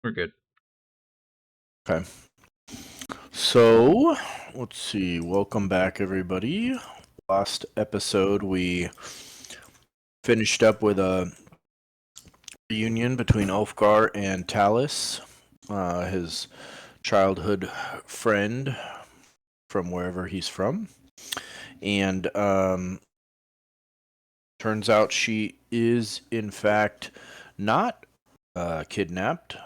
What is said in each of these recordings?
We're good. Okay. So, let's see. Welcome back, everybody. Last episode, we finished up with a reunion between Ulfgar and Talus, his childhood friend from wherever he's from. And turns out she is, in fact, not kidnapped.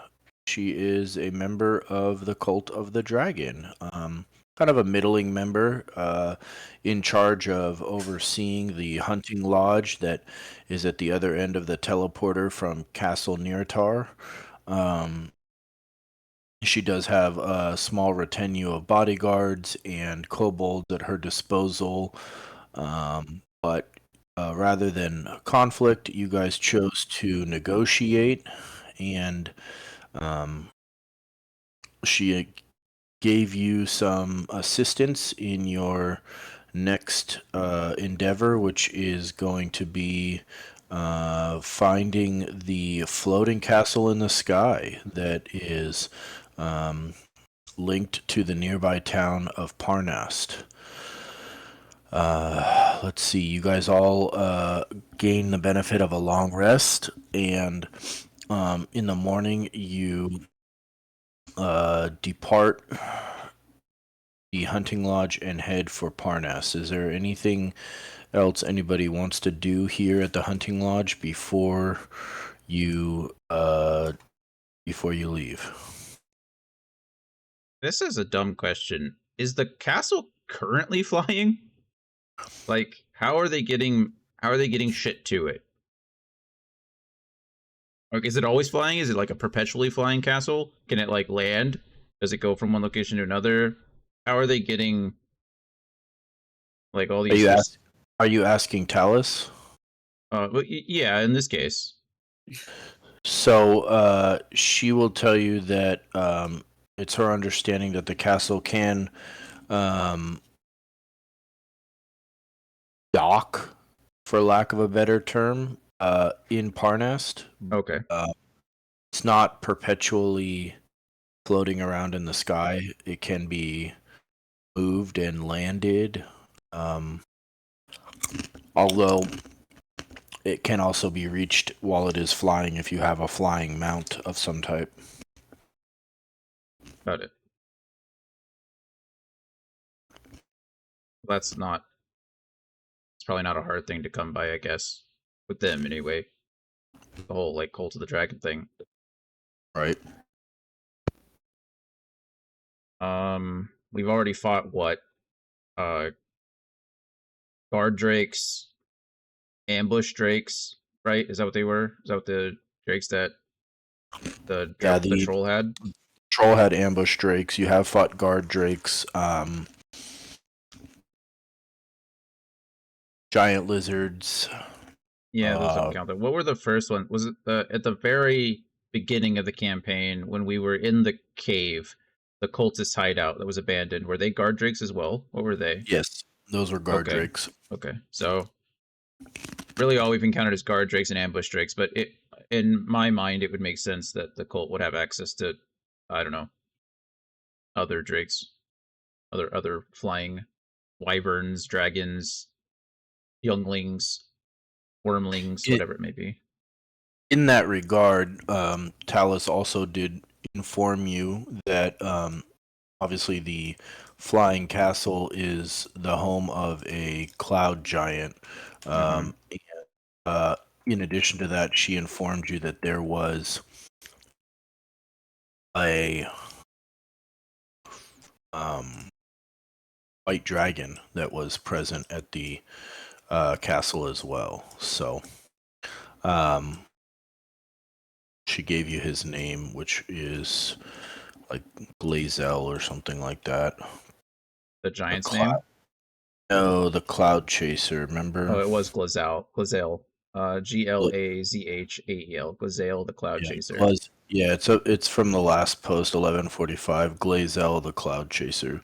She is a member of the Cult of the Dragon. Kind of a middling member, in charge of overseeing the hunting lodge that is at the other end of the teleporter from Castle Nirtar. She does have a small retinue of bodyguards and kobolds at her disposal, but rather than conflict, you guys chose to negotiate, and she gave you some assistance in your next endeavor, which is going to be finding the floating castle in the sky that is linked to the nearby town of Parnast. Let's see, you guys all gain the benefit of a long rest, and in the morning you depart the hunting lodge and head for Parnas. Is there anything else anybody wants to do here at the hunting lodge before you leave? This is a dumb question. Is the castle currently flying? Like, how are they getting shit to it? Like, is it always flying? Is it like a perpetually flying castle? Can it like land? Does it go from one location to another? How are they getting like all these? Are you asking Talus? Well, yeah, in this case. So she will tell you that it's her understanding that the castle can dock, for lack of a better term, in Parnast. Okay. It's not perpetually floating around in the sky. It can be moved and landed. Although it can also be reached while it is flying if you have a flying mount of some type. Got it. That's not. It's probably not a hard thing to come by, I guess, with them anyway. The whole like Cult of the Dragon thing. Right. We've already fought what? Guard drakes, ambush drakes, right? Is that what they were? Is that what the drakes that the troll had? Troll had ambush drakes. You have fought guard drakes. Giant lizards. Yeah, those don't count. What were the first one? Was it at the very beginning of the campaign when we were in the cave, the cultist hideout that was abandoned? Were they guard drakes as well? What were they? Yes, those were guard drakes. Okay, so really all we've encountered is guard drakes and ambush drakes, but in my mind it would make sense that the cult would have access to, I don't know, other drakes, other flying wyverns, dragons, younglings, wormlings, whatever it may be. In that regard, Talus also did inform you that obviously the flying castle is the home of a cloud giant. And, in addition to that, she informed you that there was a white dragon that was present at the castle as well. So she gave you his name, which is like Glazel or something like that. The giant's name? No, the Cloud Chaser, remember? Oh, it was Glazel. Glazale. Glazhael. Glazel, the Cloud Chaser. It's from the last post, 1145. Glazel, the Cloud Chaser.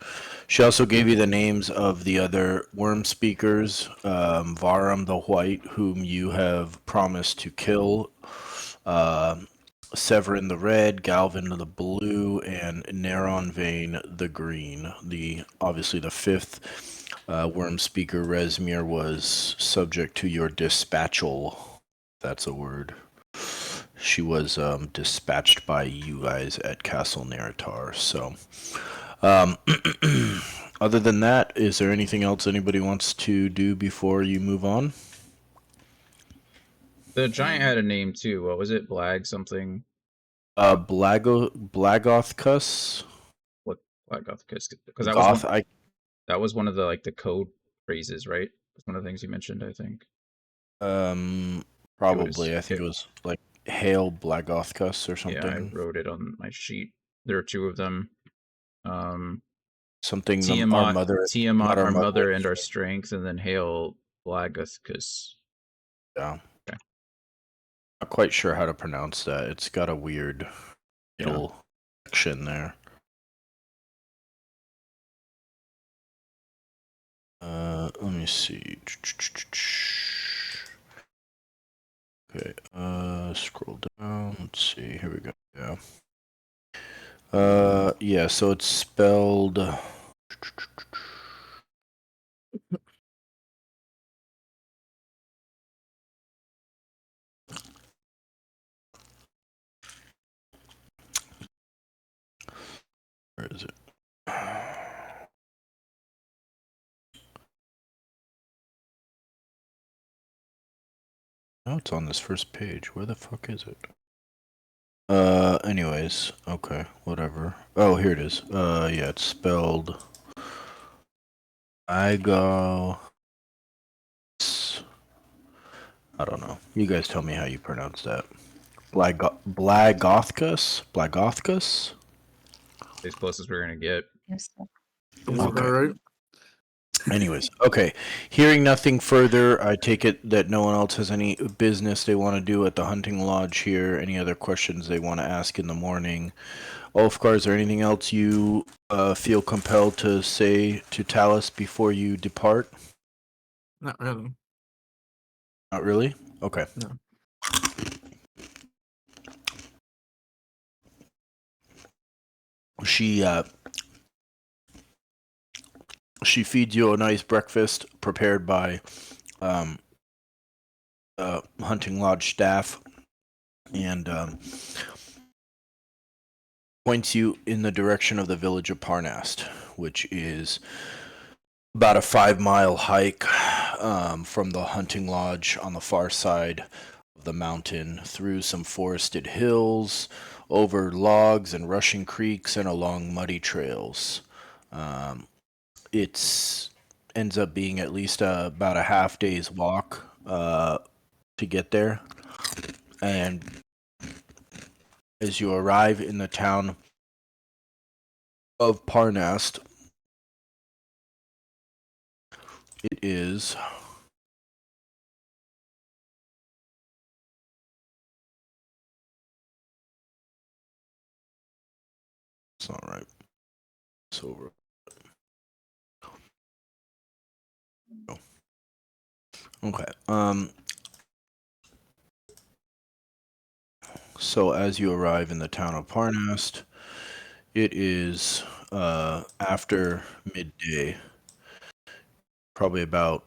She also gave you the names of the other worm speakers. Varum the White, whom you have promised to kill. Severin the red, Galvin the blue, and Neron Vane the green. Obviously the fifth worm speaker, Resmir, was subject to your dispatchal. That's a word. She was dispatched by you guys at Castle Neratar. So, other than that, is there anything else anybody wants to do before you move on? The giant had a name too. What was it? Blag something? Blagothcus? What Blagoth? Because that was Goth, one. That was one of the the code phrases, right? That's one of the things you mentioned, I think. Probably. I think it was like Hail Blagothcus or something. Yeah, I wrote it on my sheet. There are two of them. Something Tiamat, our mother and our strength. strength, and then Hail Blagothcus. Yeah. Okay. Not quite sure how to pronounce that. It's got a weird middle section there. Let me see. Okay, scroll down. Let's see. Here we go. Yeah. Yeah, so it's spelled. Where is it? Oh, it's on this first page. Where the fuck is it? Anyways, okay, whatever. Oh, here it is. Yeah, it's spelled I don't know. You guys tell me how you pronounce that. Blagothcus? Blagothcus? As close as we're gonna get. Yes. Okay. Right. Anyways, okay. Hearing nothing further, I take it that no one else has any business they want to do at the hunting lodge here. Any other questions they want to ask in the morning? Ulfgar, is there anything else you feel compelled to say to Talus before you depart? Not really. Not really? Okay. No. She feeds you a nice breakfast prepared by hunting lodge staff, and points you in the direction of the village of Parnast, which is about a 5-mile hike from the hunting lodge on the far side of the mountain, through some forested hills, over logs and rushing creeks, and along muddy trails. It ends up being at least about a half day's walk to get there. And as you arrive in the town of Parnast, it is it's not right. It's over. Oh. Okay. So as you arrive in the town of Parnast, it is after midday, probably about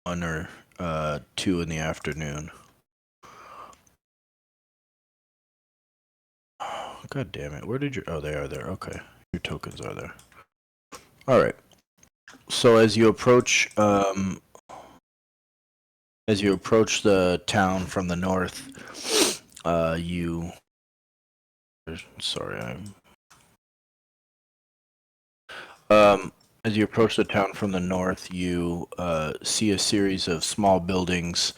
1 or 2 in the afternoon. God damn it! Where did your? Oh, they are there. Okay, your tokens are there. All right. So as you approach the town from the north, as you approach the town from the north, you see a series of small buildings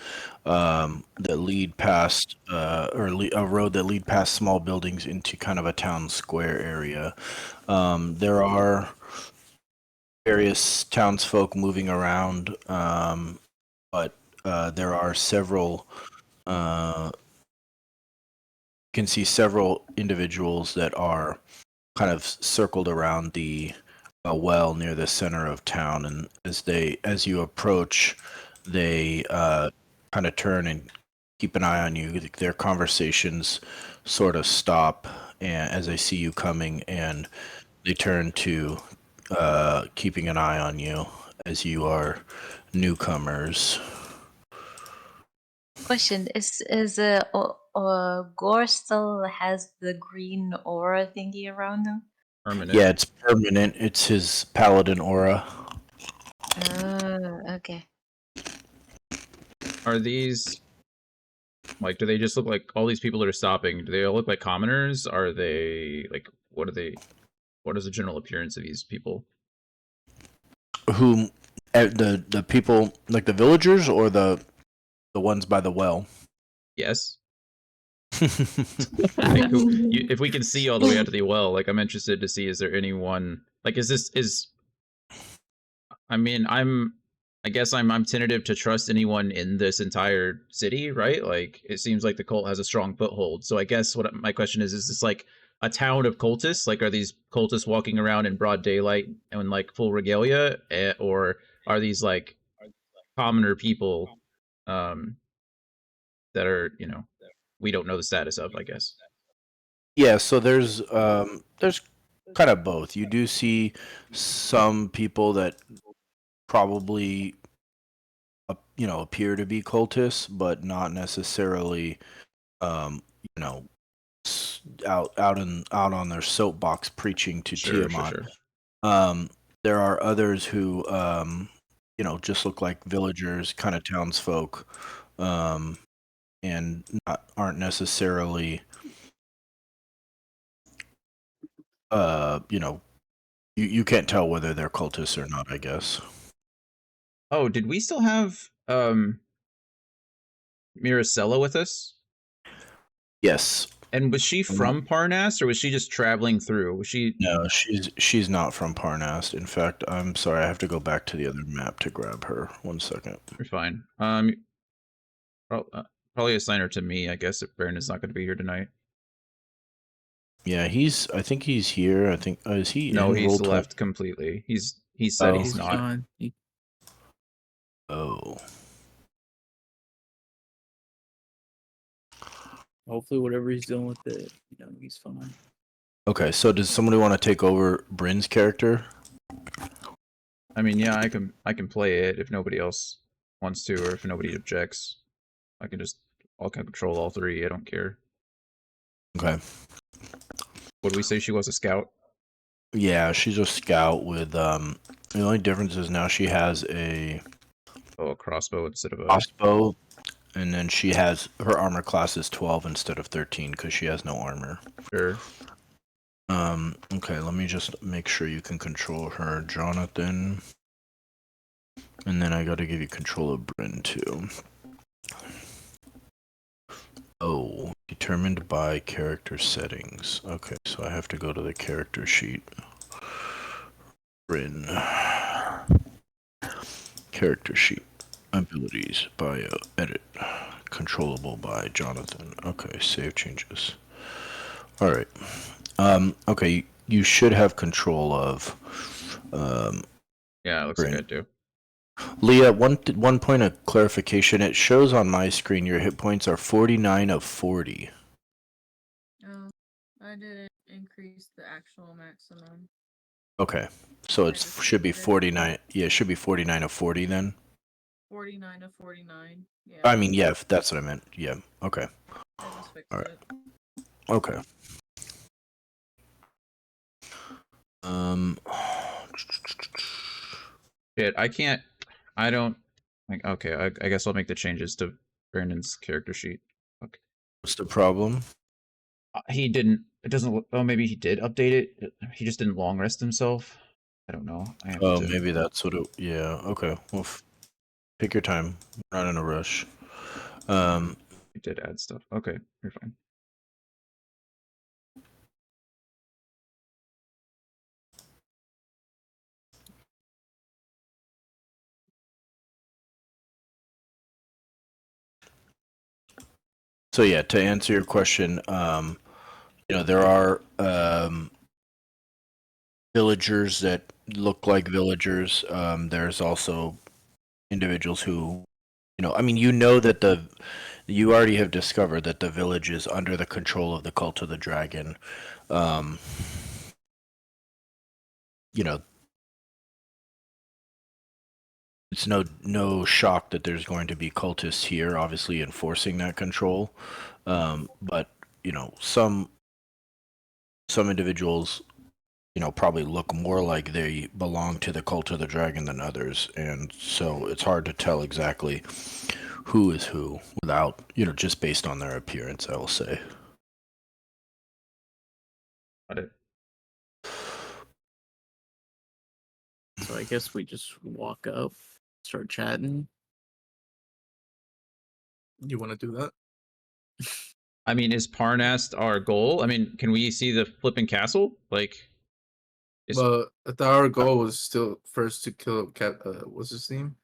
that lead past, a road that lead past small buildings into kind of a town square area. There are various townsfolk moving around, but there are several. You can see several individuals that are kind of circled around the well near the center of town, and as you approach, they kind of turn and keep an eye on you. Their conversations sort of stop and as they see you coming, and they turn to keeping an eye on you as you are newcomers. Question: Is Gore still has the green aura thingy around him? Permanent. Yeah, it's permanent. It's his Paladan aura. Oh, okay. Are these like? Do they just look like all these people that are stopping? Do they all look like commoners? Are they like? What are they? What is the general appearance of these people? Who, the people like the villagers or the ones by the well? Yes. Like, if we can see all the way out to the well, like I'm interested to see, is there anyone like I mean, I guess I'm tentative to trust anyone in this entire city, right? Like it seems like the cult has a strong foothold. So I guess what my question is this like a town of cultists? Like are these cultists walking around in broad daylight and like full regalia, or are these like commoner people that are, we don't know the status of, I guess. Yeah, so there's kind of both. You do see some people that probably appear to be cultists, but not necessarily you know out on their soapbox preaching to Tiamat. Sure. There are others who just look like villagers, kind of townsfolk, and aren't necessarily you can't tell whether they're cultists or not, I guess. Oh, did we still have Miracella with us? Yes. And was she from Parnas, or was she just traveling through? Was she? No, she's not from Parnas. In fact, I'm sorry, I have to go back to the other map to grab her. 1 second. You're fine. Probably assign her to me, I guess, if Bryn is not going to be here tonight. Yeah, I think he's here. I think is he? No, in he's Roll20? left completely. He said Oh. he's not. Gone. Oh. Hopefully, whatever he's doing with it, he's fine. Okay, so does somebody want to take over Bryn's character? I mean, yeah, I can play it if nobody else wants to, or if nobody objects. I'll control all three. I don't care. Okay. Would we say she was a scout? Yeah, she's a scout with the only difference is now she has a crossbow instead of a crossbow, and then she has her armor class is 12 instead of 13 because she has no armor. Sure. Okay, let me just make sure you can control her, Jonathan. And then I gotta give you control of Bryn too. Oh, determined by character settings. Okay, so I have to go to the character sheet. Bryn. Character sheet. Abilities. Bio. Edit. Controllable by Jonathan. Okay, save changes. Alright. Okay, you should have control of yeah, it looks Bryn. like I do. Leah, one point of clarification. It shows on my screen your hit points are 49 of 40. Oh, I didn't increase the actual maximum. Okay, so it should be 49. Yeah, it should be 49 of 40 then. 49 to 49. Yeah. I mean, yeah, that's what I meant. Yeah. Okay. I just fixed All right. it. Okay. Shit, I don't. Like, okay, I guess I'll make the changes to Brandon's character sheet. Okay. What's the problem? He didn't. It doesn't look. Oh, maybe he did update it. He just didn't long rest himself. I don't know. Maybe that's what it. Yeah. Okay. Well, take your time. We're not in a rush. He did add stuff. Okay, you're fine. So yeah, to answer your question, there are villagers that look like villagers. There's also individuals who, that You already have discovered that the village is under the control of the cult of the dragon. You know, it's no shock that there's going to be cultists here, obviously enforcing that control. But you know, some individuals, you know, probably look more like they belong to the cult of the dragon than others, and so it's hard to tell exactly who is who without, you know, just based on their appearance, I will say. Got it. So I guess we just walk up, start chatting. You want to do that? I mean, is Parnast our goal? I mean, can we see the flipping castle? Like, is, But I thought our goal was still first to kill what's his name?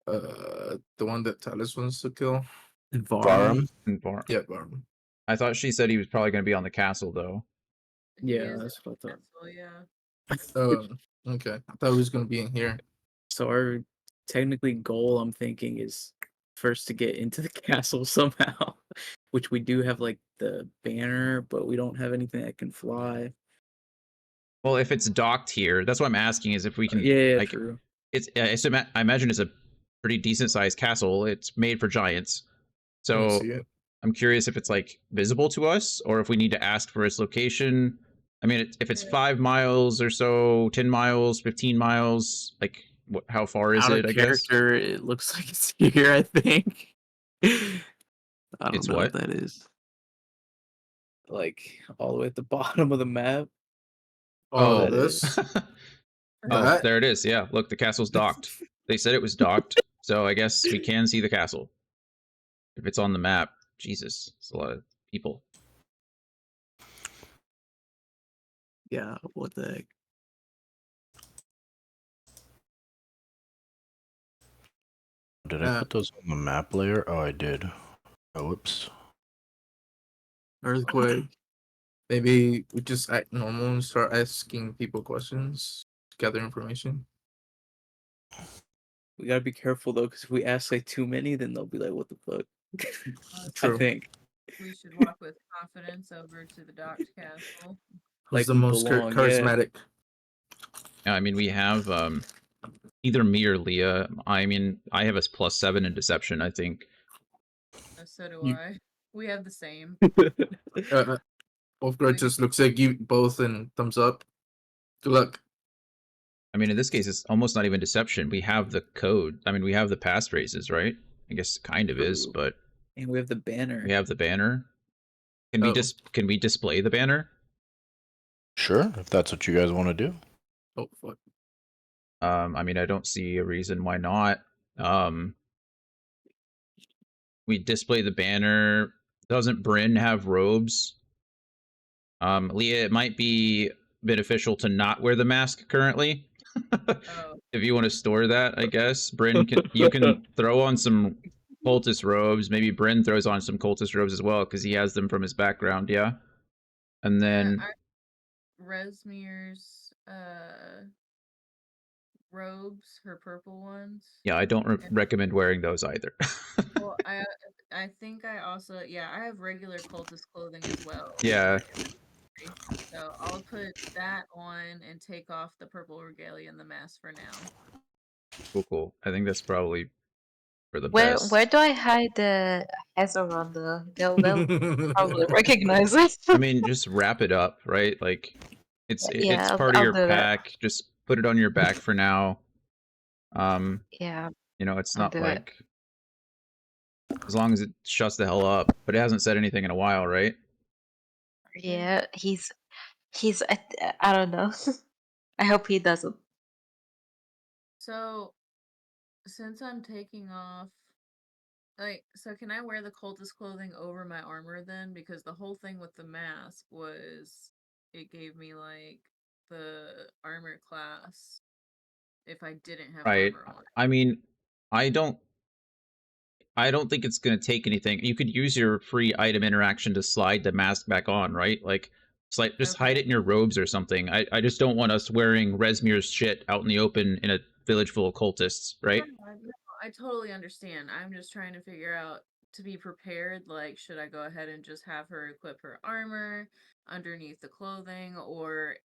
The one that Talis wants to kill. Varum? Yeah, Barman. I thought she said he was probably going to be on the castle, though. He Yeah, is that's what I thought. cancel, yeah. Okay. I thought he was gonna be in here. So our technically goal, I'm thinking, is first to get into the castle somehow, which we do have like the banner, but we don't have anything that can fly. Well, if it's docked here, that's what I'm asking. Is if we can, Yeah, like, true. I imagine it's a pretty decent sized castle. It's made for giants, I don't so see it. I'm curious if it's like visible to us, or if we need to ask for its location. I mean, if it's 5 miles or so, 10 miles, 15 miles, like, how far is Out it? of I guess character, it looks like it's here, I think. I don't It's know what? what that is. Like all the way at the bottom of the map. Oh, that this. Oh, That? there it is. Yeah, look, the castle's docked. They said it was docked, so I guess we can see the castle. If it's on the map, Jesus, it's a lot of people. Yeah, what the heck? Did I put those on the map layer? Oh, I did. Oh, whoops. Earthquake. Maybe we just act normal and start asking people questions to gather information. We gotta be careful though, because if we ask like too many, then they'll be like, "What the fuck?" I True. think. We should walk with confidence over to the docked castle. Who's Like the we most belong, yeah. charismatic? Yeah, I mean, we have either me or Leah. I mean, I have a +7 in deception, I think. So do You- I. We have the same. Ulfgar just looks at you both and thumbs up. Good luck. I mean, in this case, it's almost not even deception. We have the code. I mean, we have the passphrases, right? I guess it kind of is, True. but And we have the banner. we have the banner. Can we Oh. can we display the banner? Sure, if that's what you guys want to do. Oh fuck. I mean, I don't see a reason why not. We display the banner. Doesn't Bryn have robes? Leah, it might be beneficial to not wear the mask currently. Oh, If you want to store that, I guess. Bryn, you can throw on some cultist robes. Maybe Bryn throws on some cultist robes as well, because he has them from his background, yeah? And then, Resmir's robes, her purple ones. yeah, I don't recommend wearing those either. Well, I think I also I have regular cultist clothing as well. Yeah. So I'll put that on and take off the purple regalia and the mask for now. Cool. I think that's probably for the Where best. where do I hide the Hazaron though? They'll probably recognize it. I mean, just wrap it up, right? Like, it's Yeah, part of I'll your do that. pack. Just put it on your back for now. Yeah, You know, it's I'll not do it. like, as long as it shuts the hell up. But it hasn't said anything in a while, right? yeah. He's I don't know. I hope he doesn't. So since I'm taking off, so can I wear the cultist clothing over my armor then? Because the whole thing with the mask was it gave me like the armor class if I didn't have Right. armor on. I mean, I don't think it's going to take anything. You could use your free item interaction to slide the mask back on, right? Like, just hide Okay. it in your robes or something. I just don't want us wearing Resmir's shit out in the open in a village full of cultists, right? No, I totally understand. I'm just trying to figure out to be prepared, like, should I go ahead and just have her equip her armor underneath the clothing, or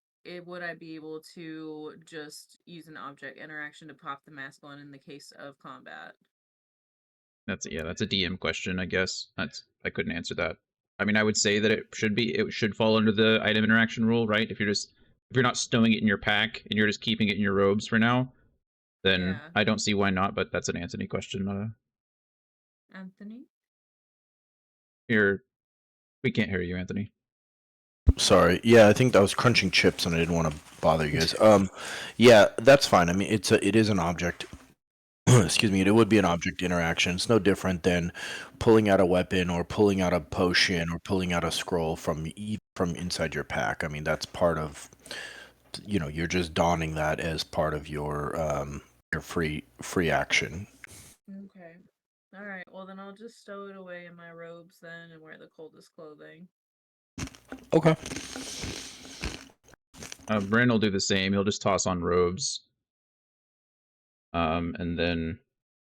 would I be able to just use an object interaction to pop the mask on in the case of combat? That's a DM question, I guess. I couldn't answer that. I mean, I would say that it should fall under the item interaction rule, right? If you're not stowing it in your pack and you're just keeping it in your robes for now, then Yeah. I don't see why not. But that's an Anthony question. Anthony? We can't hear you, Anthony. Sorry. Yeah, I think I was crunching chips and I didn't want to bother you guys. Yeah, that's fine. I mean, it is an object. Excuse me. It would be an object interaction. It's no different than pulling out a weapon or pulling out a potion or pulling out a scroll from inside your pack. I mean, that's part of. You're just donning that as part of your free action. Okay. Alright, well then I'll just stow it away in my robes then and wear the coldest clothing. Okay. Bryn will do the same. He'll just toss on robes. And then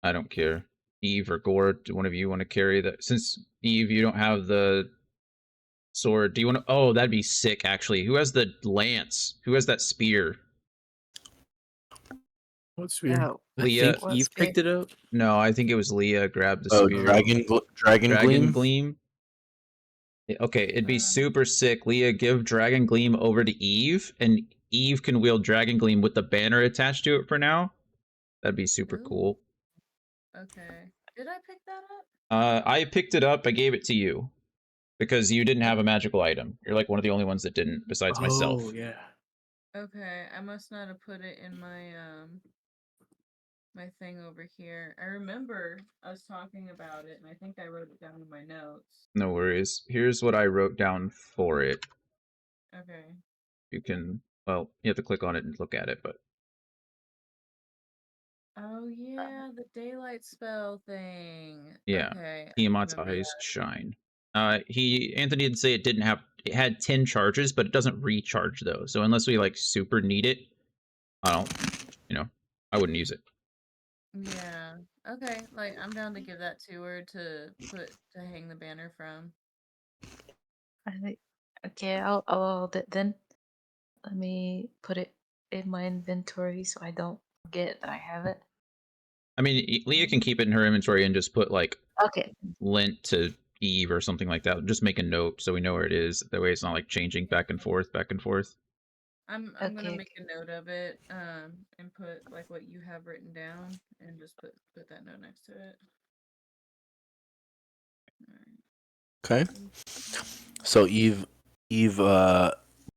I don't care. Eve or Gord, do one of you want to carry that? Since Eve, you don't have the sword. Do you want to? Oh, that'd be sick. Actually, who has the lance? Who has that spear? What's weird? Oh, I Leah. think Eve picked it up. No, I think it was Leah grabbed the Oh, spear. Dragon Gleam. Gleam. Okay, it'd be Um, super sick. Leah, give Dragon Gleam over to Eve, and Eve can wield Dragon Gleam with the banner attached to it for now. That'd be super Ooh. cool. Okay. Did I pick that up? I picked it up. I gave it to you because you didn't have a magical item. You're like one of the only ones that didn't, besides myself. Oh yeah. Okay, I must not have put it in my my thing over here. I remember us talking about it, and I think I wrote it down in my notes. No worries. Here's what I wrote down for it. Okay. You can, well, you have to click on it and look at it, but Oh yeah, the daylight spell thing. yeah. Okay. I Tiamat's remember eyes that. shine. Anthony did say it had 10 charges, but it doesn't recharge though. So unless we like super need it, I wouldn't use it. Yeah. Okay. Like I'm down to give that to her to hang the banner from. I think. Okay, I'll then. Let me put it in my inventory so I don't forget that I have it. I mean, Leah can keep it in her inventory and just put like Okay. lent to Eve or something like that. Just make a note so we know where it is. That way it's not like changing back and forth, back and forth. I'm Okay, gonna make a note of it, and put like what you have written down, and just put that note next to it. Alright. Okay. So Eve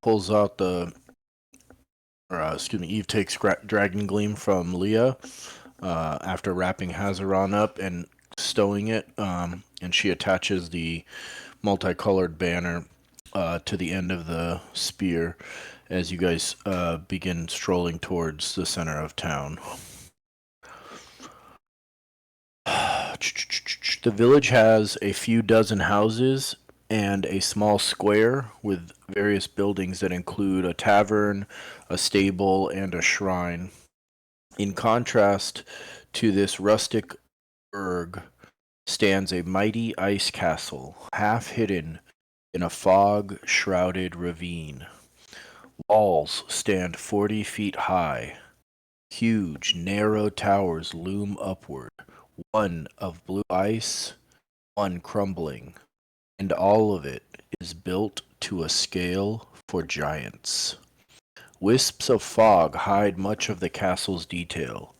pulls out Eve takes Dragon Gleam from Leah after wrapping Hazaron up and stowing it, and she attaches the multicolored banner to the end of the spear as you guys begin strolling towards the center of town. The village has a few dozen houses and a small square with various buildings that include a tavern, a stable, and a shrine. In contrast to this rustic burg stands a mighty ice castle, half hidden in a fog-shrouded ravine. Walls stand 40 feet high. Huge, narrow towers loom upward, one of blue ice, one crumbling, and all of it is built to a scale for giants. Wisps of fog hide much of the castle's detail,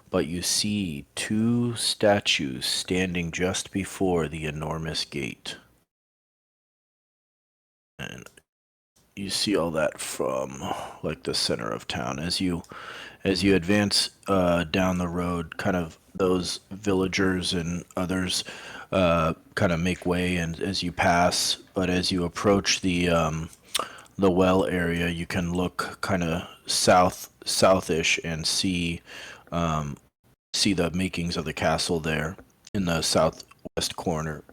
but you see two statues standing just before the enormous gate. And you see all that from like the center of town as you advance down the road. Kind of those villagers and others kind of make way, and as you pass, but as you approach the well area, you can look kind of southish and see the makings of the castle there in the southwest corner.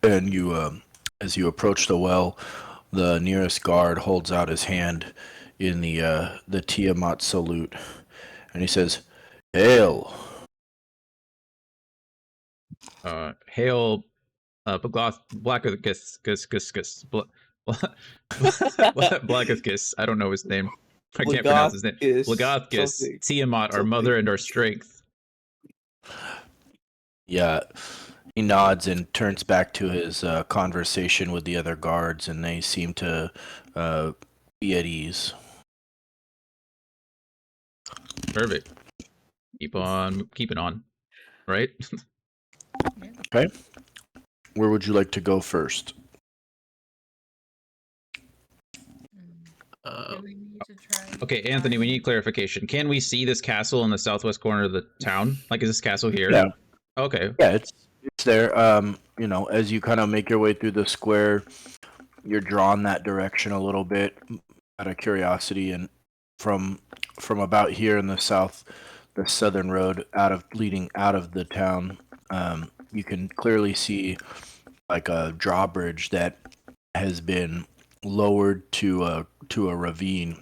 And you as you approach the well, the nearest guard holds out his hand in the Tiamat salute, and he says, "Hail!" Hail, Blackithgus, Blackithgus. I don't know his name. I can't pronounce his name. Blagothgus, something. Tiamat, our something. mother and our strength. Yeah, he nods and turns back to his conversation with the other guards, and they seem to be at ease. Perfect. Keep on keeping on. Right? Okay. Where would you like to go first? Do we need to try? Okay, Anthony, we need clarification. Can we see this castle in the southwest corner of the town? Like, is this castle here? Yeah. Okay. Yeah, it's there. You know, as you kind of make your way through the square, you're drawn that direction a little bit out of curiosity, and from about here in the south, the southern road leading out of the town, you can clearly see like a drawbridge that has been lowered to a ravine,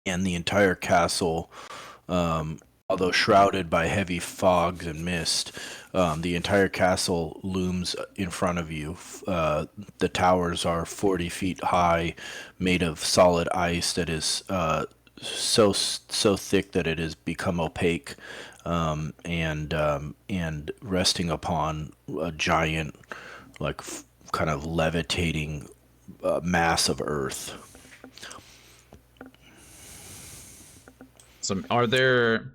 and the entire castle, although shrouded by heavy fogs and mist, the entire castle looms in front of you. The towers are 40 feet high, made of solid ice that is so thick that it has become opaque, and resting upon a giant, like kind of levitating mass of earth. So, are there?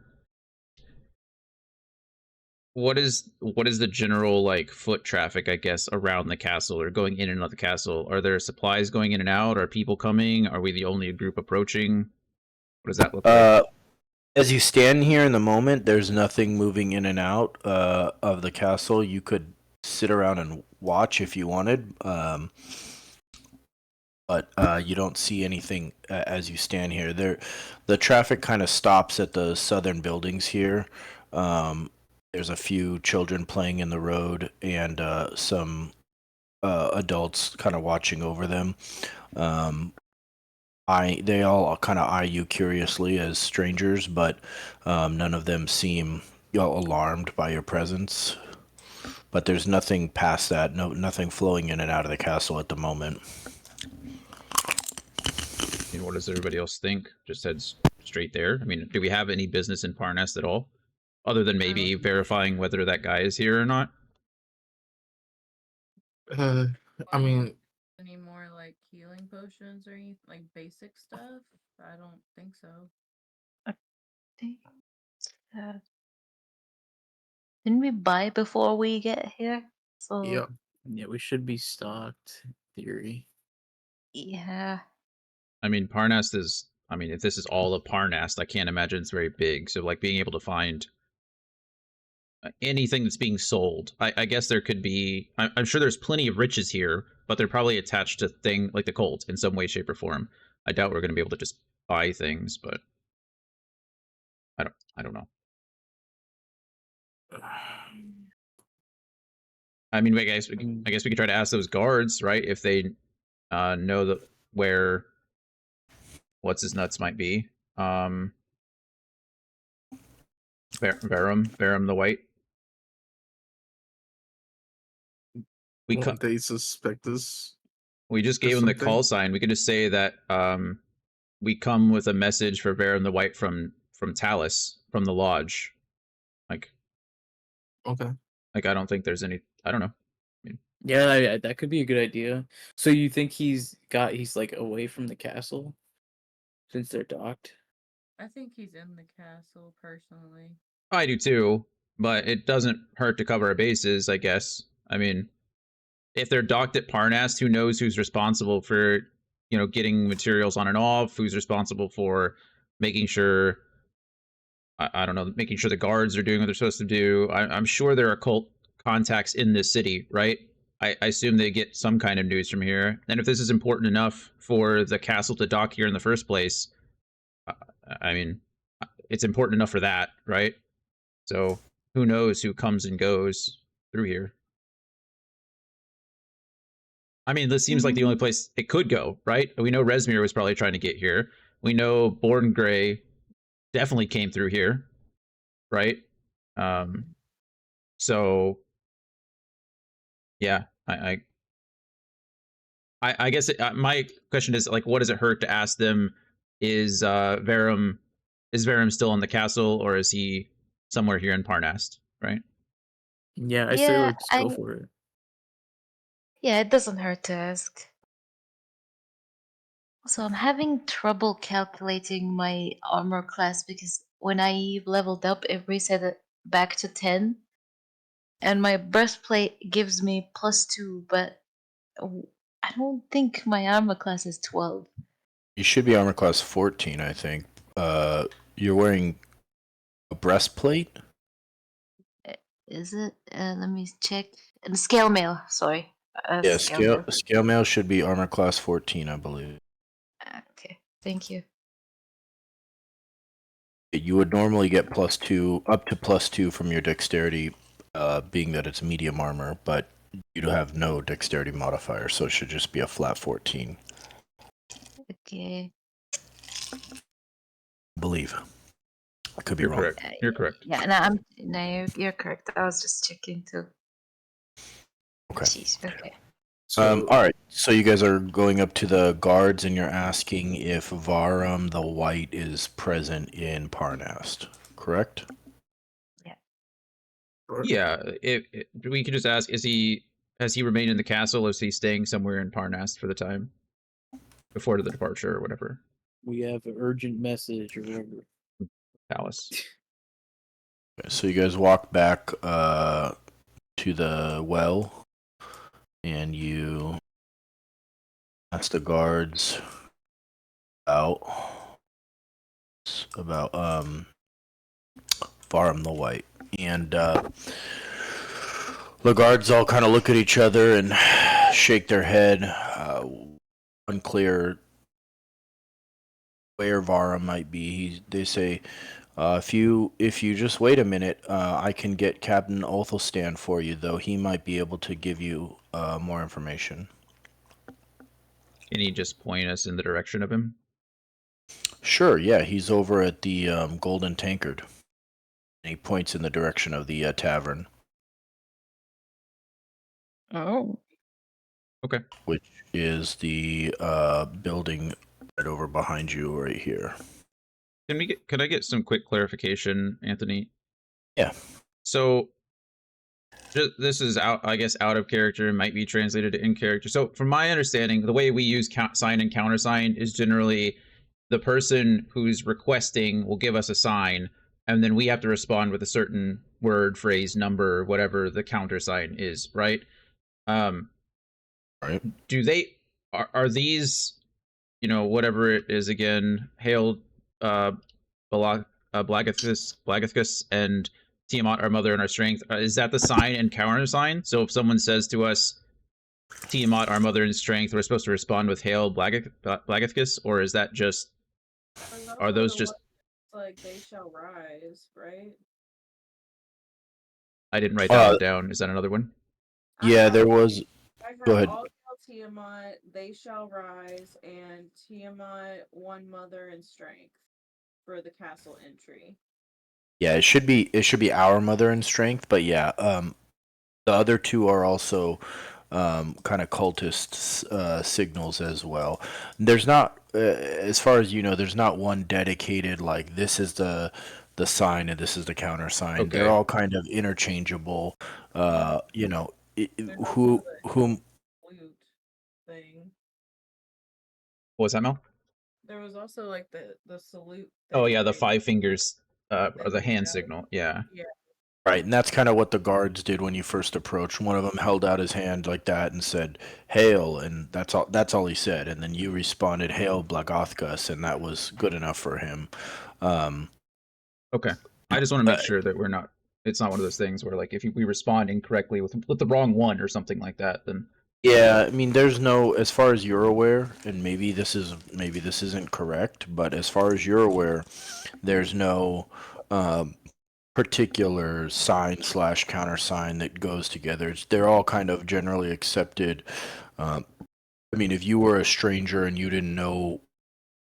What is the general like foot traffic, I guess, around the castle or going in and out of the castle? Are there supplies going in and out? Are people coming? Are we the only group approaching? What does that look like? As you stand here in the moment, there's nothing moving in and out of the castle. You could sit around and watch if you wanted, but you don't see anything as you stand here. The traffic kind of stops at the southern buildings here. There's a few children playing in the road, and some adults kind of watching over them. They all kind of eye you curiously as strangers, but none of them seem alarmed by your presence. But there's nothing past that. Nothing flowing in and out of the castle at the moment. And what does everybody else think? Just heads straight there. I mean, do we have any business in Parnast at all, other than maybe verifying whether that guy is here or not? I mean, Any more like healing potions or anything, like basic stuff? I don't think so. think, didn't we buy before we get here? So yeah. Yeah, we should be stocked. Theory. yeah. I mean, Parnast is. I mean, if this is all of Parnast, I can't imagine it's very big. So, like, being able to find anything that's being sold, I guess there could be. I'm sure there's plenty of riches here, but they're probably attached to thing like the cult in some way, shape, or form. I doubt we're going to be able to just buy things, but I don't know. I mean, I guess we could try to ask those guards, right? If they know where what's his nuts might be. Verum the White. Won't they suspect us? We just gave him the call sign. We could just say that we come with a message for Verum the White from Talus, from the lodge. Like, Okay. like I don't think there's any. I don't know. Yeah, that could be a good idea. So you think he's like away from the castle since they're docked? I think he's in the castle personally. I do too, but it doesn't hurt to cover our bases, I guess. I mean, if they're docked at Parnast, who knows who's responsible for, getting materials on and off, who's responsible for making sure, I don't know, making sure the guards are doing what they're supposed to do. I'm sure there are cult contacts in this city, right? I assume they get some kind of news from here. And if this is important enough for the castle to dock here in the first place, I mean, it's important enough for that, right? So who knows who comes and goes through here. I mean, this seems like the only place it could go, right? We know Resmir was probably trying to get here. We know Born Grey definitely came through here, right? So Yeah, I guess my question is like, what does it hurt to ask them? Is Verum still in the castle, or is he somewhere here in Parnast? Right. Yeah, I say Yeah, let's go for it. yeah, it doesn't hurt to ask. So I'm having trouble calculating my armor class because when I leveled up, it reset it back to 10, and my breastplate gives me +2, but I don't think my armor class is 12. You should be armor class 14, I think. You're wearing a breastplate? Is it? Let me check. And scale mail, sorry. Yeah, Scale scale mail should be armor class 14, I believe. Okay, thank you. You would normally get +2, up to +2 from your dexterity, being that it's medium armor, but you have no dexterity modifier, so it should just be a flat 14. Okay. I believe. I could be You're wrong. correct. You're correct. Yeah, no, you're correct. I was just checking too. Okay. Jeez, okay. So, All right. So you guys are going up to the guards, and you're asking if Varum the White is present in Parnast, correct? sure. Yeah, we could just ask: has he remained in the castle, or is he staying somewhere in Parnast for the time before the departure or whatever We have an urgent message or whatever. palace? Okay, so you guys walk back to the well, and you ask the guards about Varum the White, and the guards all kind of look at each other and shake their head, unclear where Varum might be. They say, if you just wait a minute, I can get Captain Othelstan for you, though he might be able to give you more information. Can he just point us in the direction of him? Sure, yeah, he's over at the Golden Tankard. And he points in the direction of the tavern. Oh. Okay. Which is the building right over behind you right here. Could I get some quick clarification, Anthony? Yeah. So this is out of character, and might be translated to in character. So from my understanding, the way we use sign and countersign is generally the person who's requesting will give us a sign, and then we have to respond with a certain word, phrase, number, whatever the countersign is, right? Right. Do they are these, whatever it is again, hail Blagathus and Tiamat, our mother and our strength, is that the sign and countersign? So if someone says to us, Tiamat, our mother and strength, we're supposed to respond with hail Blagathus, or is that just, are those just, like they shall rise, right? I didn't write that one down. Is that another one? Yeah, there was. I have Go ahead. all hail Tiamat, they shall rise, and Tiamat, one mother and strength for the castle entry. Yeah, it should be our mother and strength, but yeah, the other two are also kind of cultist signals as well. There's not, as far as you know, there's not one dedicated like this is the sign and this is the countersign. Okay. They're all kind of interchangeable. You know, whom Salute thing. What was that, Mel? There was also like the salute. Oh thing yeah, the they- 5 fingers, or they the reach hand out. signal. Yeah. Yeah. Right, and that's kind of what the guards did when you first approached. One of them held out his hand like that and said, "Hail," and that's all he said. And then you responded, "Hail, Blagathus," and that was good enough for him. Okay. I just want to make sure that it's not one of those things where, like, if we respond incorrectly with the wrong one or something like that, then Yeah, I mean, there's no, as far as you're aware, and maybe this isn't correct, but as far as you're aware, there's no particular sign / countersign that goes together. They're all kind of generally accepted. I mean, if you were a stranger and you didn't know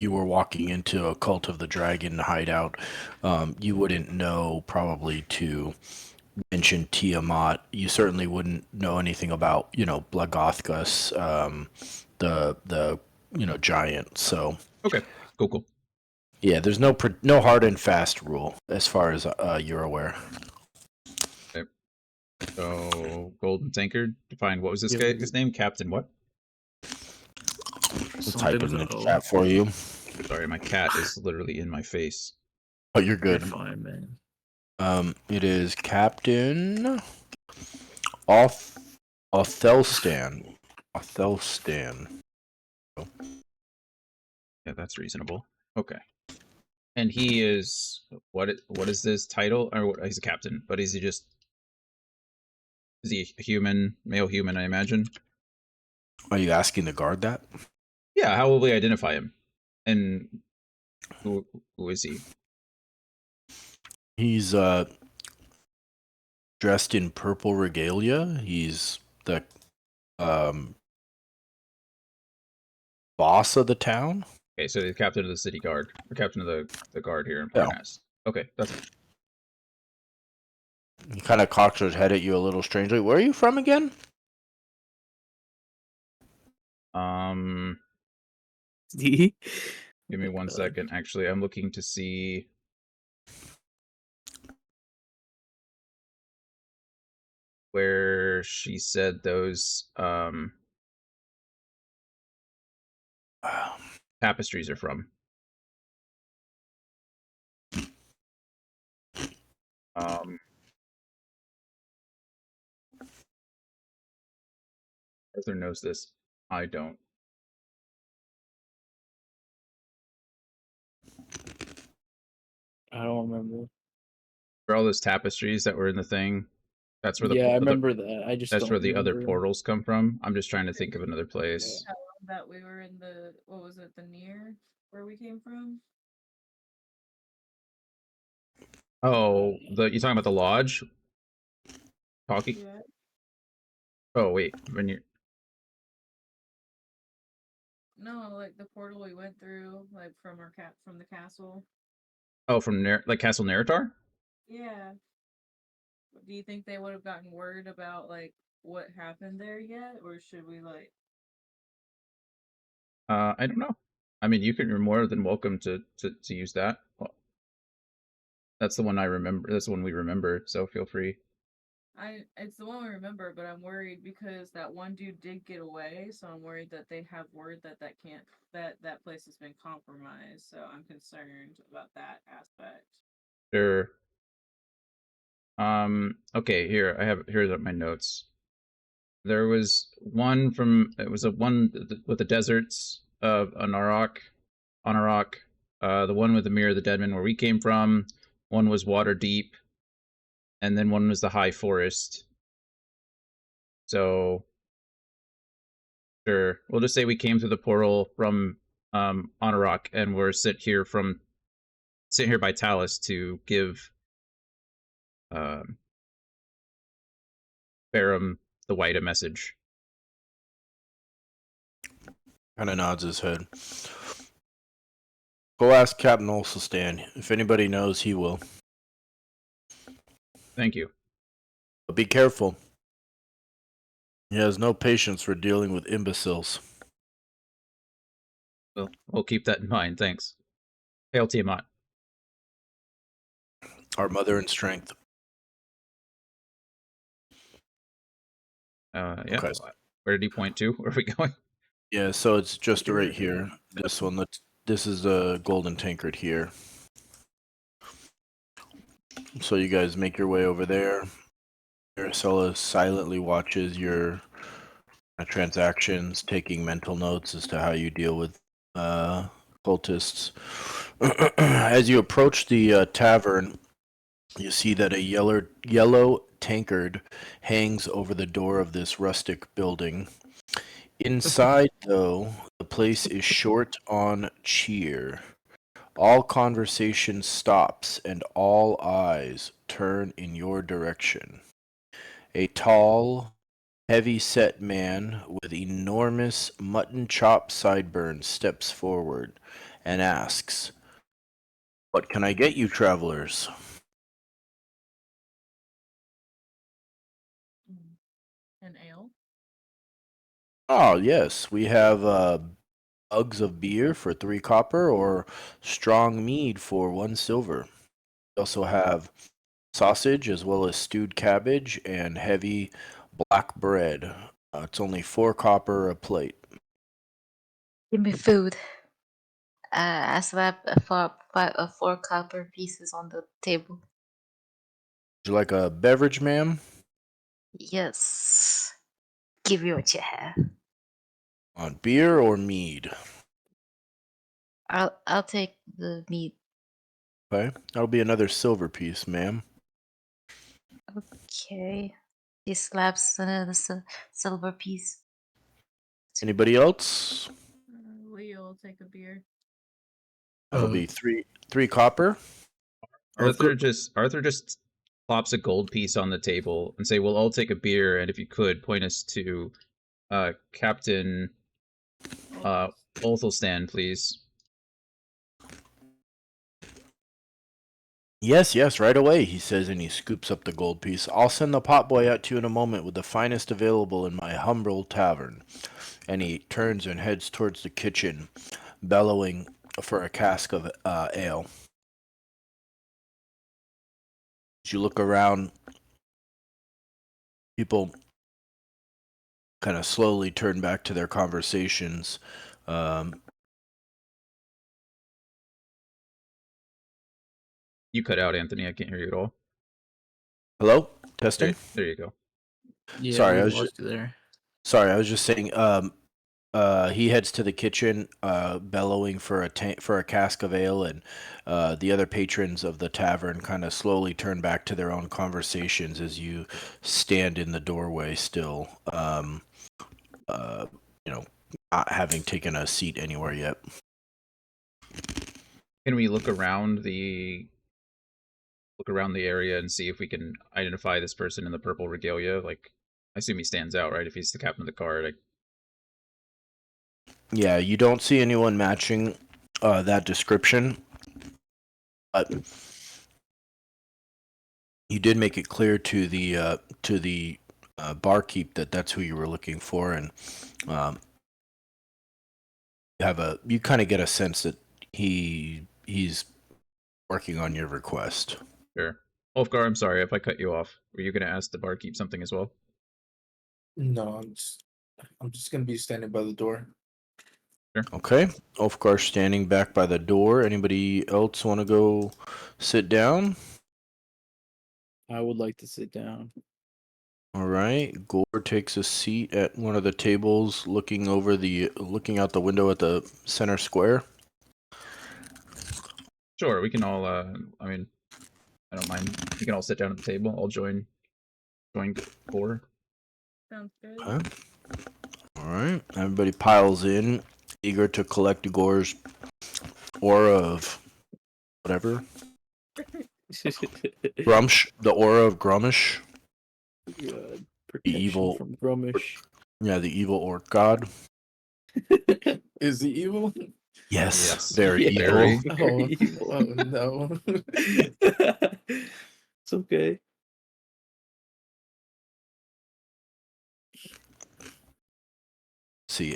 you were walking into a Cult of the Dragon hideout, you wouldn't know probably to mentioned Tiamat, you certainly wouldn't know anything about, you know, Blagothgus, the giant. So Okay, cool. yeah, there's no hard and fast rule as far as you're aware. Okay. So, Golden Tankard, define what was this Yeah. guy's name? Captain what? I'll type it in the Something- chat for you. Sorry, my cat is literally in my face. Oh, you're You're good. fine, man. It is Captain Othelstan. Othelstan. Yeah, that's reasonable. Okay. And he is what is this title? Or what, he's a captain, but is he a human, male human, I imagine? Are you asking the guard that? Yeah, how will we identify him? And who is he? He's dressed in purple regalia. He's the boss of the town. Okay, so the captain of the city guard, or captain of the guard here in Yeah. Parnas. Okay, that's He kind of cocks his head at you a little strangely. Where are you from again? See? give me one God. second. Actually, I'm looking to see where she said those tapestries are from. Arthur knows this. I don't. I don't remember. For all those tapestries that were in the thing, that's where Yeah, I the remember that. I just that's don't where the other remember. portals come from. I'm just trying to think of another place. That we were in the what was it, the near where we came from? Oh, you're talking about the lodge? Talking? Yeah. Oh wait, when you No, like the portal we went through, like from from the castle. from like Castle Neritar? Yeah. Do you think they would have gotten word about like what happened there yet, or should we like? I don't know. I mean, you're more than welcome to use that. Well, that's the one I remember. That's the one we remember. So feel free. It's the one we remember, but I'm worried because that one dude did get away, so I'm worried that they have word that that place has been compromised. So I'm concerned about that aspect. Sure. Okay, here's my notes. There was one it was a one with the deserts of Anarok, the one with the Mirror of the Deadman where we came from, one was Water Deep, and then one was the High Forest. So sure, we'll just say we came through the portal from Anarok and we're sent here by Talus to give Farum the White a message. Kind of nods his head. Go ask Captain Olsestan. If anybody knows, he will. Thank you. But be careful. He has no patience for dealing with imbeciles. Well, we'll keep that in mind. Thanks. Hail Tiamat. Our mother in strength. Yeah. Okay. Where did he point to? Where are we going? Yeah, so it's just right here. This one. This is the golden tankard here. So you guys make your way over there. Aracela silently watches your transactions, taking mental notes as to how you deal with cultists. As you approach the tavern, you see that a yellow tankard hangs over the door of this rustic building. Inside, though, the place is short on cheer. All conversation stops and all eyes turn in your direction. A tall, heavy-set man with enormous mutton chop sideburns steps forward and asks, "What can I get you, travelers?" Oh, yes. We have mugs of beer for 3 copper or strong mead for 1 silver. We also have sausage as well as stewed cabbage and heavy black bread. It's only 4 copper a plate. Give me food. I slap four copper pieces on the table. Would you like a beverage, ma'am? Yes. Give me what you have. On beer or mead? I'll take the meat. Okay. That'll be another silver piece, ma'am. Okay. He slaps another silver piece. Anybody else? Leo will take a beer. That'll be 3 copper. Arthur just plops a gold piece on the table and say, "We'll all take a beer, and if you could point us to Captain Othelstan, please." Yes, right away, he says, and he scoops up the gold piece. I'll send the potboy out to you in a moment with the finest available in my humble tavern. And he turns and heads towards the kitchen, bellowing for a cask of ale. As you look around, people kind of slowly turn back to their conversations. You cut out, Anthony. I can't hear you at all. Hello? Testing? There you go. Yeah, Sorry, we I was lost you there. Sorry, I was just saying. He heads to the kitchen, bellowing for a cask of ale, and the other patrons of the tavern kind of slowly turn back to their own conversations as you stand in the doorway, still, not having taken a seat anywhere yet. Can we look around the area and see if we can identify this person in the purple regalia? Like, I assume he stands out, right? If he's the captain of the guard. Yeah, you don't see anyone matching that description, but you did make it clear to the barkeep that that's who you were looking for, and you kind of get a sense that he's working on your request. Sure. Ulfgar, I'm sorry if I cut you off. Were you going to ask the barkeep something as well? No, I'm just gonna be standing by the door. Sure. Okay, Ulfgar standing back by the door. Anybody else want to go sit down? I would like to sit down. All right, Gore takes a seat at one of the tables, looking out the window at the center square. Sure, we can all, I mean, I don't mind. We can all sit down at the table. I'll join Gore. Sounds good. Okay. All right, everybody piles in, eager to collect Gore's aura of whatever. Grumsh, the aura of Grumish. God, The evil from Grumish. Yeah, the evil orc god. Is he evil? Yes. Very Yeah, evil. very Oh, evil. oh no. It's okay. Let's see,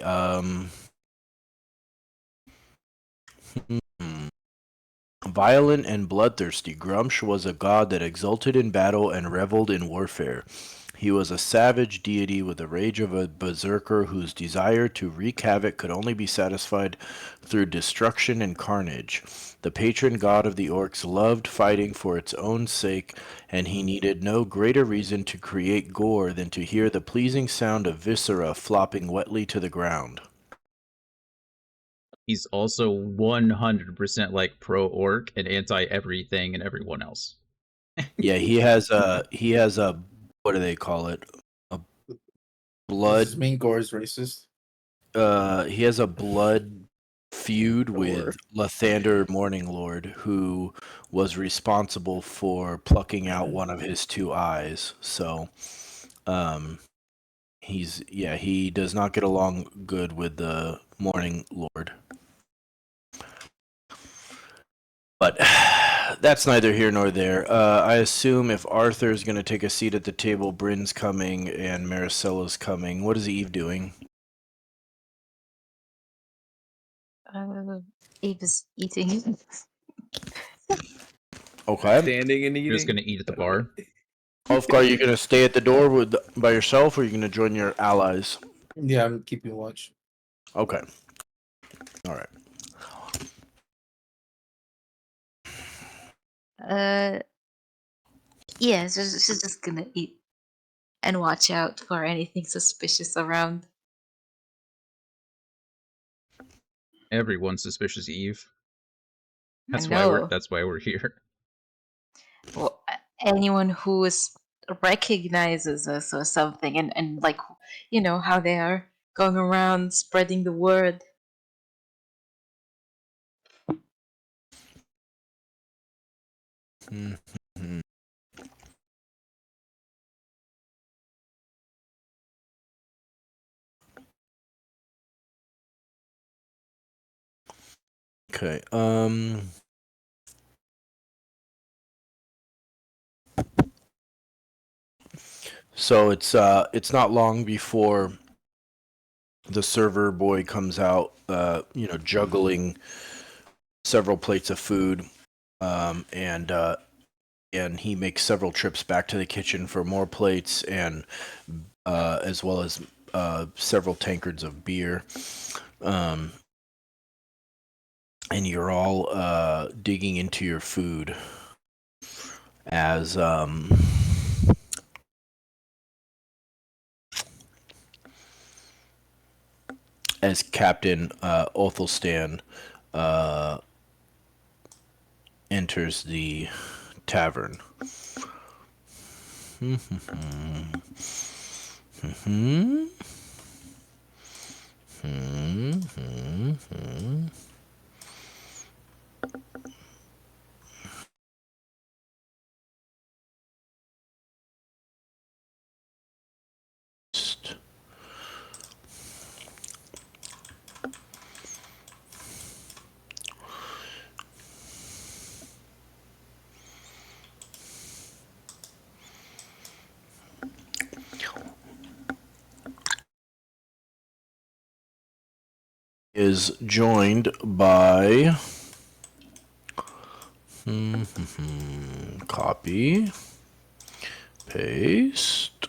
Violent and bloodthirsty, Grumsh was a god that exulted in battle and reveled in warfare. He was a savage deity with the rage of a berserker whose desire to wreak havoc could only be satisfied through destruction and carnage. The patron god of the orcs loved fighting for its own sake, and he needed no greater reason to create gore than to hear the pleasing sound of viscera flopping wetly to the ground. He's also 100% like pro-orc and anti-everything and everyone else. Yeah, he has a what do they call it? A blood. Does this mean Gore is racist? He has a blood feud Sure. with Lathander Morning Lord, who was responsible for plucking out one of his 2 eyes. So, he does not get along good with the Morning Lord. But that's neither here nor there. I assume if Arthur's going to take a seat at the table, Bryn's coming and Maricella's coming. What is Eve doing? Eve is eating. Okay. Standing and You're just eating. gonna eat at the bar. Ulfgar, you gonna stay at the door by yourself, or you gonna join your allies? Yeah, I'm keeping watch. Okay. All right. Yeah, so she's just gonna eat and watch out for anything suspicious around. Everyone's suspicious, Eve. I That's know. why we're here. Well, anyone who recognizes us or something, and like, you know how they are going around spreading the word. Mhm. Okay. So it's not long before the server boy comes out, juggling several plates of food, and he makes several trips back to the kitchen for more plates, and as well as several tankards of beer. And you're all digging into your food as Captain Othelstan enters the tavern. Is joined by copy, paste,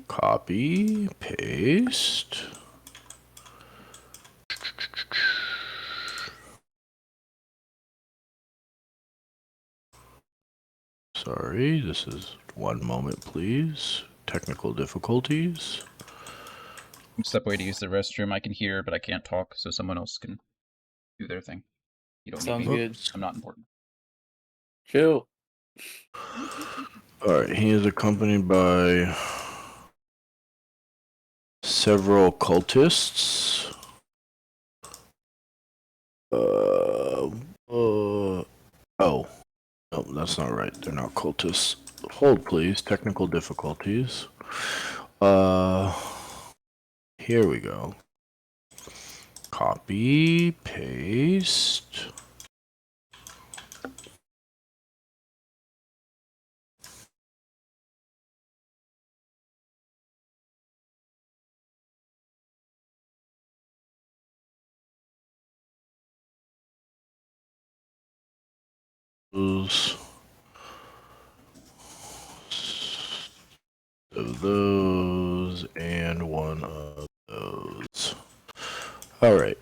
copy, paste. Sorry, this is one moment, please. Technical difficulties. Step away to use the restroom. I can hear, but I can't talk, so someone else can do their thing. You don't Sounds need me. good. I'm not important. Chill. All right, he is accompanied by several cultists. Oh, no, that's not right. They're not cultists. Hold, please. Technical difficulties. Here we go. Copy, paste. Of those and one of those. All right.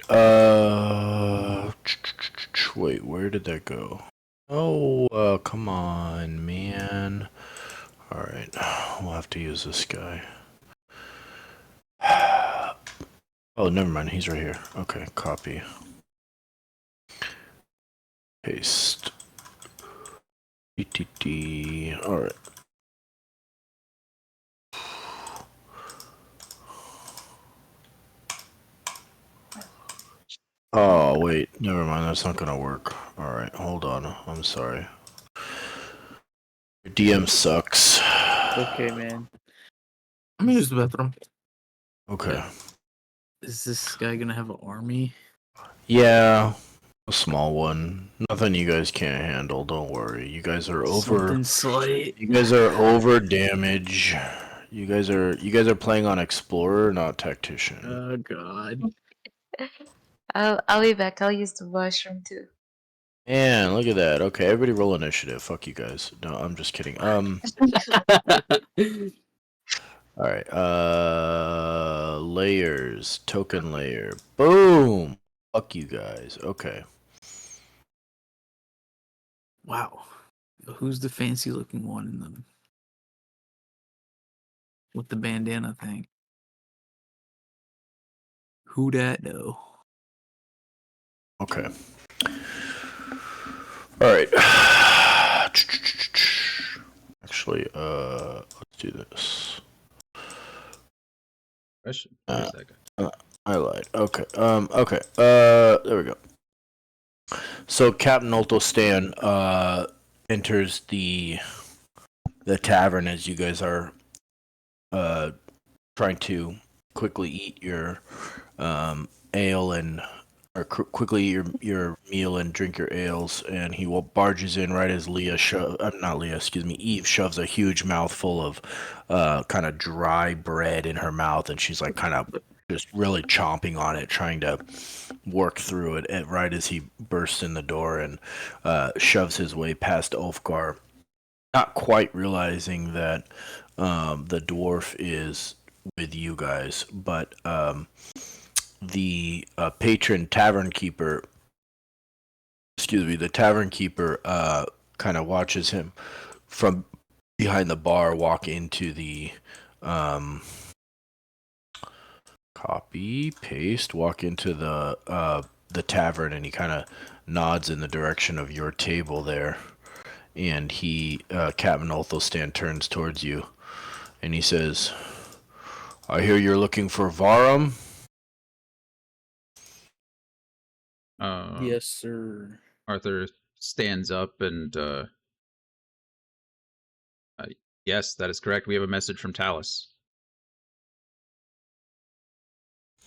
Wait, where did that go? Oh, come on, man. All right, we'll have to use this guy. Oh, never mind. He's right here. Okay, copy. Paste. TTT. All right. Oh, wait. Never mind. That's not gonna work. All right, hold on. I'm sorry. Your DM sucks. Okay, man. I'm gonna use the bathroom. Okay. Is this guy gonna have an army? Yeah. A small one. Nothing you guys can't handle. Don't worry. You guys are over. Something slight. You guys are over damage. You guys are playing on explorer, not tactician. Oh god. I'll be back. I'll use the washroom too. Man, look at that. Okay, everybody roll initiative. Fuck you guys. No, I'm just kidding. All right. Layers, token layer. Boom. Fuck you guys. Okay. Wow. Who's the fancy looking one in them? With the bandana thing? Who dat know? Okay. All right. Actually, let's do this. Question. Where's that guy? I lied. Okay. Okay. There we go. So Captain Ultostan enters the tavern as you guys are trying to quickly eat your ale and quickly eat your meal and drink your ales, and he barges in right as Eve shoves a huge mouthful of kind of dry bread in her mouth, and she's like kind of just really chomping on it, trying to work through it. And right as he bursts in the door and shoves his way past Ulfgar, not quite realizing that the dwarf is with you guys, but the patron tavern keeper, kind of watches him from behind the bar walk into the walk into the tavern, and he kind of nods in the direction of your table there, and Captain Ulthostan turns towards you and he says, I hear you're looking for Varum. Yes, sir. Arthur stands up and yes, that is correct. We have a message from Talus.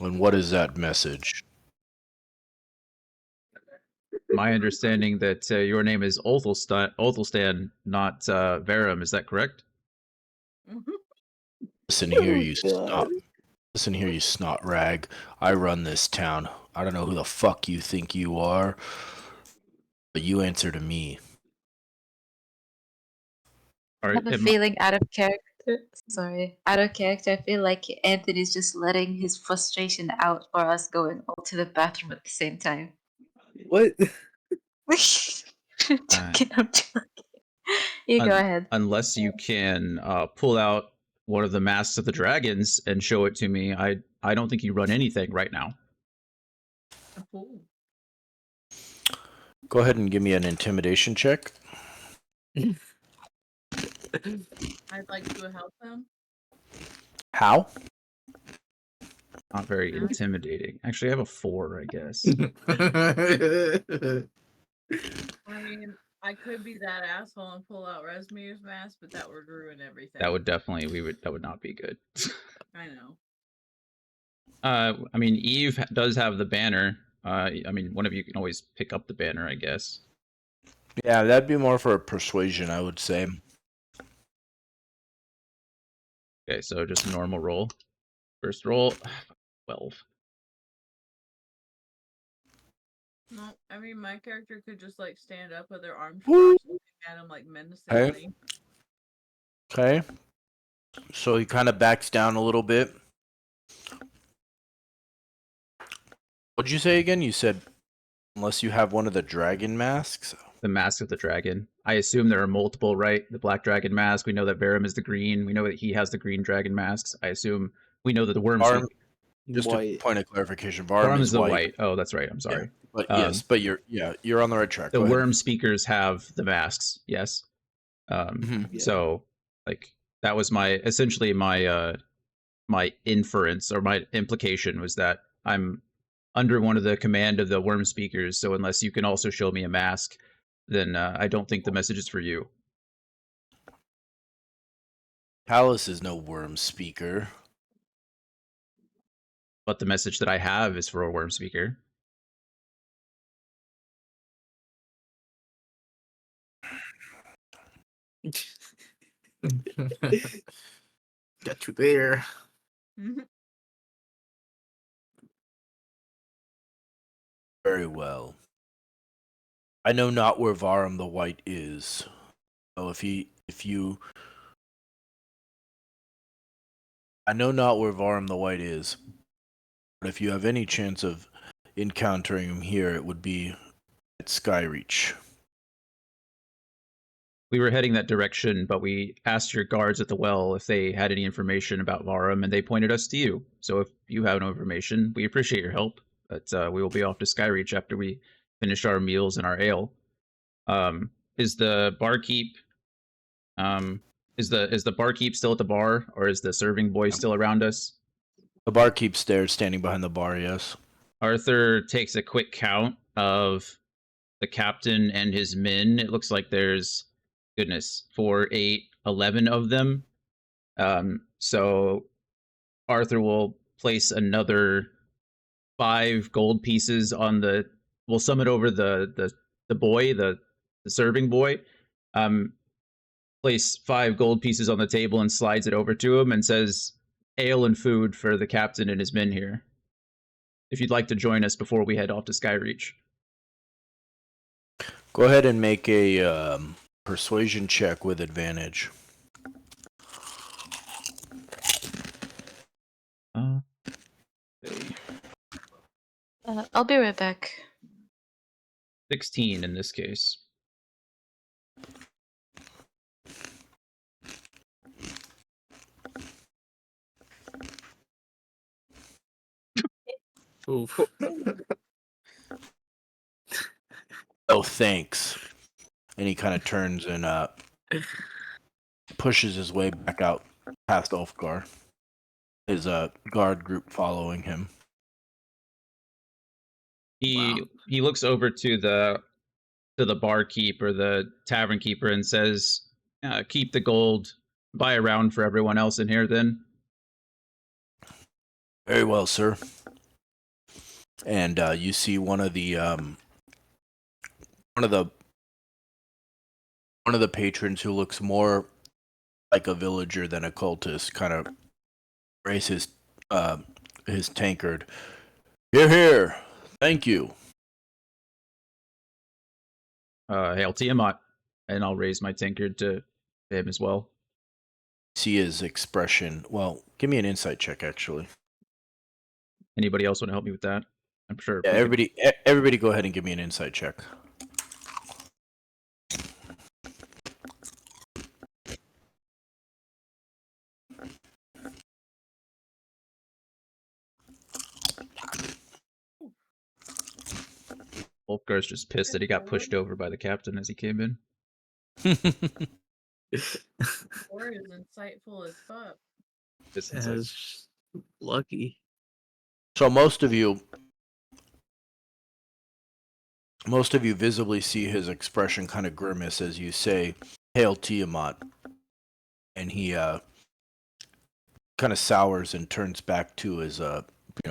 And what is that message? My understanding that your name is Othelstan, not Varum. Is that correct? Listen here, you snot. Listen here, you snot rag. I run this town. I don't know who the fuck you think you are, but you answer to me. All I right, have a feeling out of character. Sorry, out of character. I feel like Anthony's just letting his frustration out for us going all to the bathroom at the same time. What? Joking, I'm joking. You go ahead. Unless you can pull out one of the masks of the dragons and show it to me, I don't think you run anything right now. Go ahead and give me an intimidation check. I'd like to help them. How? Not very intimidating. Actually, I have a 4, I guess. I mean, I could be that asshole and pull out Resmir's mask, but that would ruin everything. That would definitely that would not be good. I know. I mean, Eve does have the banner. I mean, one of you can always pick up the banner, I guess. Yeah, that'd be more for a persuasion, I would say. Okay, so just a normal roll. First roll, 12. No, I mean, my character could just like stand up with their arms crossed, looking at him like menacingly. Okay. So he kind of backs down a little bit. What'd you say again? You said unless you have one of the dragon masks? The mask of the dragon. I assume there are multiple, right? The black dragon mask. We know that Varum is the green. We know that he has the green dragon masks. I assume we know that the worm. Just a point of clarification. Varum is the white. Oh, that's right. I'm sorry. Yeah, but yes, but you're on the right track. The worm speakers have the masks. Yes. So like that was essentially my inference or my implication was that I'm under one of the command of the worm speakers. So unless you can also show me a mask, then I don't think the message is for you. Talus is no worm speaker. But the message that I have is for a worm speaker. Got you there. Very well. I know not where Varum the White is. So I know not where Varum the White is, but if you have any chance of encountering him here, it would be at Skyreach. We were heading that direction, but we asked your guards at the well if they had any information about Varum, and they pointed us to you. So if you have no information, we appreciate your help. But we will be off to Skyreach after we finish our meals and our ale. Is the barkeep is the barkeep still at the bar, or is the serving boy still around us? The barkeep's there, standing behind the bar, yes. Arthur takes a quick count of the captain and his men. It looks like there's, goodness, 4, 8, 11 of them. So Arthur will place another 5 gold pieces on the. We'll sum it over the boy, the serving boy. Place 5 gold pieces on the table and slides it over to him and says, "Ale and food for the captain and his men here. If you'd like to join us before we head off to Skyreach." Go ahead and make a persuasion check with advantage. I'll be right back. 16 in this case. Oof. Oh, thanks. And he kind of turns and pushes his way back out past Ulfgar. His guard group following him. He looks over to the barkeep or the tavern keeper and says, "Keep the gold. Buy a round for everyone else in here, then." Very well, sir. And you see one of the patrons who looks more like a villager than a cultist kind of raise his tankard. Here, here. Thank you. Hail Tiamat, and I'll raise my tankard to him as well. See his expression. Well, give me an insight check, actually. Anybody else want to help me with that? I'm sure. Yeah, everybody go ahead and give me an insight check. Ulfgar's just pissed that he got pushed over by the captain as he came in. Or is insightful as fuck. This insight. As lucky. So most of you visibly see his expression kind of grimace as you say, "Hail Tiamat," and he kind of sours and turns back to his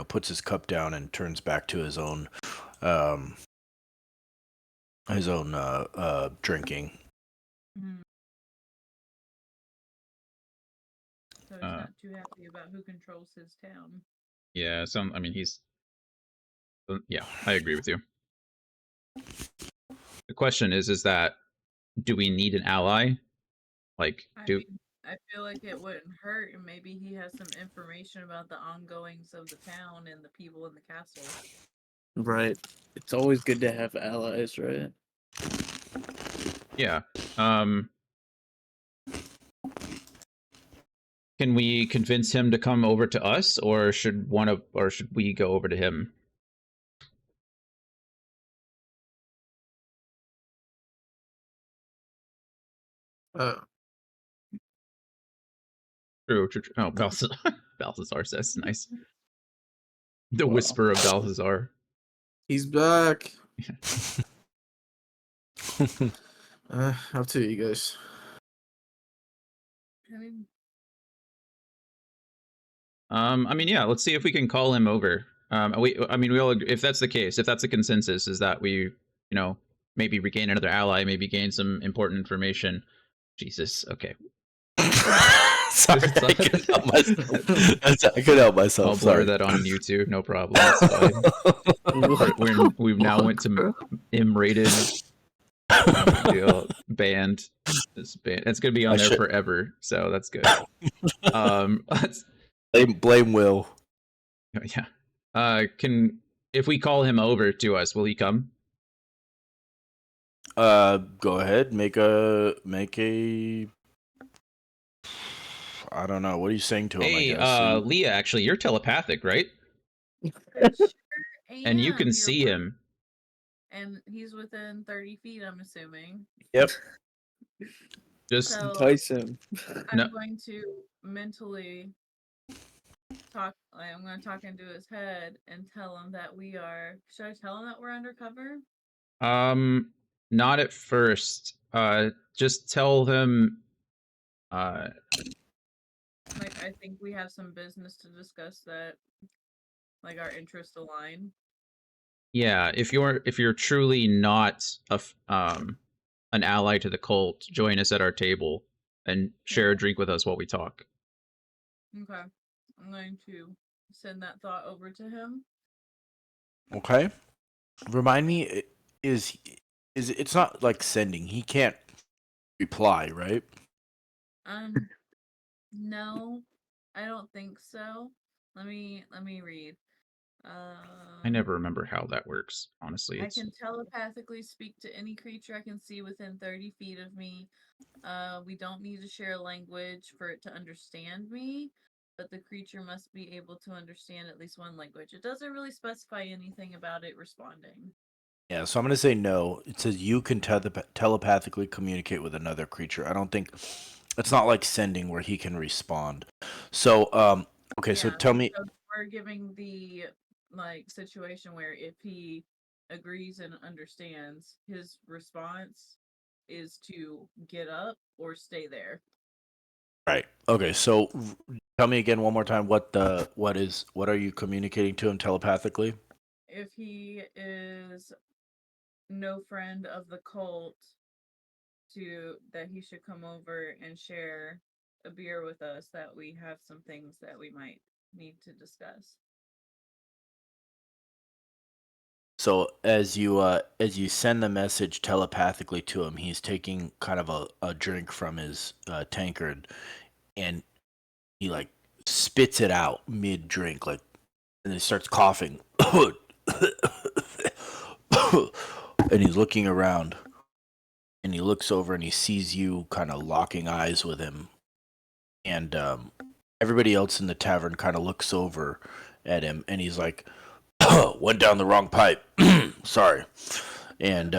puts his cup down and turns back to his own drinking. Mm. So he's not too happy about who controls his town. Yeah, he's. Yeah, I agree with you. The question is that, do we need an ally? Like, I feel like it wouldn't hurt, and maybe he has some information about the ongoings of the town and the people in the castle. Right. It's always good to have allies, right? Yeah. Can we convince him to come over to us, or should we go over to him? True. Oh, Balthazar says, "Nice." The whisper of Balthazar. He's back. Up to you guys. Yeah. Let's see if we can call him over. We all agree, if that's the case, if that's the consensus, is that we, maybe regain another ally, maybe gain some important information. Jesus. Okay. Sorry, I couldn't help myself. I couldn't help myself. I'll blur Sorry. that on YouTube. No problem. It's fine. We've now went to M-rated deal banned. It's banned. It's gonna be on I there should- forever. So that's good. Let's, Blame Will. yeah. If we call him over to us, will he come? Go ahead. Make a. I don't know. What are you saying to him? Hey, I guess. Leah. Actually, you're telepathic, right? Sure And you am, can you're see right. him. And he's within 30 feet, I'm assuming. Yep. Just So Entice him. I'm No. going to mentally talk. I'm going to talk into his head and tell him that we are. Should I tell him that we're undercover? not at first. Just tell him. Like, I think we have some business to discuss that, like, our interests align. Yeah, if you're truly not an ally to the cult, join us at our table and share a drink with us while we talk. Okay. I'm going to send that thought over to him. Okay. Remind me, is it's not like sending. He can't reply, right? No, I don't think so. Let me read. I never remember how that works. Honestly, I it's can telepathically speak to any creature I can see within 30 feet of me. We don't need to share a language for it to understand me, but the creature must be able to understand at least one language. It doesn't really specify anything about it responding. Yeah. So I'm gonna say no. It says you can telepathically communicate with another creature. I don't think it's not like sending where he can respond. So okay. So Yeah, tell me. so we're giving the like situation where if he agrees and understands, his response is to get up or stay there. Right. Okay. So tell me again one more time what are you communicating to him telepathically? If he is no friend of the cult, that he should come over and share a beer with us, that we have some things that we might need to discuss. So as you send the message telepathically to him, he's taking kind of a drink from his tankard, and he like spits it out mid drink, like, and he starts coughing, and he's looking around, and he looks over and he sees you kind of locking eyes with him, and everybody else in the tavern kind of looks over at him, and he's like, went down the wrong pipe. Sorry. And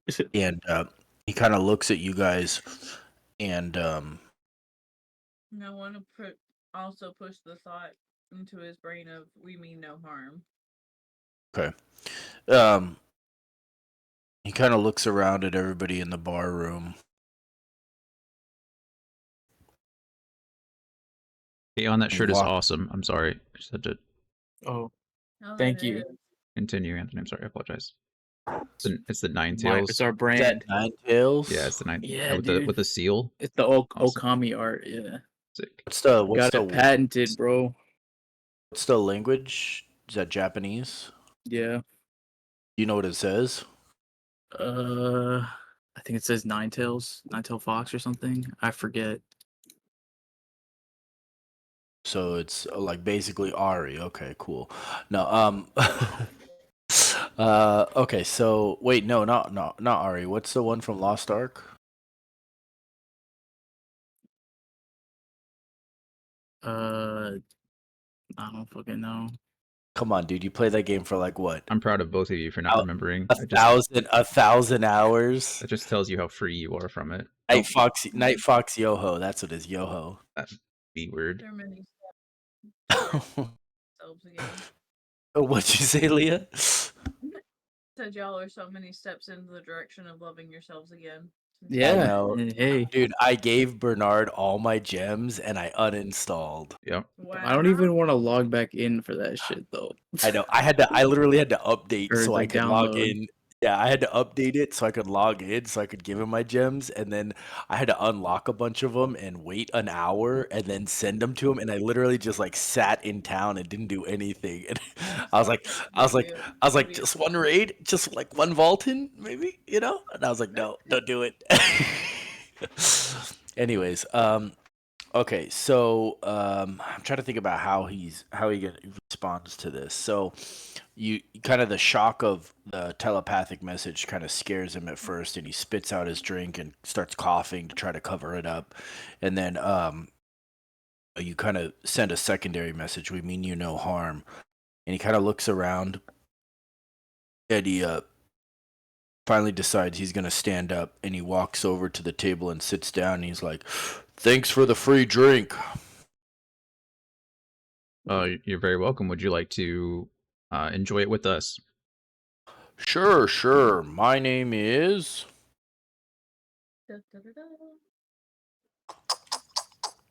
he kind of looks at you guys, and And I want to also push the thought into his brain of we mean no harm. okay. He kind of looks around at everybody in the bar room. Kayhan, that shirt is Walk. awesome. I'm sorry. I just had to Oh, Oh, Thank that you. is. continue, Anthony. I'm sorry. I apologize. It's the Nine it's Tails. our Is that brand. Nine Tails? Yeah, it's the Nine. Yeah, with dude. the seal. It's the Awesome. Okami art. Yeah, Sick. What's got it patented, bro. what's the language? Is that Japanese? Yeah. You know what it says? I think it says Nine-Tail Fox or something. I forget. So it's like basically Ari. Okay, cool. No, okay. So wait, no, not Ari. What's the one from Lost Ark? I don't fucking know. Come on, dude. You play that game for like what? I'm proud of both of you for not remembering. A thousand hours. That just tells you how free you are from it. Night Fox Yoho. That's what it is. Yoho. That B word. There are many steps again. What'd you say, Leah? Said y'all are so many steps into the direction of loving yourselves again. Yeah. know. Hey, Dude, I gave Bernard all my gems and I uninstalled. Yep. Wow. I don't even want to log back in for that shit though. I know. I literally had to update Or, so like, I could log download. in. Yeah, I had to update it so I could log in, so I could give him my gems, and then I had to unlock a bunch of them and wait an hour and then send them to him. And I literally just like sat in town and didn't do anything. And I was like, just one raid, just like one Vaulton, maybe, you know? And I was like, no, don't do it. Anyways, okay, so I'm trying to think about how he responds to this. So you kind of the shock of the telepathic message kind of scares him at first, and he spits out his drink and starts coughing to try to cover it up, and then you kind of send a secondary message. We mean you no harm, and he kind of looks around, and he finally decides he's gonna stand up, and he walks over to the table and sits down. And he's like, "Thanks for the free drink." You're very welcome. Would you like to enjoy it with us? Sure, sure. My name is.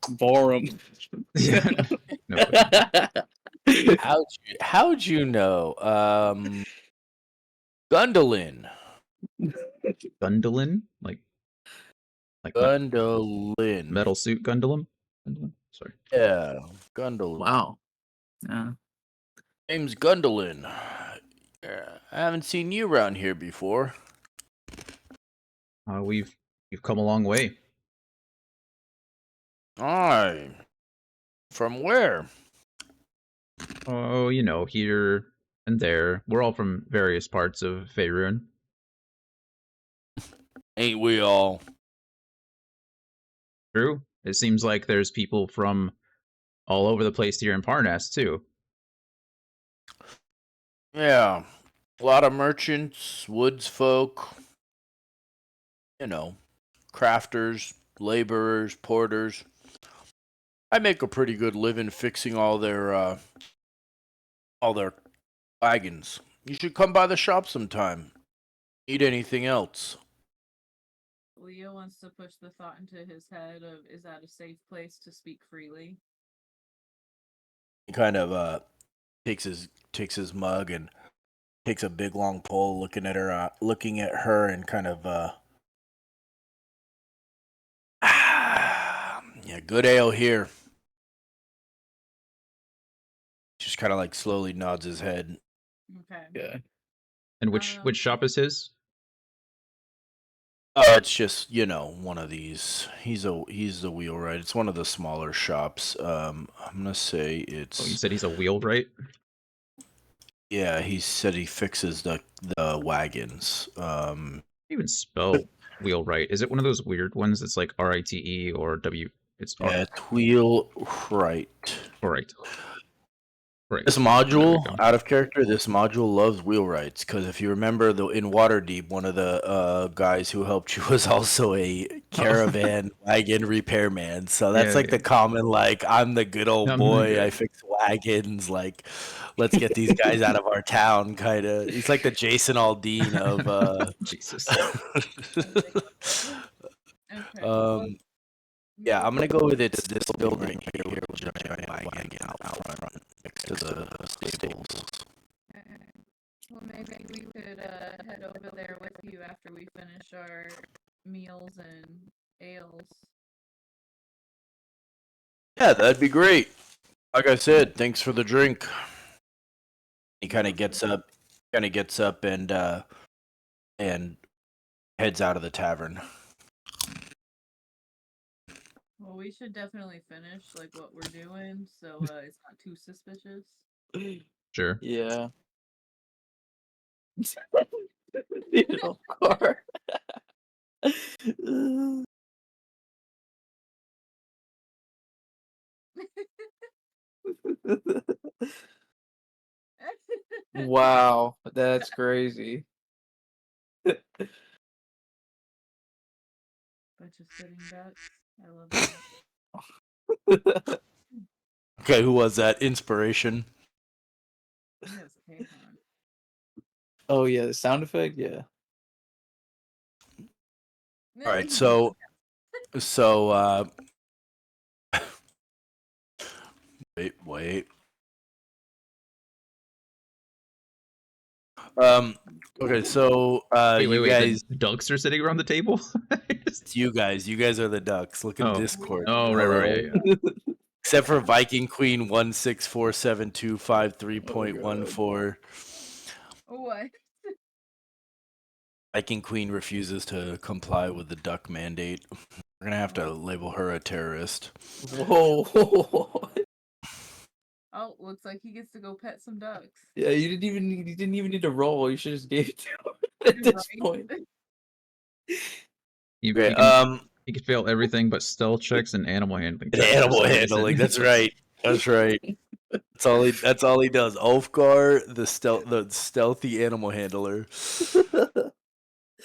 Borum. Yeah. No. How'd you know? Gundolin. Gundolin? Like Gundolin. metal suit Gundolin? Gundolin? Sorry. Yeah, Gundolin. Wow. Yeah. Name's Gundolin. I haven't seen you around here before. We've come a long way. Aye. From where? Oh, you know, here and there. We're all from various parts of Faerun. Ain't we all? True. It seems like there's people from all over the place here in Parnas, too. Yeah. A lot of merchants, woods folk. You know, crafters, laborers, porters. I make a pretty good living fixing all their wagons. You should come by the shop sometime. Need anything else? Leo wants to push the thought into his head of, is that a safe place to speak freely? He kind of takes his mug and takes a big long pull, looking at her, and kind of yeah, good ale here. Just kind of like slowly nods his head. Okay. Yeah. And which shop is his? It's just, one of these. He's the wheelwright. It's one of the smaller shops. I'm gonna say it's. Oh, you said he's a wheelwright? Yeah, he said he fixes the wagons. Even spell wheelwright. Is it one of those weird ones that's like RITE or W? It's yeah, it's wheelwright. All right. Right. This module, out of character, this module loves wheelwrights, because if you remember, in Waterdeep, one of the guys who helped you was also a caravan wagon repairman. So that's the common, like, I'm the good old boy, I fix wagons, like, let's get these guys out of our town, kind of. He's like the Jason Aldean of... Jesus. Okay. Yeah, I'm going to go with this building right here with a giant wagon out front next to the stables. Well, maybe we could head over there with you after we finish our meals and ales. Yeah, that'd be great. Like I said, thanks for the drink. He kind of gets up and heads out of the tavern. Well, we should definitely finish like what we're doing, so it's not too suspicious. Sure. Yeah. Of course. Wow, that's crazy. Bunch of sitting ducks. I love that. Okay, who was that? Inspiration. Yes, Kayhan. Oh yeah, the sound effect, yeah. All right, so wait. Okay, so Wait, you wait. guys, The ducks are sitting around the table. it's you guys are the ducks. Look in Oh. Discord. Oh, right, Hello. yeah. Except for Viking Queen 1647253.14. What? Viking Queen refuses to comply with the duck mandate. We're gonna have to label her a terrorist. Whoa. Oh, looks like he gets to go pet some ducks. Yeah, you didn't even need to roll. You should just gave it to him at this Right? point. Okay, He could fail everything but stealth checks and animal handling checks. for animal some handling. reason. That's right. That's right. That's all he does. Ulfgar, the stealthy animal handler.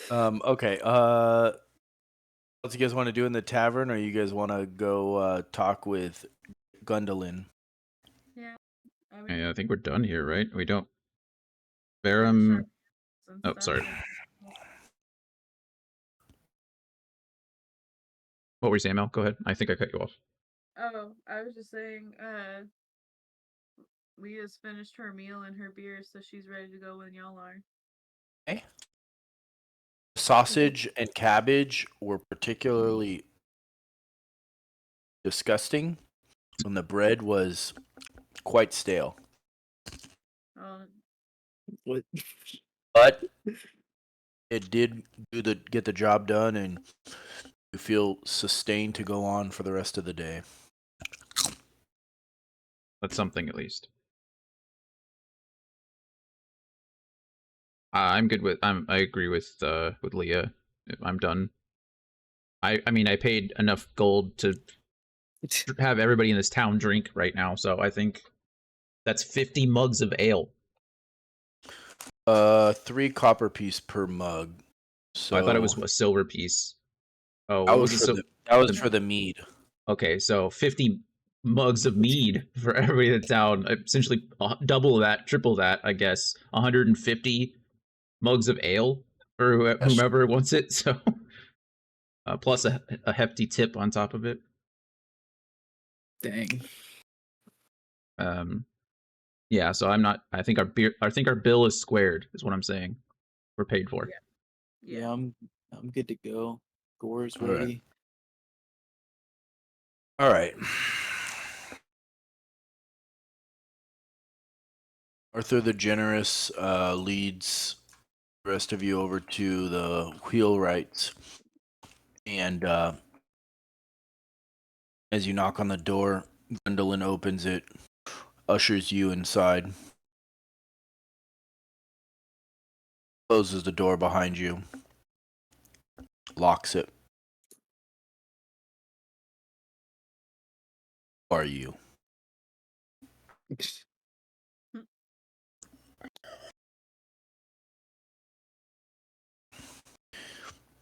Okay. What do you guys want to do in the tavern, or you guys want to go talk with Gundolin? Yeah. Yeah, I think we're done here, right? We don't. Sure. Barum. Some Oh, stuff sorry. that- What were you saying, Mel? Go ahead. I think I cut you off. Oh, I was just saying, Leah's finished her meal and her beer, so she's ready to go when y'all are. Okay. Sausage and cabbage were particularly disgusting when the bread was quite stale. What? But it did get the job done, and you feel sustained to go on for the rest of the day. That's something, at least. I'm good with. I agree with Leah. I'm done. I mean, I paid enough gold to have everybody in this town drink right now, so I think that's 50 mugs of ale. 3 copper piece per mug. So I thought it was a silver piece. Oh, that what was was it? for the mead. Okay, so 50 mugs of mead for everybody in the town. Essentially, double that, triple that, I guess. 150 mugs of ale for whomever wants it. So, plus a hefty tip on top of it. Dang. Yeah. So I'm not. I think our bill is squared. Is what I'm saying. We're paid for. Yeah, I'm good to go. Gore's All right. ready. All right. Arthur the Generous leads the rest of you over to the wheelwrights. And as you knock on the door, Gwendolyn opens it, ushers you inside, closes the door behind you, locks it. Who are you?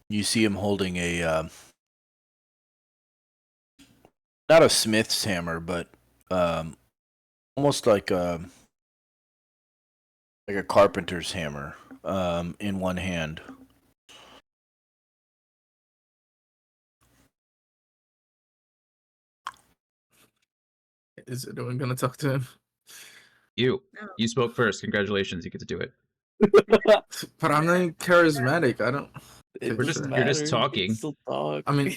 You see him holding a not a smith's hammer, but almost like a carpenter's hammer in one hand. Is anyone gonna talk to him? You No. spoke first. Congratulations. You get to do it. But I'm not charismatic. I don't. You're just talking. Still talk. I mean,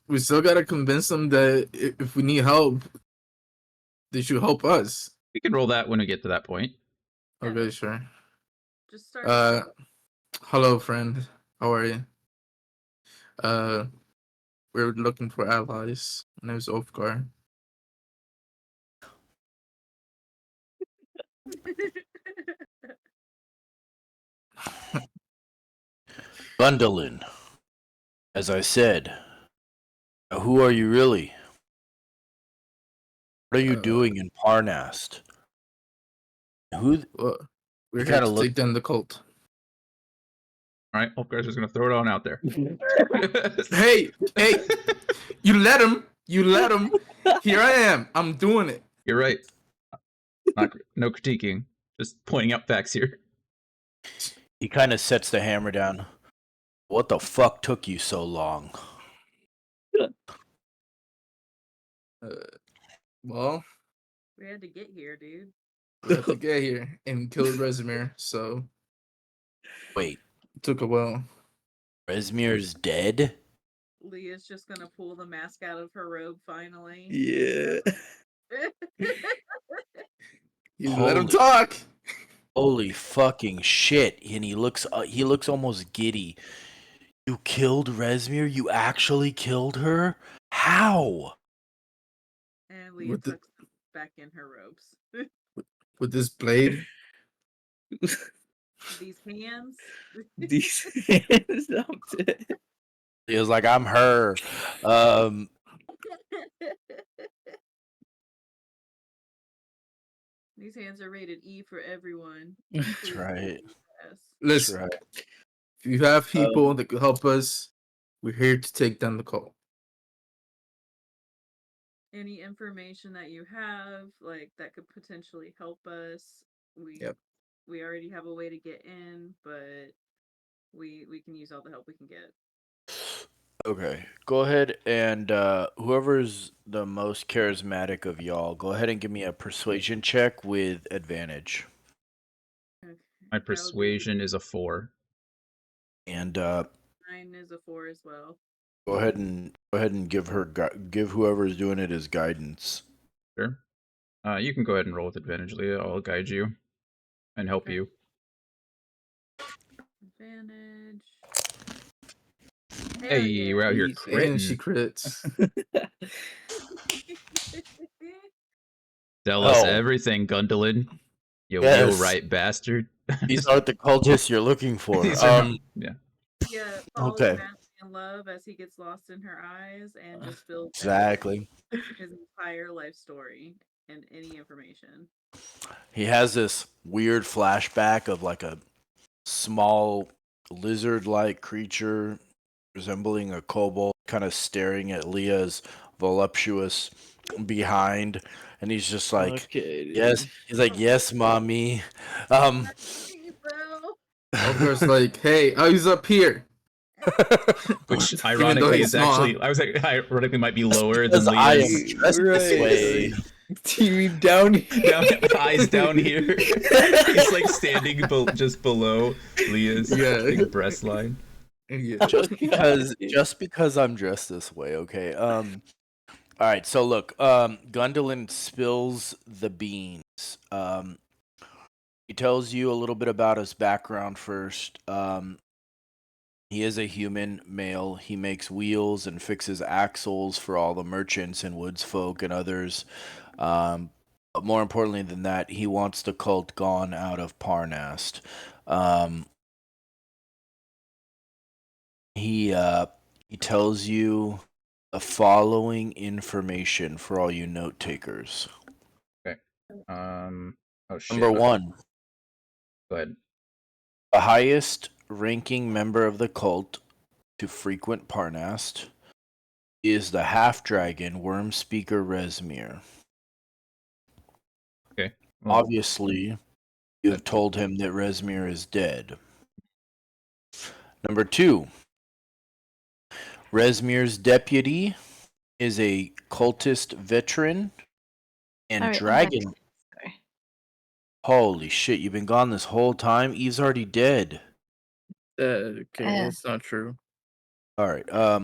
we still gotta convince them that if we need help, they should help us. We can roll that when we get to that point. Okay, sure. Just start. Hello, friend. How are you? We're looking for allies. My name's Ulfgar. Gundolin, as I said, who are you really? What are you doing in Parnast? Who? Well, we're You here kinda to look- take down the cult. All right, Ulfgar's just gonna throw it on out there. Hey, you let him. You let him. Here I am. I'm doing it. You're right. No critiquing. Just pointing out facts here. He kind of sets the hammer down. What the fuck took you so long? Well, We had to get here, dude. we have to get here and kill Resimir. So Wait, It took a while. Rezmir's dead? Leah's just gonna pull the mask out of her robe finally. Yeah. You let him Holy- talk. Holy fucking shit! And he looks almost giddy. You killed Rezmir? You actually killed her? How? And Leah With the- tucks them back in her robes. With this blade. These hands. These hands. I'm dead. He was like, I'm her. These hands are rated E for everyone. That's right. Yes. Listen, right. if you have people that could help us, we're here to take down the cult. Any information that you have, like that could potentially help us. Yep. We already have a way to get in, but we can use all the help we can get. Okay, go ahead and whoever's the most charismatic of y'all, go ahead and give me a persuasion check with advantage. Okay. My That would be- persuasion is a 4. And Mine is a 4 as well. go ahead and give whoever's doing it his guidance. Sure. You can go ahead and roll with advantage, Leah. I'll guide you and help Okay. you. Advantage. Hey, yeah. we're out here Easy. And she critting. crits. Tell us Oh. everything, Gundolin. You Yes. wheelwright bastard. These aren't the cultists you're looking for. These are not- yeah. Yeah, follows Okay. madly in love as he gets lost in her eyes and just builds Exactly. his entire life story and any information. He has this weird flashback of like a small lizard-like creature resembling a kobold kind of staring at Leah's voluptuous behind, and he's just like, Okay, dude. yes, he's like, yes, mommy. Hey, bro. Ulfgar's like, hey, I was up here. Which Even though ironically he's is actually, small. I was like, ironically might be lower than Because I am Leah's. dressed this Right, way. TV down here. Eyes down here. He's like standing just below Leah's Yeah. big breast line. Yeah. just because I'm dressed this way, okay. All right, so look, Gundolin spills the beans. He tells you a little bit about his background first. He is a human male. He makes wheels and fixes axles for all the merchants and woods folk and others. But more importantly than that, he wants the cult gone out of Parnast. He tells you the following information for all you note takers. Oh shit. Number one, Go ahead. the highest ranking member of the cult to frequent Parnast is the half-dragon worm speaker Rezmir. Okay. Well, Obviously, you have told him that Rezmir is dead. Number two, Rezmir's deputy is a cultist veteran and Alright, I'm dragon. back. Sorry. Holy shit, you've been gone this whole time? Eve's already dead. Okay, Yeah. that's not true. Alright, Uh,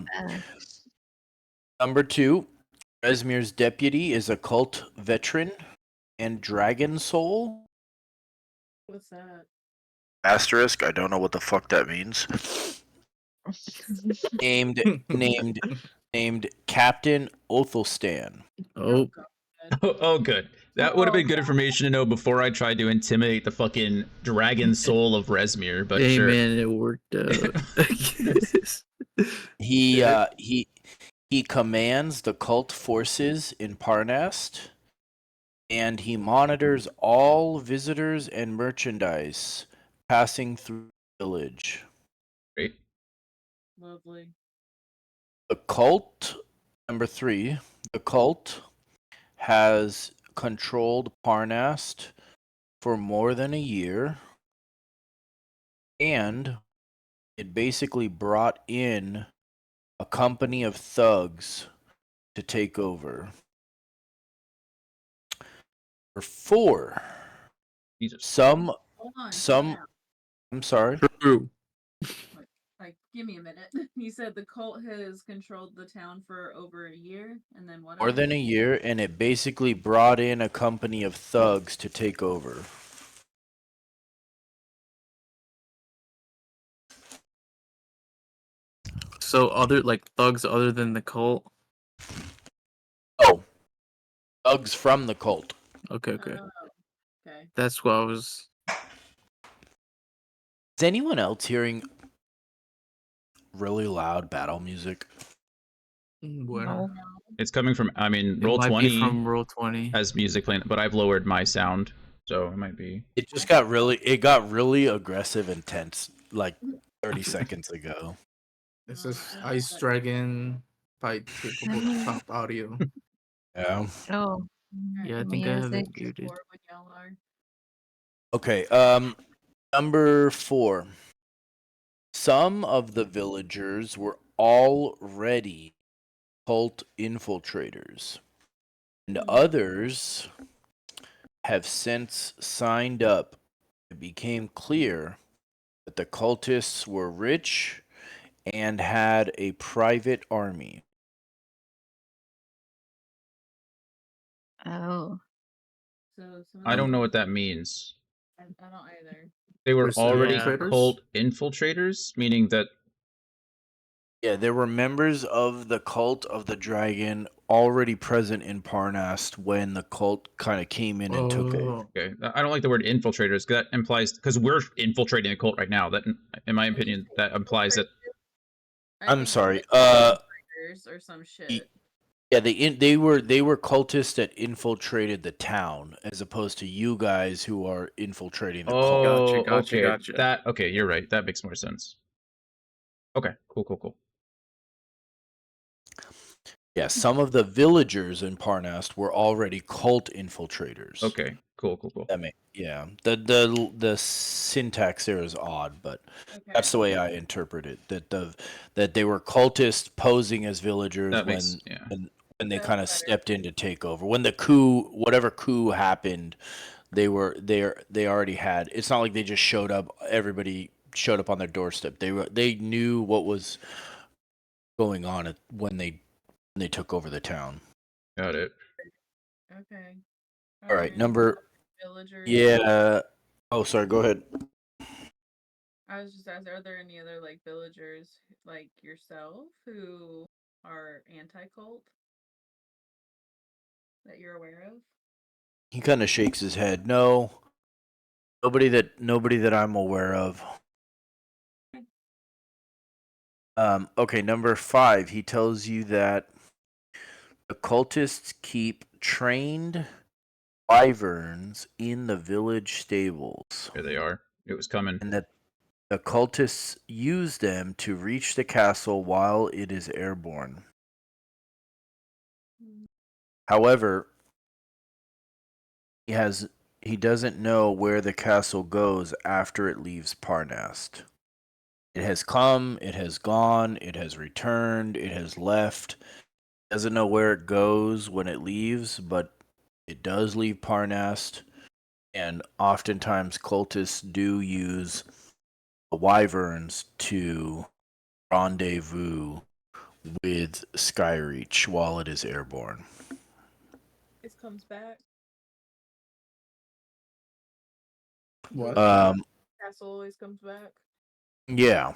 number two, Rezmir's deputy is a cult veteran and dragon soul. What's that? Asterisk, I don't know what the fuck that means. named Captain Othelstan. Oh, oh, good. That would have been good information to know before I tried to intimidate the fucking dragon soul of Rezmir, but Hey sure. man, it worked out. He commands the cult forces in Parnast, and he monitors all visitors and merchandise passing through the village. Great. Lovely. The cult, number three, the cult has controlled Parnast for more than a year, and it basically brought in a company of thugs to take over. Number four, Jesus. some Hold on. some time I'm sorry. True. Like, give me a minute. You said the cult has controlled the town for over a year, and then what More else? than a year, and it basically brought in a company of thugs to take over. So other like thugs other than the cult. Oh, thugs from the cult. Okay, okay. Okay. That's what I was. Is anyone else hearing really loud battle music? Where? No. It's coming from. I mean, It roll might 20 be from roll 20. has music playing, but I've lowered my sound, so it might be. It just got really aggressive and tense like 30 seconds ago. This is Ice Dragon by capable top audio. Yeah. Oh. Yeah, I think I have it Music. muted. Or when y'all are. Okay, number 4. Some of the villagers were already cult infiltrators, and others have since signed up. It became clear that the cultists were rich and had a private army. Oh. So some of I don't these- know what that means. I don't either. They were Where's the already infiltrators? cult infiltrators, meaning that Yeah, there were members of the cult of the dragon already present in Parnast when the cult kind of came in and took it. Oh, okay, I don't like the word infiltrators. 'Cause that implies because we're infiltrating a cult right now. That, in my opinion, that implies that I I'm think sorry, they're infiltrators or some shit. Yeah, they were cultists that infiltrated the town, as opposed to you guys who are infiltrating the cult. oh, Gotcha, okay, gotcha. that okay, you're right. That makes more sense. Okay, cool. Yeah, some of the villagers in Parnast were already cult infiltrators. Okay, cool. That yeah. The syntax there is odd, but Okay. that's the way I interpret it. That they were cultists posing as villagers That makes yeah. when they That's kind of better. stepped in to take over. When the whatever coup happened, they already had. It's not like they just showed up. Everybody showed up on their doorstep. They knew what was going on when they took over the town. Got it. Okay. All right, number. Villagers. Yeah. Oh, sorry. Go ahead. I was just asking, are there any other like villagers like yourself who are anti-cult that you're aware of? He kind of shakes his head. No. Nobody that I'm aware of. Okay, number 5. He tells you that the cultists keep trained wyverns in the village stables, Here they are. It was coming. and that the cultists use them to reach the castle while it is airborne. However, he doesn't know where the castle goes after it leaves Parnast. It has come, it has gone, it has returned, it has left. Doesn't know where it goes when it leaves, but it does leave Parnast, and oftentimes cultists do use the wyverns to rendezvous with Skyreach while it is airborne. It comes back. what? Castle always comes back. Yeah.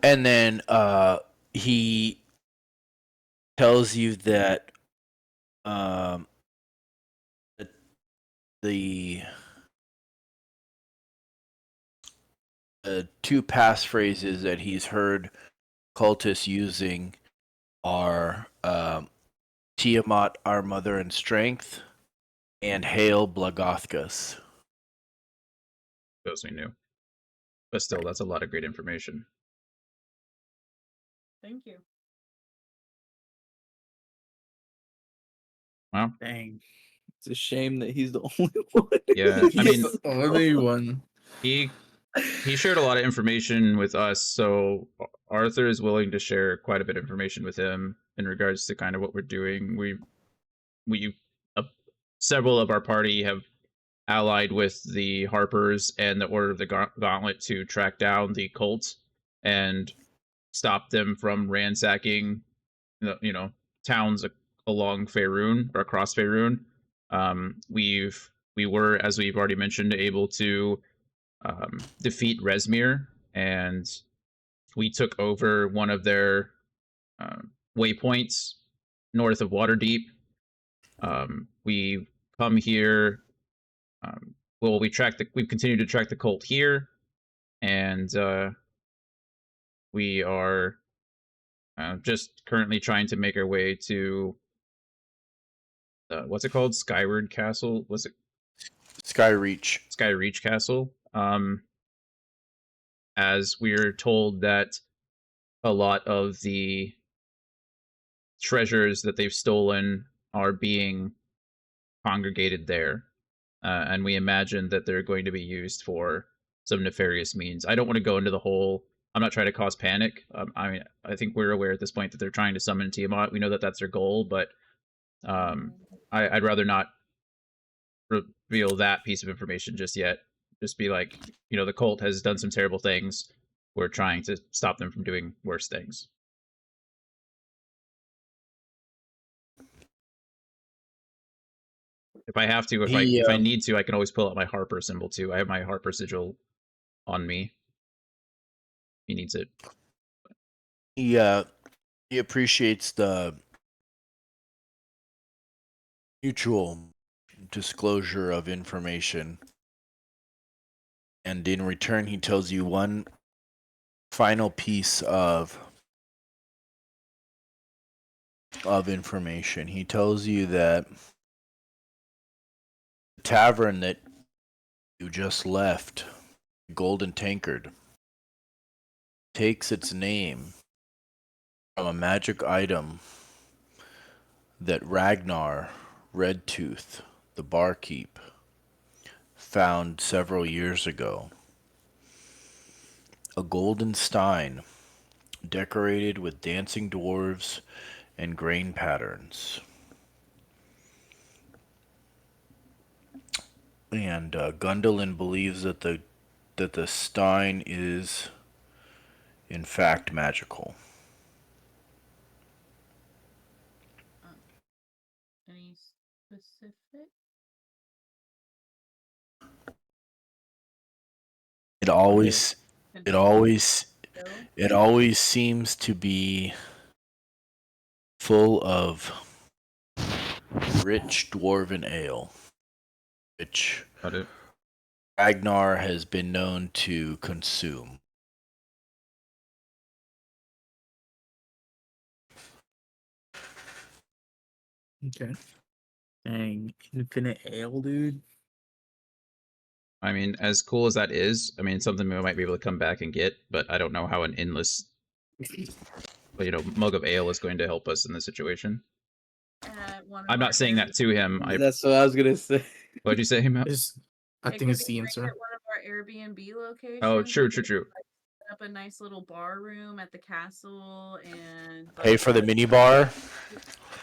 And then he tells you that the two passphrases that he's heard cultists using are Tiamat, our mother and strength, and Hail Blagothkus. Those we knew. But still, that's a lot of great information. Thank you. Wow. Dang. It's a shame that he's the only one. Yeah, I mean, Only one. he shared a lot of information with us, so Arthur is willing to share quite a bit of information with him in regards to kind of what we're doing. We several of our party have allied with the Harpers and the Order of the Gauntlet to track down the cult and stop them from ransacking, towns along Faerun or across Faerun. We were, as we've already mentioned, able to defeat Resmir, and we took over one of their waypoints north of Waterdeep. We've come here. We've continued to track the cult here, and we are just currently trying to make our way to what's it called? Skyward Castle? Was it Skyreach. Skyreach Castle? As we're told that a lot of the treasures that they've stolen are being congregated there. And we imagine that they're going to be used for some nefarious means. I don't want to go into the whole. I'm not trying to cause panic. I think we're aware at this point that they're trying to summon Tiamat. We know that that's their goal, but I'd rather not reveal that piece of information just yet. Just be like, the cult has done some terrible things. We're trying to stop them from doing worse things. If I have to, if I need to, I can always pull out my Harper symbol too. I have my Harper sigil on me. He needs it. He appreciates the mutual disclosure of information, and in return, he tells you one final piece of information. He tells you that the tavern that you just left, Golden Tankard, takes its name from a magic item that Ragnar Redtooth, the barkeep, found several years ago. A golden stein decorated with dancing dwarves and grain patterns. And Gundolin believes that the stein is in fact magical. Any specific? It always seems to be full of rich dwarven ale, which Ragnar has been known to consume. Okay. Dang, infinite ale, dude. I mean, as cool as that is, something we might be able to come back and get, but I don't know how an endless, mug of ale is going to help us in this situation. I'm not saying that to him. That's what I was gonna say. What'd you say, Matt? I think it's the answer. At one of our Airbnb locations. Oh, true. Set up a nice little bar room at the castle and Pay for the mini bar.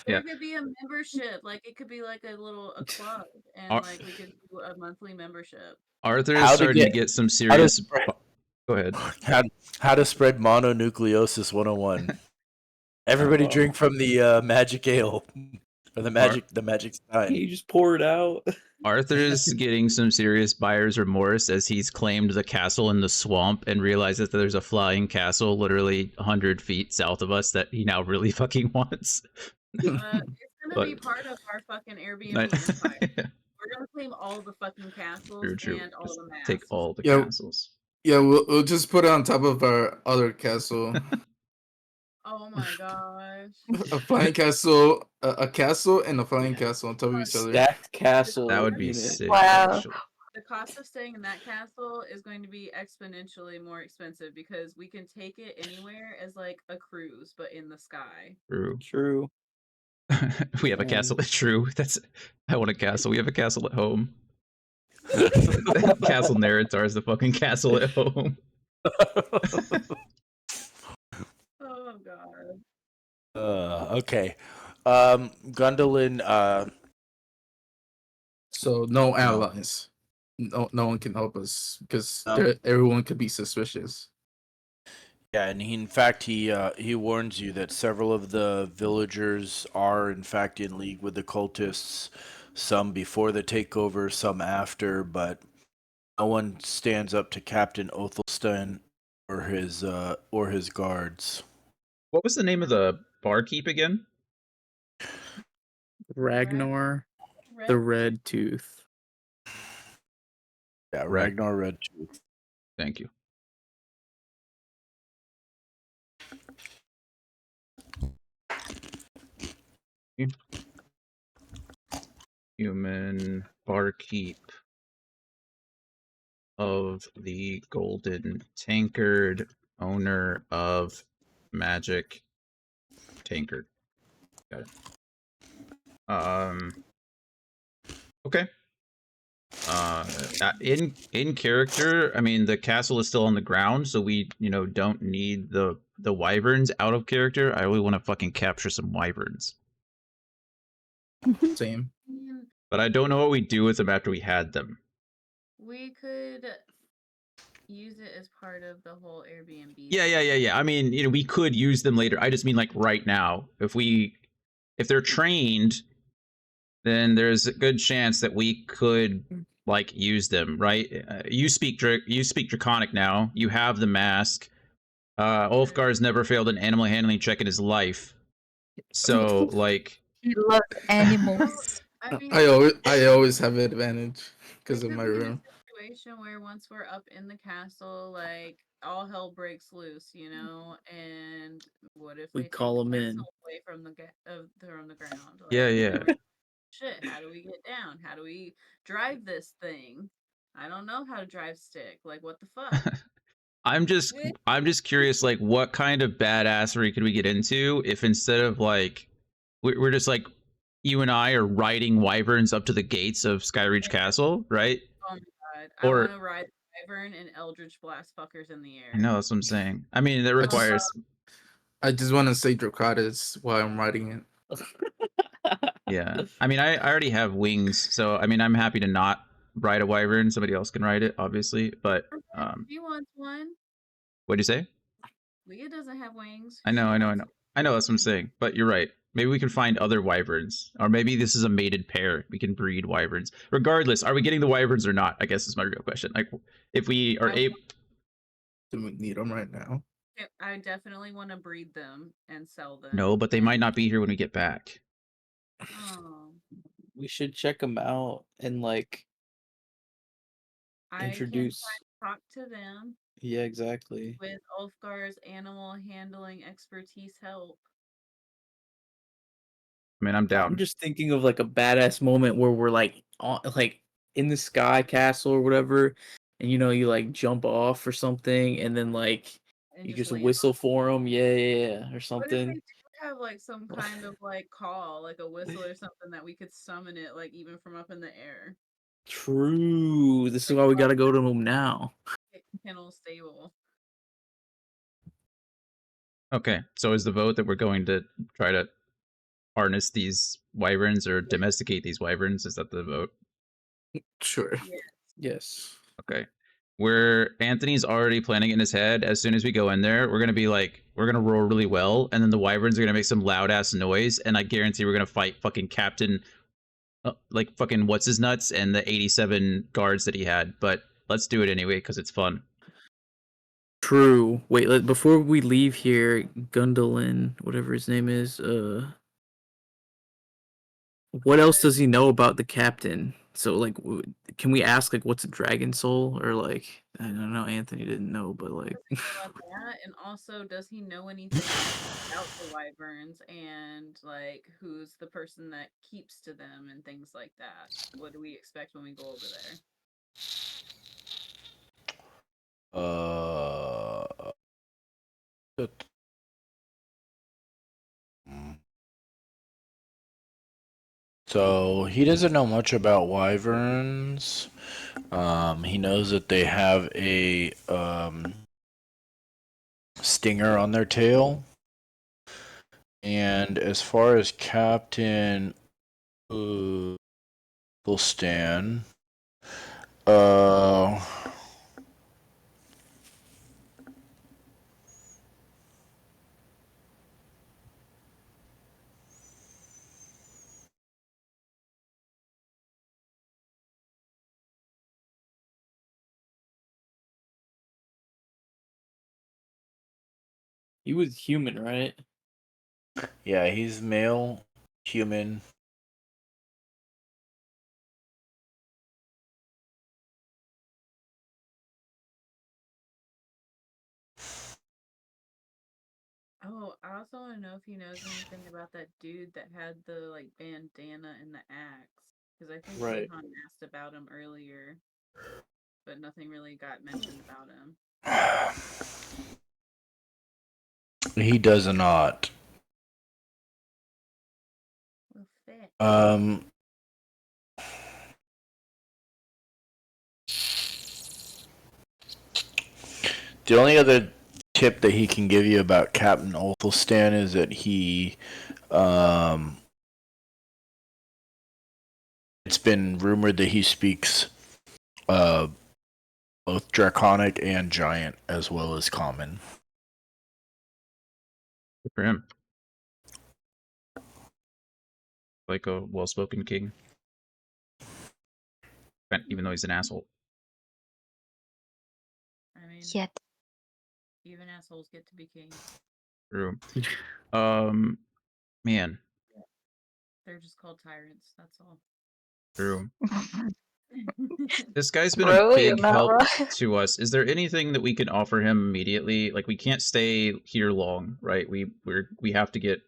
It could be a membership, it could be like a club, and we could do a monthly membership. Arthur is starting to get some serious. Go ahead. How to spread mononucleosis 101. Everybody drink from the magic ale or the magic stein. You just pour it out. Arthur's getting some serious buyer's remorse as he's claimed the castle in the swamp and realizes that there's a flying castle literally 100 feet south of us that he now really fucking wants. It's gonna be part of our fucking Airbnb empire. We're gonna claim all the fucking castles and all the masks. Take all the castles. Yeah, we'll just put it on top of our other castle. Oh my gosh. A flying castle, a castle, and a flying castle on top of each other. Stacked castle. That would be sick. Wow. Actually. The cost of staying in that castle is going to be exponentially more expensive because we can take it anywhere as a cruise, but in the sky. True. We have a castle at True. I want a castle. We have a castle at home. Castle Neritar is the fucking castle at home. Oh god. Okay. Gundolin. So no allies. no one can help us because No. everyone could be suspicious. Yeah, and in fact he warns you that several of the villagers are in fact in league with the cultists, some before the takeover, some after, but no one stands up to Captain Othelstan or his guards. What was the name of the barkeep again? Ragnar the Red Tooth. Yeah, Right. Ragnar Redtooth. Thank you. Human barkeep of the Golden Tankard, owner of Magic Tankard. Got it. Okay. In character, I mean, the castle is still on the ground, so we, don't need the wyverns. Out of character, I really want to fucking capture some wyverns. Same. But I don't know what we do with them after we had them. We could use it as part of the whole Airbnb. Yeah. I mean, we could use them later. I just mean like right now. If they're trained, then there's a good chance that we could like use them, right? You speak Draconic now. You have the mask. Ulfgar's never failed an animal handling check in his life. So like He loves animals. I mean, I always have an advantage because it of could my be a room. situation where once we're up in the castle, like all hell breaks loose, and what if We they take call the 'em in. castle away from the ground? Like, yeah. Shit, how do we get down? How do we drive this thing? I don't know how to drive stick. Like, what the fuck? I'm just curious, like, what kind of badassery could we get into if instead of like we're just like you and I are riding wyverns up to the gates of Skyreach Castle, right? Oh my god. Or- I want to ride the wyvern and eldritch blast fuckers in the air. I know that's what I'm saying. I mean, that I just- requires I just want to say Dracatis while I'm writing it. yeah. I mean, I already have wings, so I mean, I'm happy to not ride a wyvern. Somebody else can ride it, obviously. But He wants one. what'd you say? Leah doesn't have wings. I know. That's what I'm saying. But you're right. Maybe we can find other wyverns, or maybe this is a mated pair. We can breed wyverns. Regardless, are we getting the wyverns or not? I guess is my real question. Like, if we are able, Do we need them right now? I definitely want to breed them and sell them. no, but they might not be here when we get back. Oh, We should check them out and like I introduce. can try to talk to them Yeah, exactly. with Ulfgar's animal handling expertise help. I mean, I'm down. I'm just thinking of like a badass moment where we're like like in the sky castle or whatever, and you like jump off or something, and then like And you just land whistle on for them, yeah, or What if something. they do have like some kind of like call, like a whistle or something that we could summon it, like even from up in the air? True. This is why we gotta go to them now. Kennel stable. Okay, so is the vote that we're going to try to harness these wyverns or domesticate these wyverns? Is that the vote? Sure. Yes. Okay. Where Anthony's already planning in his head, as soon as we go in there, we're gonna roll really well, and then the wyverns are gonna make some loud ass noise, and I guarantee we're gonna fight fucking Captain, like fucking what's his nuts, and the 87 guards that he had. But let's do it anyway because it's fun. True. Wait, before we leave here, Gundolin, whatever his name is, what else does he know about the captain? So like, can we ask like, what's a dragon soul, or like, I don't know. Anthony didn't know, but like, About that, and also, does he know anything about the wyverns and like who's the person that keeps to them and things like that? What do we expect when we go over there? So he doesn't know much about wyverns. He knows that they have a stinger on their tail. And as far as Captain Ulfstan, Uh, He was human, right? yeah, he's male, human. Oh, I also want to know if he knows anything about that dude that had the like bandana and the axe. Because I think Right. Kayhan asked about him earlier, but nothing really got mentioned about him. He does not. Well, fit. The only other tip that he can give you about Captain Ulfstan is that he, it's been rumored that he speaks, both Draconic and Giant as well as Common. Good for him. Like a well-spoken king. Even though he's an asshole. I mean, Yet. even assholes get to be king. True. Man. They're just called tyrants. That's all. True. This guy's been Bro, a you're big not help wrong. to us. Is there anything that we can offer him immediately? Like, we can't stay here long, right? We have to get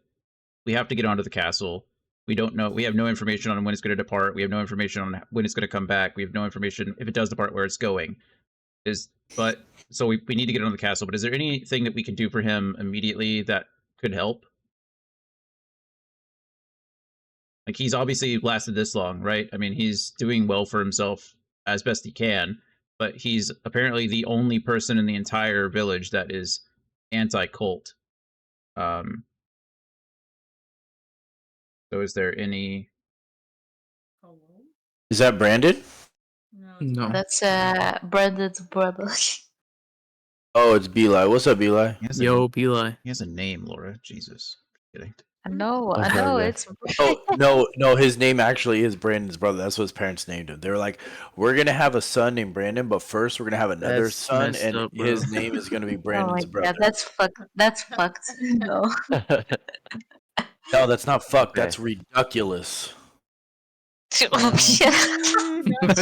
onto the castle. We don't know. We have no information on when it's going to depart. We have no information on when it's going to come back. We have no information if it does depart where it's going. So we need to get onto the castle. But is there anything that we can do for him immediately that could help? Like, he's obviously lasted this long, right? I mean, he's doing well for himself as best he can, but he's apparently the only person in the entire village that is anti-cult. So is there any... Hello? Is that Brandon? No. No. That's Brandon's brother. Oh, it's Beli. What's up, Beli? He has Yo, Beli. he has a name, Laura. Jesus. Kidding. I know, I'm I sorry, know. guys. It's Oh, no, his name actually is Brandon's brother. That's what his parents named him. They were like, we're going to have a son named Brandon, but first we're going to have another That's son, messed and up, bro. his name is going to be oh my Brandon's brother. god, that's fucked. That's fucked. No. No, that's not fucked. Okay. That's ridiculous. Oh, shit. he what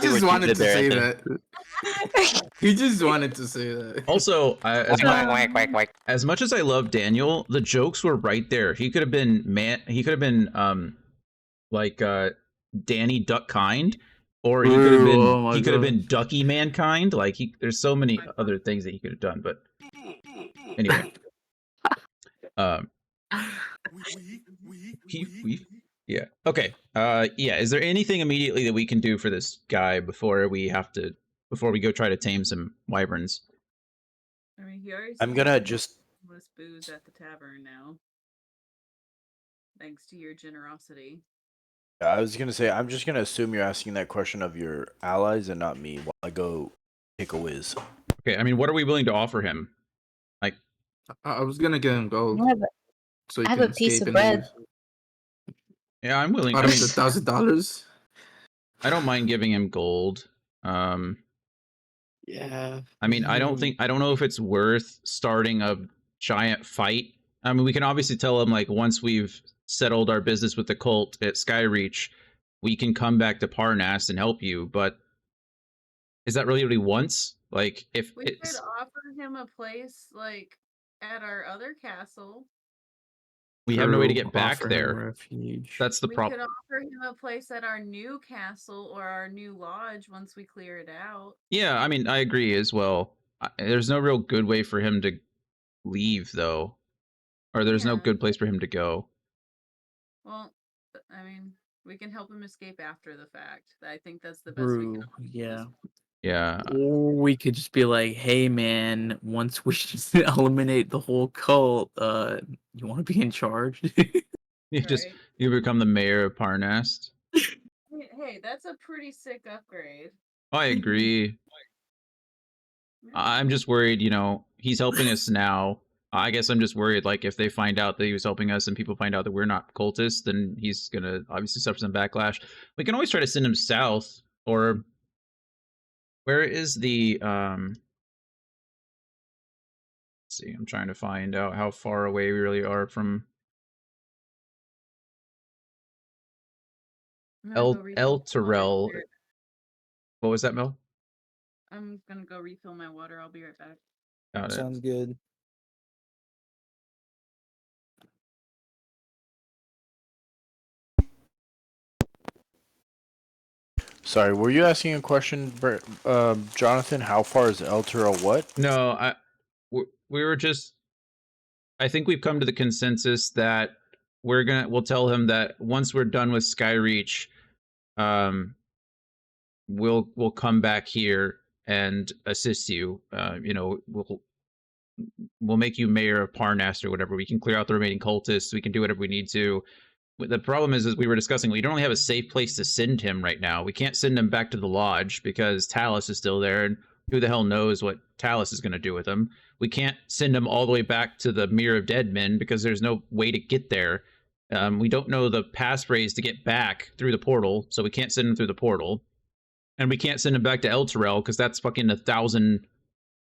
just you wanted did to there, say Anthony. that. He just wanted to say that. Also, Whack. as much as I love Daniel, the jokes were right there. He could have been Danny Duckkind, or he could have been Oh my been Ducky Mankind. Like, there's so many other things that he could have done. But anyway, yeah. Okay. Yeah. Is there anything immediately that we can do for this guy before we go try to tame some wyverns? I mean, he already I'm seems gonna to just. list booze at the tavern now. Thanks to your generosity. I was gonna say, I'm just gonna assume you're asking that question of your allies and not me while I go take a whiz. Okay. I mean, what are we willing to offer him? Like, I was gonna give him gold so he I have can a piece escape of and leave. bread. yeah, I'm willing. Out I of mean, the $1,000. I don't mind giving him gold. Yeah. I mean, I don't know if it's worth starting a giant fight. I mean, we can obviously tell him, like, once we've settled our business with the cult at Skyreach, we can come back to Parnas and help you. But is that really what he wants? Like, if We could it's, offer him a place like at our other castle. we have no way to True, get back offer him there. refuge. That's the We problem. could offer him a place at our new castle or our new lodge once we clear it out. Yeah, I mean, I agree as well. There's no real good way for him to leave, though, or there's no Yeah. good place for him to go. Well, I mean, we can help him escape after the fact. I think that's the best we can True. offer. Yeah. Yeah, Or we could just be like, hey man, once we just eliminate the whole cult, you wanna be in charge? Right? you become the mayor of Parnas. Hey, that's a pretty sick upgrade. I agree. I'm just worried, you know, he's helping us now. I guess I'm just worried, like, if they find out that he was helping us and people find out that we're not cultists, then he's gonna obviously suffer some backlash. We can always try to send him south, or where is the let's see, I'm trying to find out how far away we really are from I'm gonna go refill El my water. Terrell. What was that, Mel? I'm gonna go refill my water. I'll be right back. Got it. Sounds good. Sorry, were you asking a question, Jonathan? How far is El Terrell? What? No, we were just. I think we've come to the consensus that we'll tell him that once we're done with Skyreach, we'll come back here and assist you. You know, we'll make you mayor of Parnast or whatever. We can clear out the remaining cultists. We can do whatever we need to. But the problem is, as we were discussing, we don't really have a safe place to send him right now. We can't send him back to the lodge because Talus is still there, and who the hell knows what Talus is going to do with him. We can't send him all the way back to the Mirror of Dead Men because there's no way to get there. We don't know the passphrase to get back through the portal, so we can't send him through the portal. And we can't send him back to El Terrell because that's fucking 1,000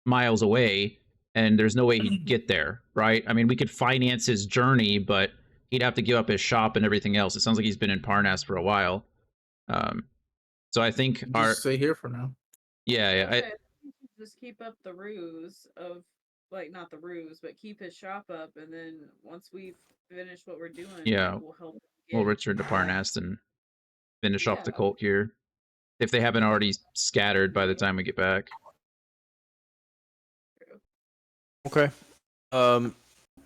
miles away, and there's no way he'd get there, right? I mean, we could finance his journey, but he'd have to give up his shop and everything else. It sounds like he's been in Parnas for a while. So I think Just stay here for now. yeah. Okay, I think we should just keep up the ruse of, like, not the ruse, but keep his shop up, and then once we finish what we're doing, Yeah, we'll help him we'll get return to Parnas and finish off the Yeah. cult here, if they haven't already scattered by the time we get back. Okay.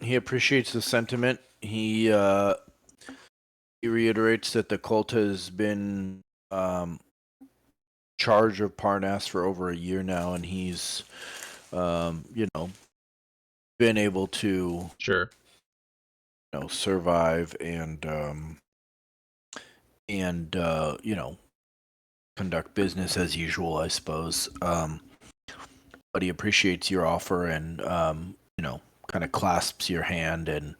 He appreciates the sentiment. He reiterates that the cult has been charge of Parnas for over a year now, and he's you know, been able to Sure. Survive and you know, conduct business as usual, I suppose. But he appreciates your offer and you know, kind of clasps your hand and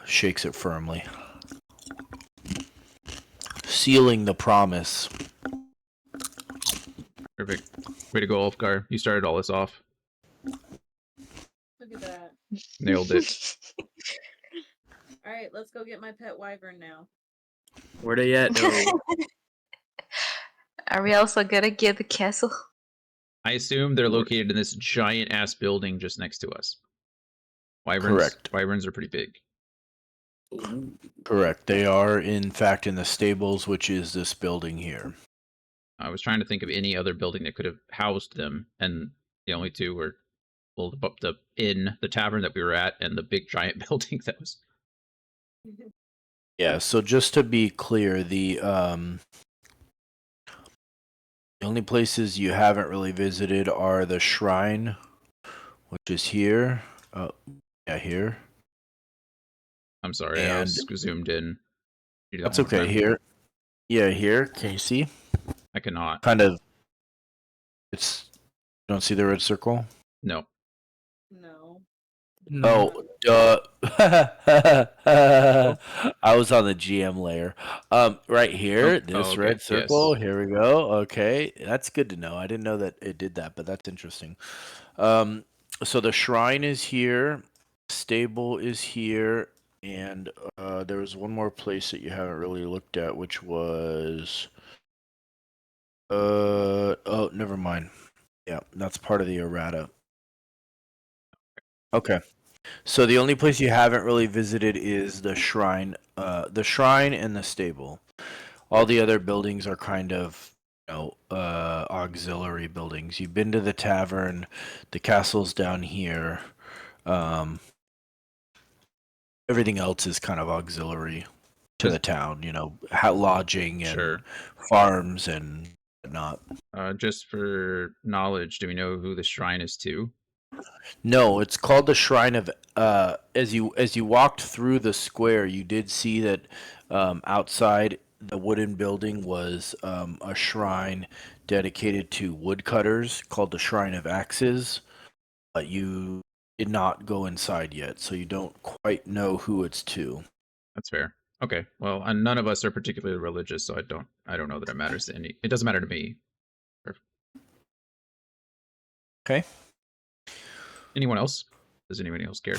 shakes it firmly, sealing the promise. Perfect. Way to go, Ulfgar. You started all this off. Look at that. Nailed it. All right, let's go get my pet wyvern now. Where they at though? Are we also gonna get the castle? I assume they're located in this giant ass building just next to us. Wyverns, Correct. Wyverns are pretty big. Correct. They are, in fact, in the stables, which is this building here. I was trying to think of any other building that could have housed them, and the only two were, well, the inn, the tavern that we were at, and the big giant building that was. Yeah. So just to be clear, the only places you haven't really visited are the shrine, which is here. Yeah, here. I'm sorry, I was zoomed in. You do that That's one more okay. time. Here. Yeah, here. Can you see? I cannot. Kind of. It's. You don't see the red circle? No. No. Oh, duh. I was on the GM layer. Right here, this okay, red circle. yes. Here we go. Okay, that's good to know. I didn't know that it did that, but that's interesting. So the shrine is here, stable is here, and there was one more place that you haven't really looked at, which was oh, never mind. Yeah, that's part of the errata. Okay. So the only place you haven't really visited is the shrine and the stable. All the other buildings are kind of, auxiliary buildings. You've been to the tavern, the castle's down here. Everything else is kind of auxiliary to the town. Lodging and Sure. farms and whatnot. Just for knowledge, do we know who the shrine is to? No, it's called the Shrine of. As you walked through the square, you did see that outside the wooden building was a shrine dedicated to woodcutters called the Shrine of Axes, but you did not go inside yet, so you don't quite know who it's to. That's fair. Okay. Well, and none of us are particularly religious, so I don't know that it matters to any. It doesn't matter to me. Okay. Anyone else? Does anyone else care?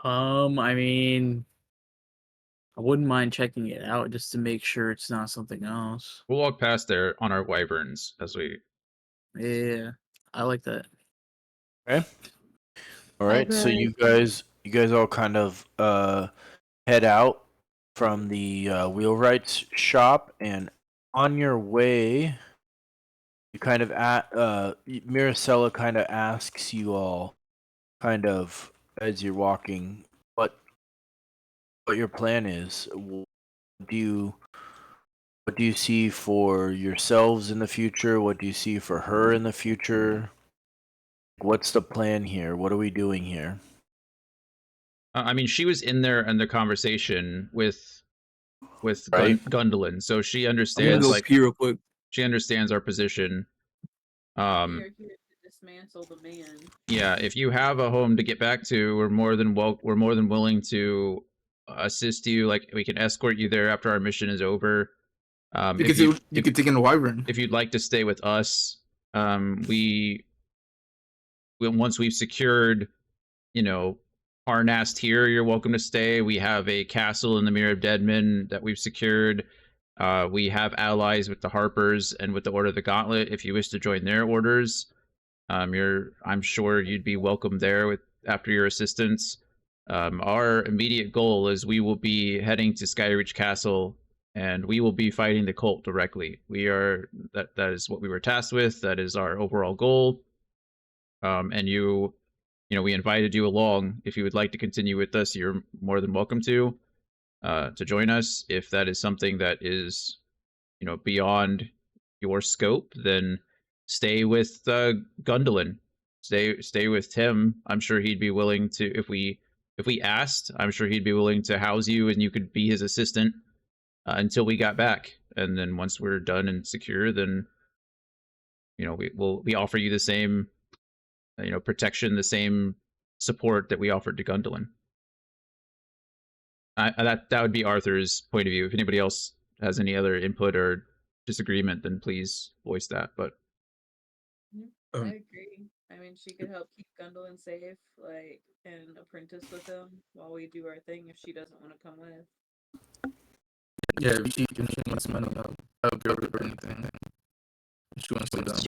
I mean, I wouldn't mind checking it out just to make sure it's not something else. We'll walk past there on our wyverns as we. Yeah, I like that. Okay. All right. So Library. you guys all kind of head out from the wheelwright's shop, and on your way, you kind of Miracella kind of asks you all, kind of as you're walking, what your plan is. What do you see for yourselves in the future? What do you see for her in the future? What's the plan here? What are we doing here? I mean, she was in there in the conversation with Right. Gundolin, so she I'm gonna understands go like pee real quick. she understands our position. We are here to dismantle the man. Yeah, if you have a home to get back to, we're more than willing to assist you. Like, we can escort you there after our mission is over. Because you could take in a wyvern. If you'd like to stay with us, we once we've secured, Parnast here, you're welcome to stay. We have a castle in the Mirror of Deadmen that we've secured. We have allies with the Harpers and with the Order of the Gauntlet. If you wish to join their orders, I'm sure you'd be welcome there after your assistance. Our immediate goal is we will be heading to Skyreach Castle, and we will be fighting the cult directly. That is what we were tasked with. That is our overall goal. And we invited you along. If you would like to continue with us, you're more than welcome to join us. If that is something that is, beyond your scope, then stay with Gundolin. Stay with him. I'm sure he'd be willing to, if we asked, I'm sure he'd be willing to house you, and you could be his assistant until we got back. And then once we're done and secure, then we offer you the same protection, the same support that we offered to Gundolin. That would be Arthur's point of view. If anybody else has any other input or disagreement, then please voice that. But I agree. I mean, she could help keep Gundolin safe, and apprentice with him while we do our thing if she doesn't want to come with. Yeah, if she wants money, I'll give her anything. If she wants to down.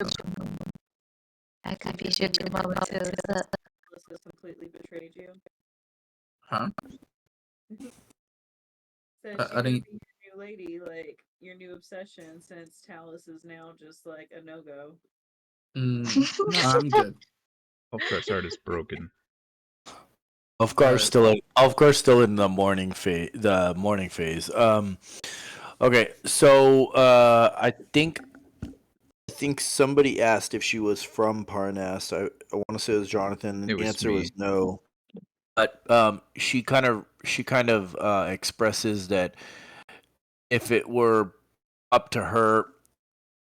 I could be sugar mama too. Melissa's completely betrayed you. Huh? Said I she would didn't- be your new lady, your new obsession, since Talus is now just a no-go. No, I'm good. Ulfgar's heart is broken. Ulfgar's still in the morning phase. Okay, so I think somebody asked if she was from Parnas. I want to say it was Jonathan. It was the answer me. was no. But she kind of expresses that if it were up to her,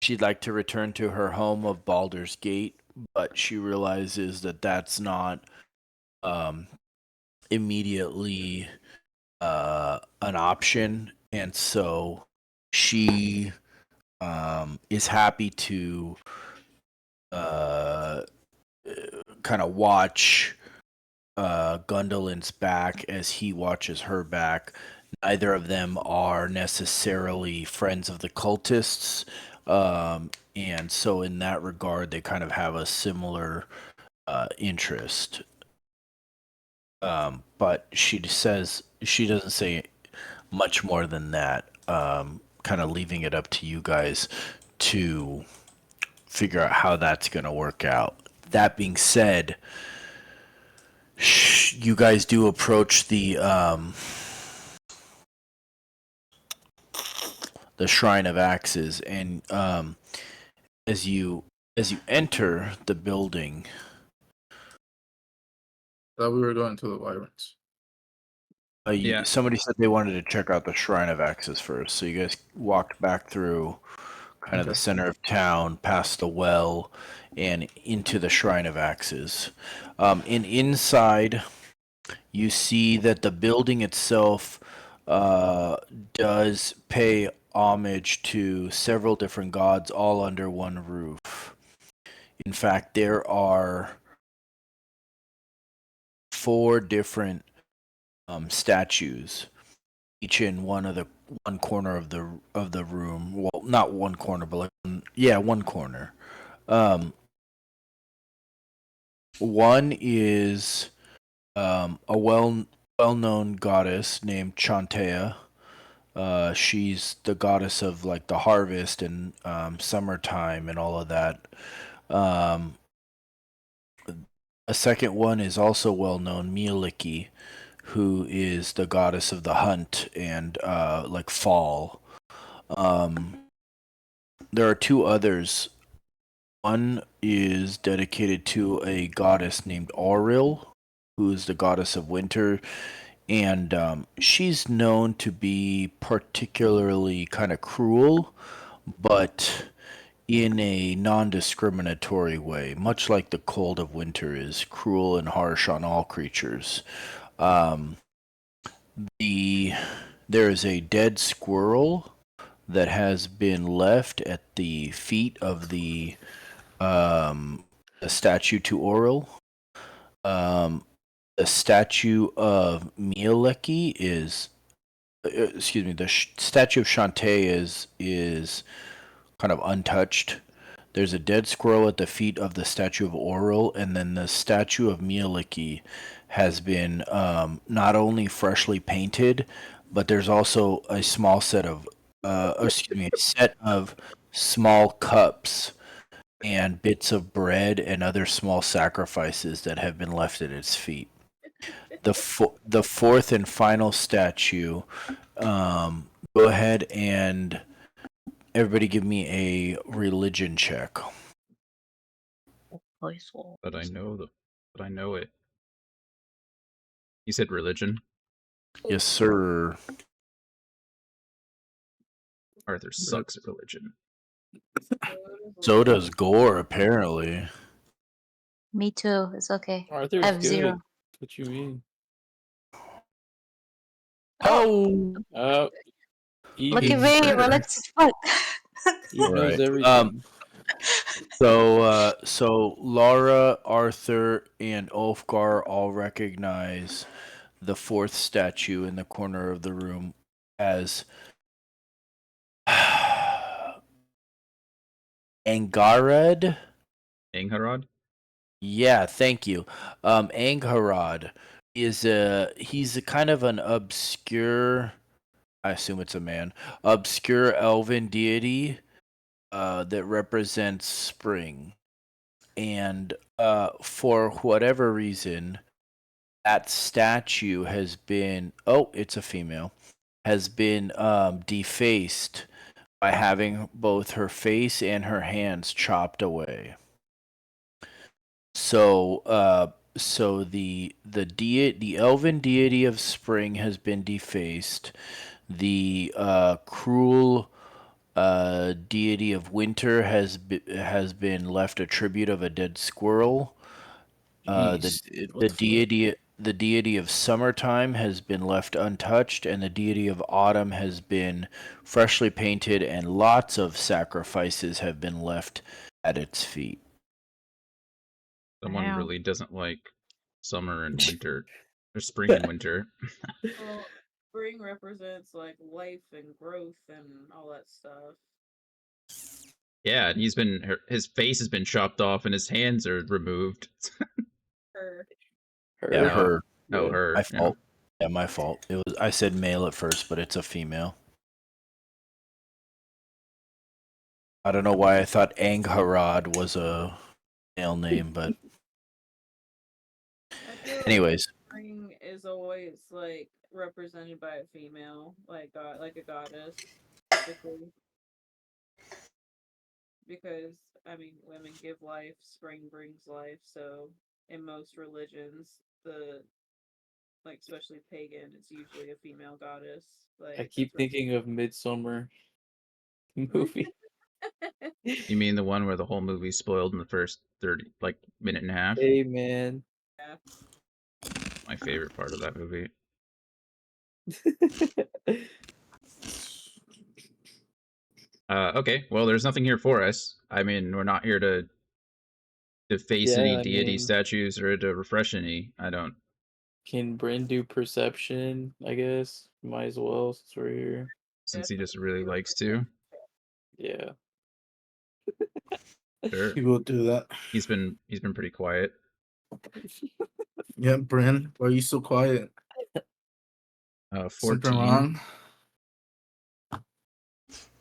she'd like to return to her home of Baldur's Gate, but she realizes that that's not immediately an option, and so she is happy to kind of watch Gundolin's back as he watches her back. Neither of them are necessarily friends of the cultists, and so in that regard, they kind of have a similar interest. But she doesn't say much more than that. Kind of leaving it up to you guys to figure out how that's going to work out. That being said, you guys do approach the Shrine of Axes, and as you enter the building, Thought we were going to the wyverns. Yeah. somebody said they wanted to check out the Shrine of Axes first, so you guys walked back through kind of the Okay. center of town, past the well, and into the Shrine of Axes. And inside, you see that the building itself does pay homage to several different gods all under one roof. In fact, there are 4 different statues, each in one corner of the room. Well, not one corner, but one corner. One is a well-known goddess named Chantea. She's the goddess of like the harvest and summertime and all of that. A second one is also well-known, Mieliki, who is the goddess of the hunt and like fall. There are 2 others. One is dedicated to a goddess named Auril, who is the goddess of winter, and she's known to be particularly kind of cruel, but in a non-discriminatory way, much like the cold of winter is cruel and harsh on all creatures. There is a dead squirrel that has been left at the feet of the statue to Auril. The statue of Mieleki is, excuse me, the statue of Shantae is kind of untouched. There's a dead squirrel at the feet of the statue of Auril, and then the statue of Mieleki has been not only freshly painted, but there's also a small set of, a set of small cups and bits of bread and other small sacrifices that have been left at its feet. The 4th and final statue. Go ahead and everybody give me a religion check. But I know it. You said religion? Yes, sir. Arthur sucks at religion. So does Gore, apparently. Me too. It's okay. Arthur's I have good. 0. What you mean? Oh! Look Evie, at me, better. relax as fuck. he knows Right. everything. So Lara, Arthur, and Ulfgar all recognize the 4th statue in the corner of the room as Angharad. Angharad? Yeah, thank you. Angharad is he's a kind of an obscure, I assume it's a man, obscure elven deity that represents spring. And for whatever reason, that statue has been, it's a female, has been defaced by having both her face and her hands chopped away. So the elven deity of spring has been defaced. The cruel deity of winter has been left a tribute of a dead squirrel. Jeez, what the fuck? The deity of summertime has been left untouched, and the deity of autumn has been freshly painted, and lots of sacrifices have been left at its feet. Someone Wow. really doesn't like summer and winter. Or spring and winter. Well, spring represents like life and growth and all that stuff. Yeah, and his face has been chopped off and his hands are removed. Her. Yeah, No. her. Oh, her. My yeah. fault. Yeah, my fault. I said male at first, but it's a female. I don't know why I thought Angharad was a male name, but I feel like anyways. spring is always like represented by a female, like a goddess, typically. Because I mean, women give life, spring brings life. So in most religions, especially pagan, it's usually a female goddess. Like I keep that's thinking of Midsummer movie. You mean the one where the whole movie's spoiled in the first 30, like, minute and a half? Hey, man. My favorite part of that movie. Okay, well, there's nothing here for us. I mean, we're not here to face any Yeah, I deity mean, statues or to refresh any. I don't. can Bryn do perception? I guess might as well since we're here. Since he just really likes to. Yeah. Sure. He will do that. He's been pretty quiet. Yeah, Bryn, why are you so quiet? 14. Something wrong?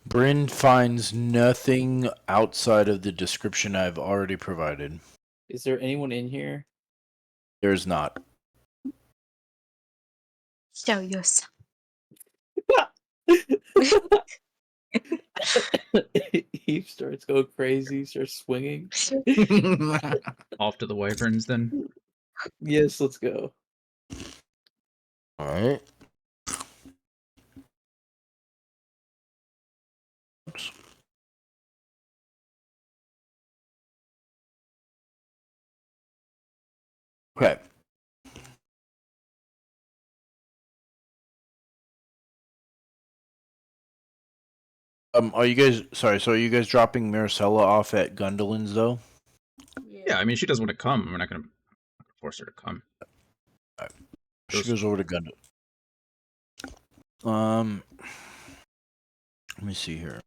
Bryn finds nothing outside of the description I've already provided. Is there anyone in here? There's not. Show yourself. Eve starts going crazy, starts swinging. Off to the wyverns then. Yes, let's go. All right. Oops. Okay. Are you guys sorry? So are you guys dropping Maricela off at Gundelin's though? Yeah, I mean, she doesn't want to come. We're not gonna force her to come. She goes over to Gundel. Let me see here.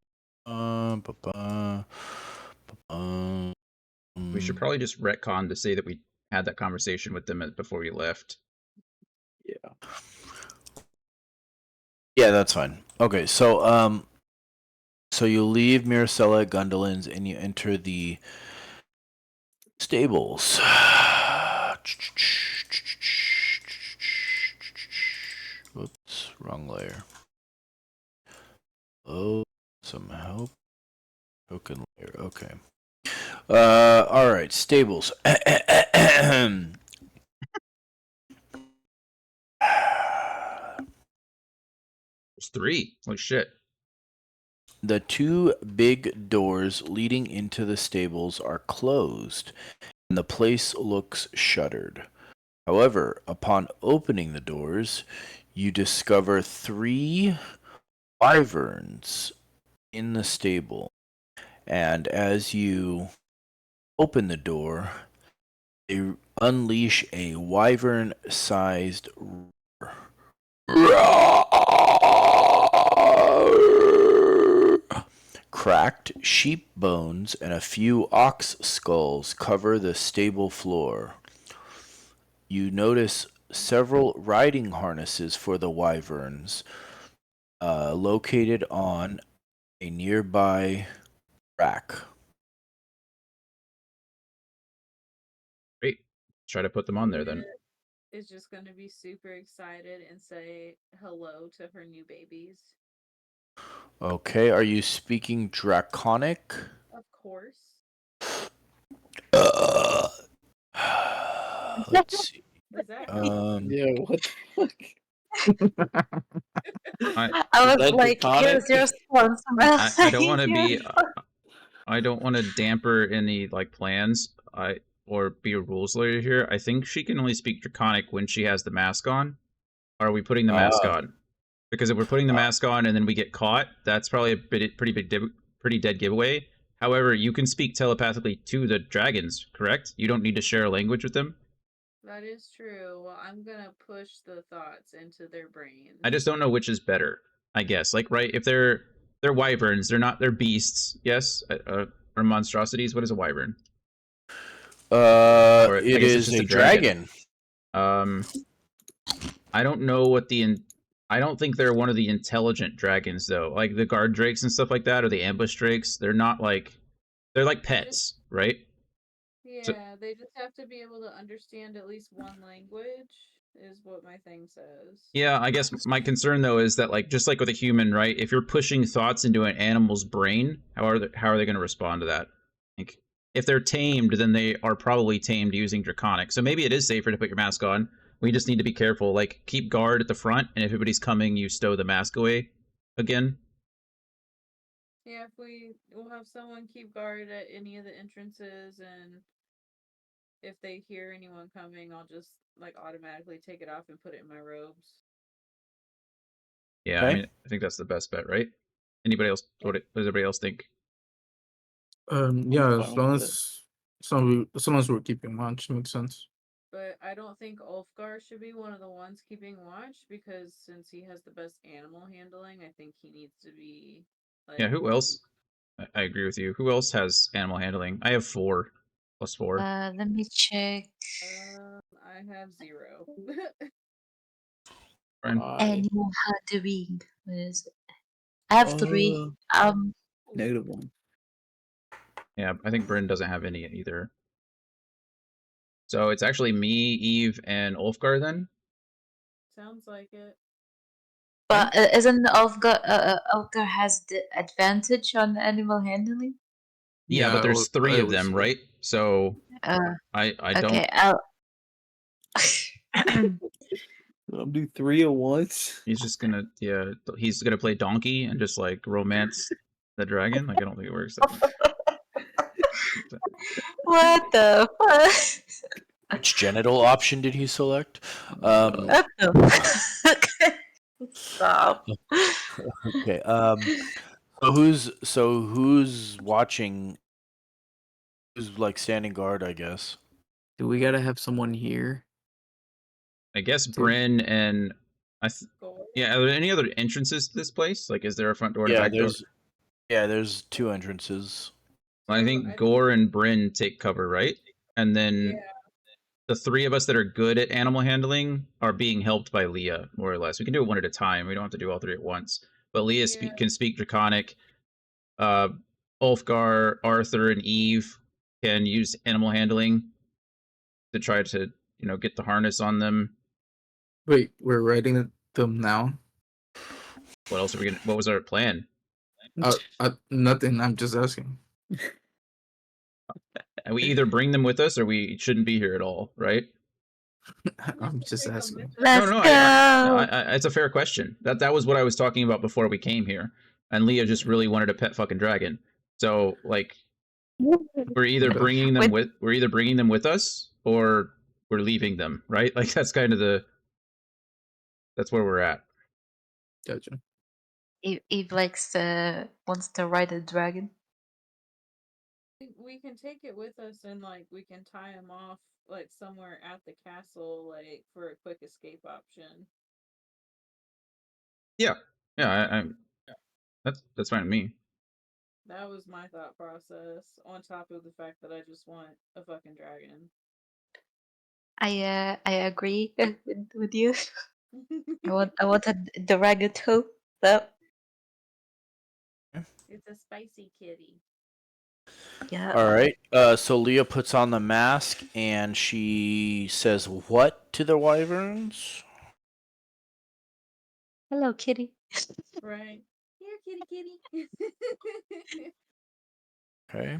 We should probably just retcon to say that we had that conversation with them before we left. Yeah. Yeah, that's fine. Okay, so so you leave Maricela at Gundelin's and you enter the stables. Whoops, wrong layer. Oh, some help. Token layer. Okay. All right. Stables. There's 3. Holy shit. The 2 big doors leading into the stables are closed, and the place looks shuttered. However, upon opening the doors, you discover 3 wyverns in the stable. And as you open the door, they unleash a wyvern-sized cracked sheep bones and a few ox skulls cover the stable floor. You notice several riding harnesses for the wyverns located on a nearby rack. Great. Try to put them on there then. Is just going to be super excited and say hello to her new babies. Okay, are you speaking Draconic? Of course. Let's see. Is that Yeah, what the fuck? I was that like, draconic? here's your response. I don't want to be. I don't want to damper any like plans. Or be a rules lawyer here. I think she can only speak Draconic when she has the mask on. Or are we putting the mask on? Because if we're putting the mask on and then we get caught, that's probably a pretty dead giveaway. However, you can speak telepathically to the dragons, correct? You don't need to share a language with them. That is true. Well, I'm gonna push the thoughts into their brains. I just don't know which is better. I guess, like, right? If they're wyverns, they're beasts. Yes, or monstrosities. What is a wyvern? Or, I it guess it's is just a dragon. I don't know what I don't think they're one of the intelligent dragons though. Like the guard drakes and stuff like that, or the ambush drakes. They're not like they're like pets, right? Yeah, they just have to be able to understand at least one language, is what my thing says. Yeah, I guess my concern though is that like just like with a human, right? If you're pushing thoughts into an animal's brain, how are they going to respond to that? Like if they're tamed, then they are probably tamed using Draconic. So maybe it is safer to put your mask on. We just need to be careful. Like keep guard at the front, and if everybody's coming, you stow the mask away again. Yeah, we'll have someone keep guard at any of the entrances, and if they hear anyone coming, I'll just like automatically take it off and put it in my robes. Yeah, I Okay. mean, I think that's the best bet, right? Anybody else? What does everybody else think? Yeah, fine as with long that. as as long as we're keeping watch, makes sense. But I don't think Ulfgar should be one of the ones keeping watch because since he has the best animal handling, I think he needs to be like. Yeah, who else? I agree with you. Who else has animal handling? I have 4 plus 4. Let me check. I have 0. Bryn? Animal handling. What is it? I have 3. -1. Yeah, I think Bryn doesn't have any either. So it's actually me, Eve, and Ulfgar then? Sounds like it. But isn't Ulfgar has the advantage on animal handling? Yeah, but there's 3 I of would them, say. right? So I don't. Okay, I'll. I'll do 3 at once. He's just gonna he's gonna play donkey and just like romance the dragon. Like I don't think it works that way. What the fuck? Which genital option did he select? What the Stop. Okay. So who's watching? Who's like standing guard? I guess. Do we gotta have someone here? I guess Bryn and yeah. Are there any other entrances to this place? Like, is there a front door and a Yeah, back door? there's 2 entrances. Well, I think Gore and Bryn take cover, right? And then the 3 of us that are good at animal handling are being helped by Leah, more or less. We can do it one at a time. We don't have to do all 3 at once. But Leah can speak Draconic. Ulfgar, Arthur, and Eve can use animal handling to try to, get the harness on them. Wait, we're writing them now? What else are we gonna? What was our plan? Nothing. I'm just asking. We either bring them with us or we shouldn't be here at all, right? I'm just asking. Let's no, go. it's a fair question. That was what I was talking about before we came here, and Leah just really wanted a pet fucking dragon. So like, we're either bringing them with us or we're leaving them, right? Like that's kind of that's where we're at. Gotcha. Eve wants to ride a dragon. We can take it with us and like we can tie him off like somewhere at the castle like for a quick escape option. Yeah, that's fine with me. That was my thought process on top of the fact that I just want a fucking dragon. I agree with you. I want a dragon too. So It's a spicy kitty. yeah. All right. So Leah puts on the mask and she says what to the wyverns? Hello, kitty. Right. Here, kitty. Okay.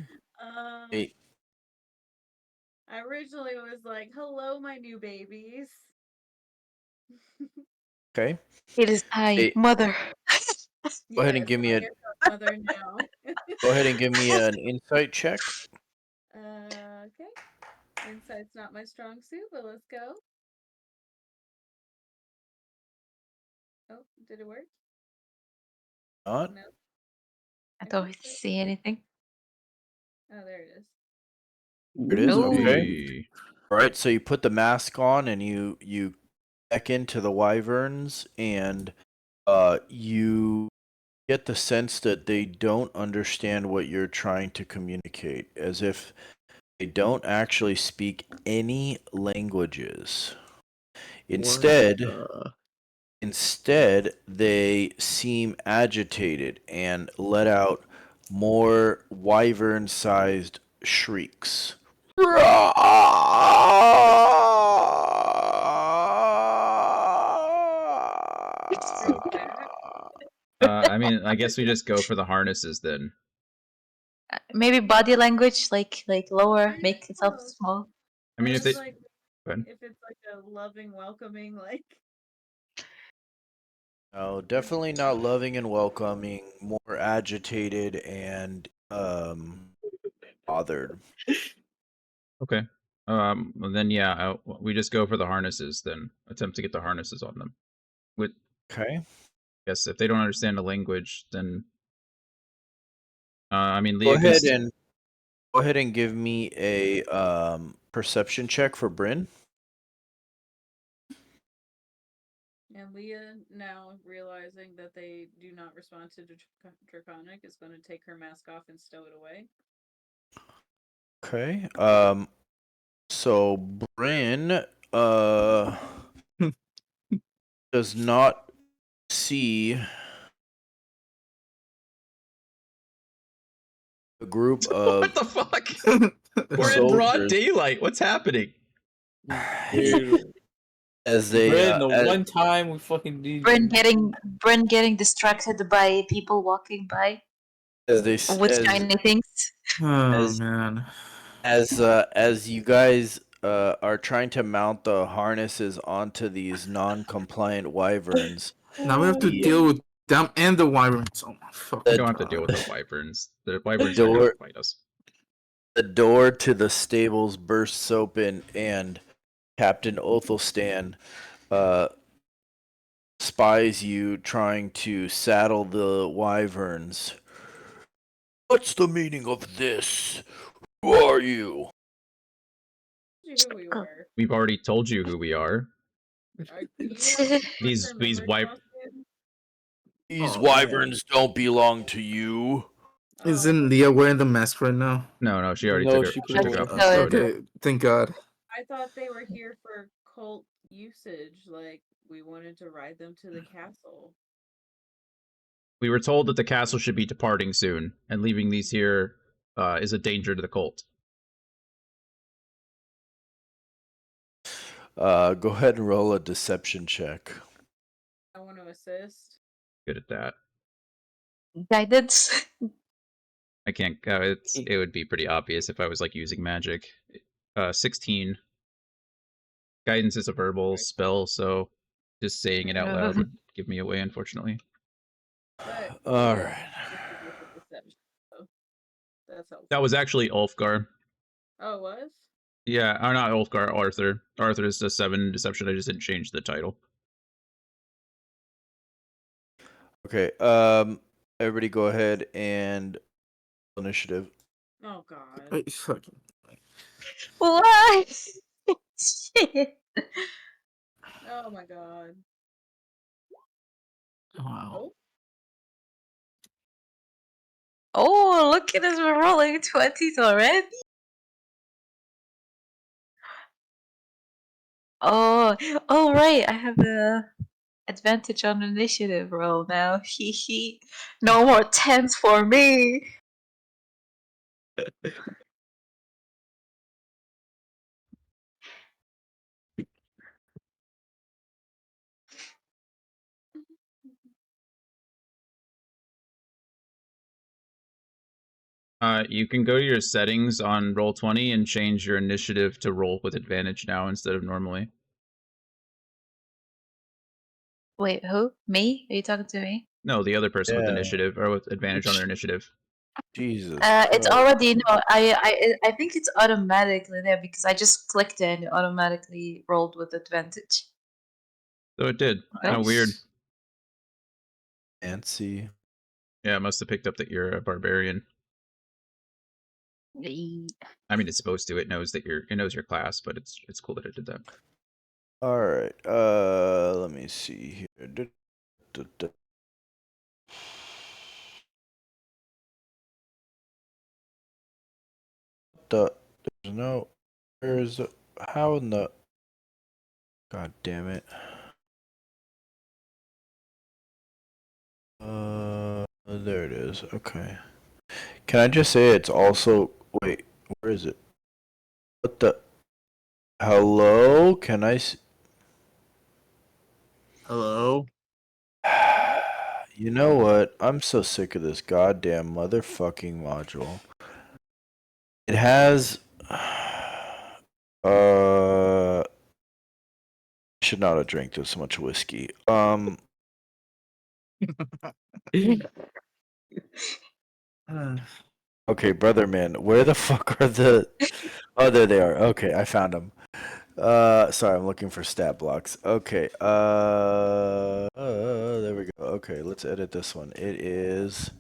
I originally was like, "Hello, my new babies." Okay. It is I, mother. Go ahead and give me a. Mother now. Go ahead and give me an insight check. Okay. Insight's not my strong suit, but let's go. Oh, did it work? Not. No. I don't see anything. Oh, there it is. There it is. Ooh. Okay. All right. So you put the mask on and you back into the wyverns and you get the sense that they don't understand what you're trying to communicate, as if they don't actually speak any languages. Instead, they seem agitated and let out more wyvern-sized shrieks. I mean, I guess we just go for the harnesses then. Maybe body language, like lower, make itself small. I mean, if it's they. like, Go ahead. if it's like a loving, welcoming, like. No, definitely not loving and welcoming. More agitated and bothered. Okay. Well then, yeah, we just go for the harnesses. Then attempt to get the harnesses on them. With Okay. guess if they don't understand the language, then I mean, Go Leah ahead can. and give me a perception check for Bryn. And Leah, now realizing that they do not respond to Draconic, is going to take her mask off and stow it away. Okay. So Bryn does not see a group of What the fuck? We're in broad soldiers daylight. What's happening? Dude, as they Bryn, the one time we fucking need Bryn you. getting distracted by people walking by with shiny things. Oh As- man. as you guys are trying to mount the harnesses onto these non-compliant wyverns. Now we have to The- deal with them and the wyverns. Oh my fucking We don't have to deal with God. the wyverns. The wyverns are going to fight us. The door to the stables bursts open, and Captain Othelstan spies you trying to saddle the wyverns. What's the meaning of this? Who are you? Who we were. We've already told you who we are. These wyverns. These Oh, wyverns don't belong to you. Isn't Leah wearing the mask right now? No, she already No, took she it. put She it took it away. off and No, stowed it. Okay, thank God. I thought they were here for cult usage. Like, we wanted to ride them to the castle. We were told that the castle should be departing soon, and leaving these here is a danger to the cult. Go ahead and roll a deception check. I want to assist. Good at that. Guidance. I can't. It would be pretty obvious if I was like using magic. 16. Guidance is a verbal spell, so just saying it out loud would give me away, unfortunately. But All Leah right. assisted with the deception, so that's helpful. That was actually Ulfgar. Oh, it was? Yeah, or not Ulfgar, Arthur. Arthur is a 7 deception. I just didn't change the title. Okay. Everybody, go ahead and initiative. Oh, God. Wait, fucking. Why? Shit. Oh, my God. Wow. Oh, look at us, we're rolling 20s already. Oh, right, I have the advantage on initiative roll now. Hee. No more 10s for me. You can go to your settings on Roll20 and change your initiative to roll with advantage now instead of normally. Wait, who? Me? Are you talking to me? No, the other person with Yeah. initiative or with advantage on their initiative. Jesus. It's Christ. already no. I think it's automatically there because I just clicked it and it automatically rolled with advantage. So it did. How Nice. weird. Fancy. Yeah, it must have picked up that you're a barbarian. I mean, it's supposed to. It knows that it knows your class, but it's cool that it did that. All right. Let me see here. There's no. There's how in the. God damn it. There it is. Okay. Can I just say it's also. Wait, where is it? What the. Hello? Can I. Hello? You know what? I'm so sick of this goddamn motherfucking module. It has. Should not have drank this much whiskey. Okay, brother man, where the fuck are the? Oh, there they are. Okay, I found them. Sorry, I'm looking for stat blocks. Okay, there we go. Okay, let's edit this one. It is.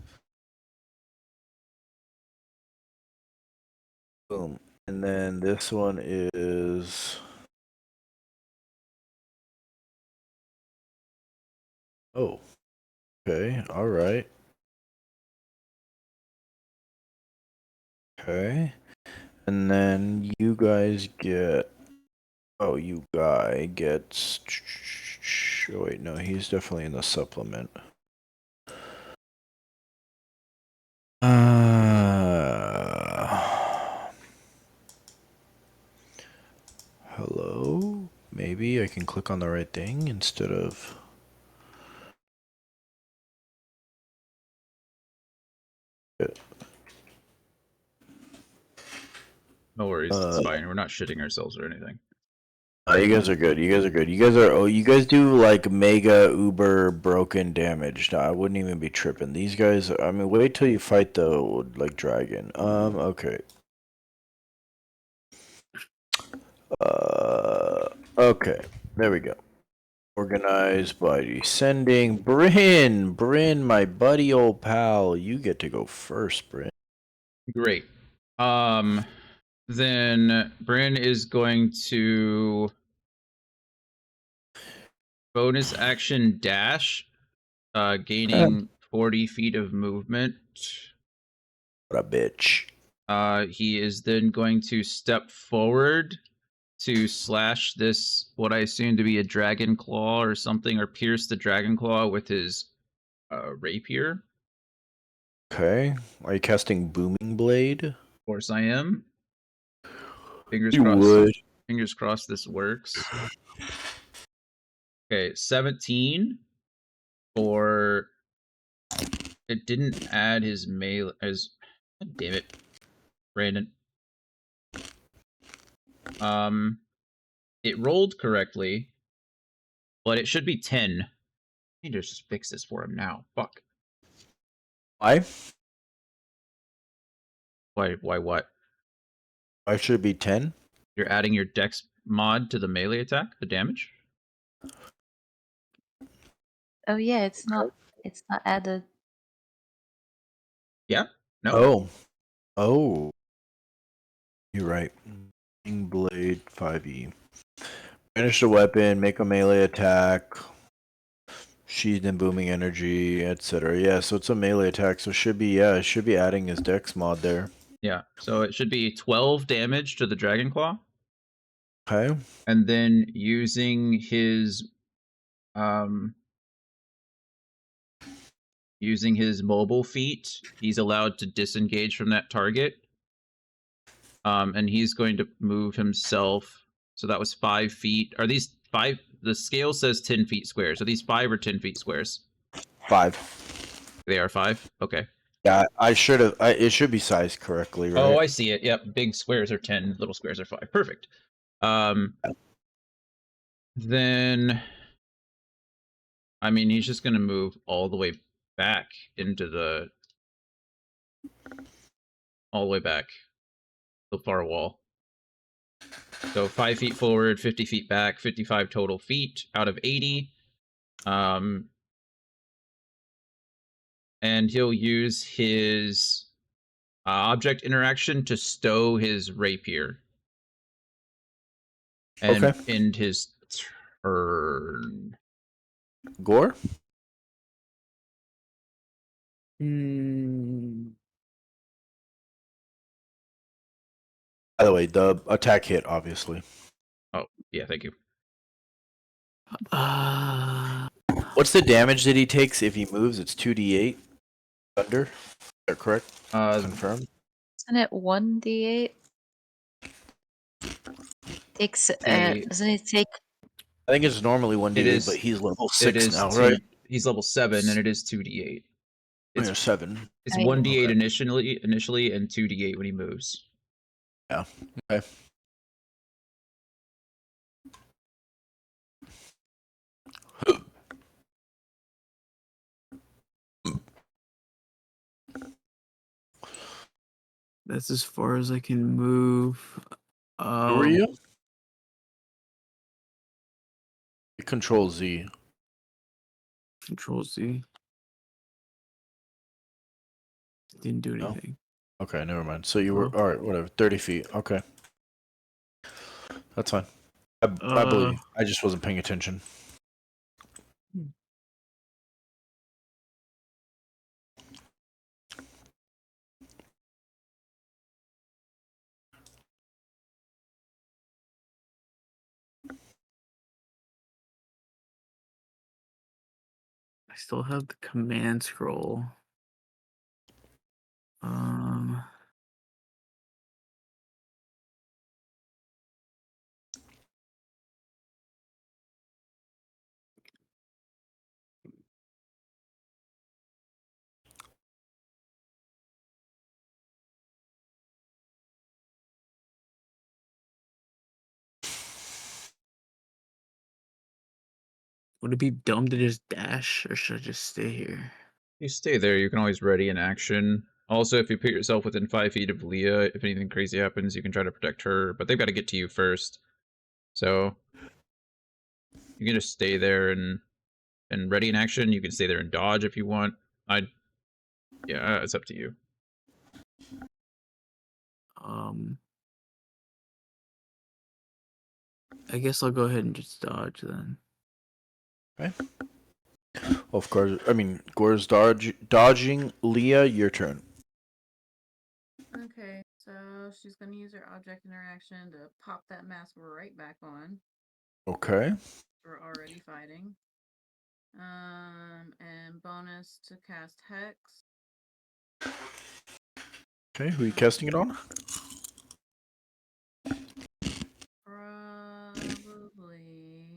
Boom. And then this one is. Oh, okay, all right. Okay. And then you guys get. Oh, you guy gets. Oh, wait, no, he's definitely in the supplement. Hello? Maybe I can click on the right thing instead of. No worries, it's fine. We're not shitting ourselves or anything. You guys are good. You guys are good. You guys are. Oh, you guys do like mega uber broken damage. No, I wouldn't even be tripping. These guys. I mean, wait till you fight the like dragon. Okay. Okay. There we go. Organized by descending. Bryn, my buddy, old pal. You get to go first, Bryn. Great. Then Bryn is going to bonus action dash, gaining 40 feet of movement. What a bitch. He is then going to step forward to slash this, what I assume to be a dragon claw or something, or pierce the dragon claw with his rapier. Okay. Are you casting Booming Blade? Of course I am. Fingers You crossed. would. Fingers crossed this works. Okay, 17 for. It didn't add his melee as. God damn it, Brandon. It rolled correctly, but it should be 10. I need to just fix this for him now. Fuck. Why? Why what? Why should it be 10? You're adding your dex mod to the melee attack, the damage? Oh yeah, it's not added. Yeah? No? Oh. Oh. You're right. Booming Blade 5e. Finish the weapon, make a melee attack, sheathed in booming energy, etc. Yeah, so it's a melee attack, so it should be adding his dex mod there. Yeah. So it should be 12 damage to the dragon claw. Okay. And then using his mobile feat, he's allowed to disengage from that target. And he's going to move himself. So that was 5 feet. Are these 5? The scale says 10 feet squares. Are these 5 or 10 feet squares? 5. They are 5? Okay. Yeah, I should have. It should be sized correctly, right? Oh, I see it. Yep. Big squares are 10, little squares are 5. Perfect. Then, I mean, he's just going to move all the way back into the. All the way back. The far wall. So 5 feet forward, 50 feet back, 55 total feet out of 80. And he'll use his object interaction to stow his rapier. And Okay. end his turn. Gore? By the way, the attack hit, obviously. Oh, yeah, thank you. What's the damage that he takes if he moves? It's 2d8 thunder. Is that correct? Confirmed. Isn't it 1d8? Takes doesn't it take? I think it's normally 1d8, It is- but he's level It 6 is now, two- right? He's level 7, and it is 2d8. It's 7. It's I- 1d8 Okay. initially, and 2d8 when he moves. Yeah. Okay. That's as far as I can move. Who are you? Control Z. Control Z. Didn't do No? anything. Okay, never mind. So you were Oh. all right. Whatever. 30 feet. Okay, that's fine. I believe. I just wasn't paying attention. I still have the command scroll. Would it be dumb to just dash, or should I just stay here? You stay there. You can always ready an action. Also, if you put yourself within 5 feet of Leah, if anything crazy happens, you can try to protect her. But they've got to get to you first. So you can just stay there and ready an action. You can stay there and dodge if you want. Yeah, it's up to you. I guess I'll go ahead and just dodge then. Okay. Of course. I mean, Gore's dodging. Leah, your turn. Okay, so she's gonna use her object interaction to pop that mask right back on. Okay. We're already fighting. And bonus to cast Hex. Okay, who are you casting it on? Probably.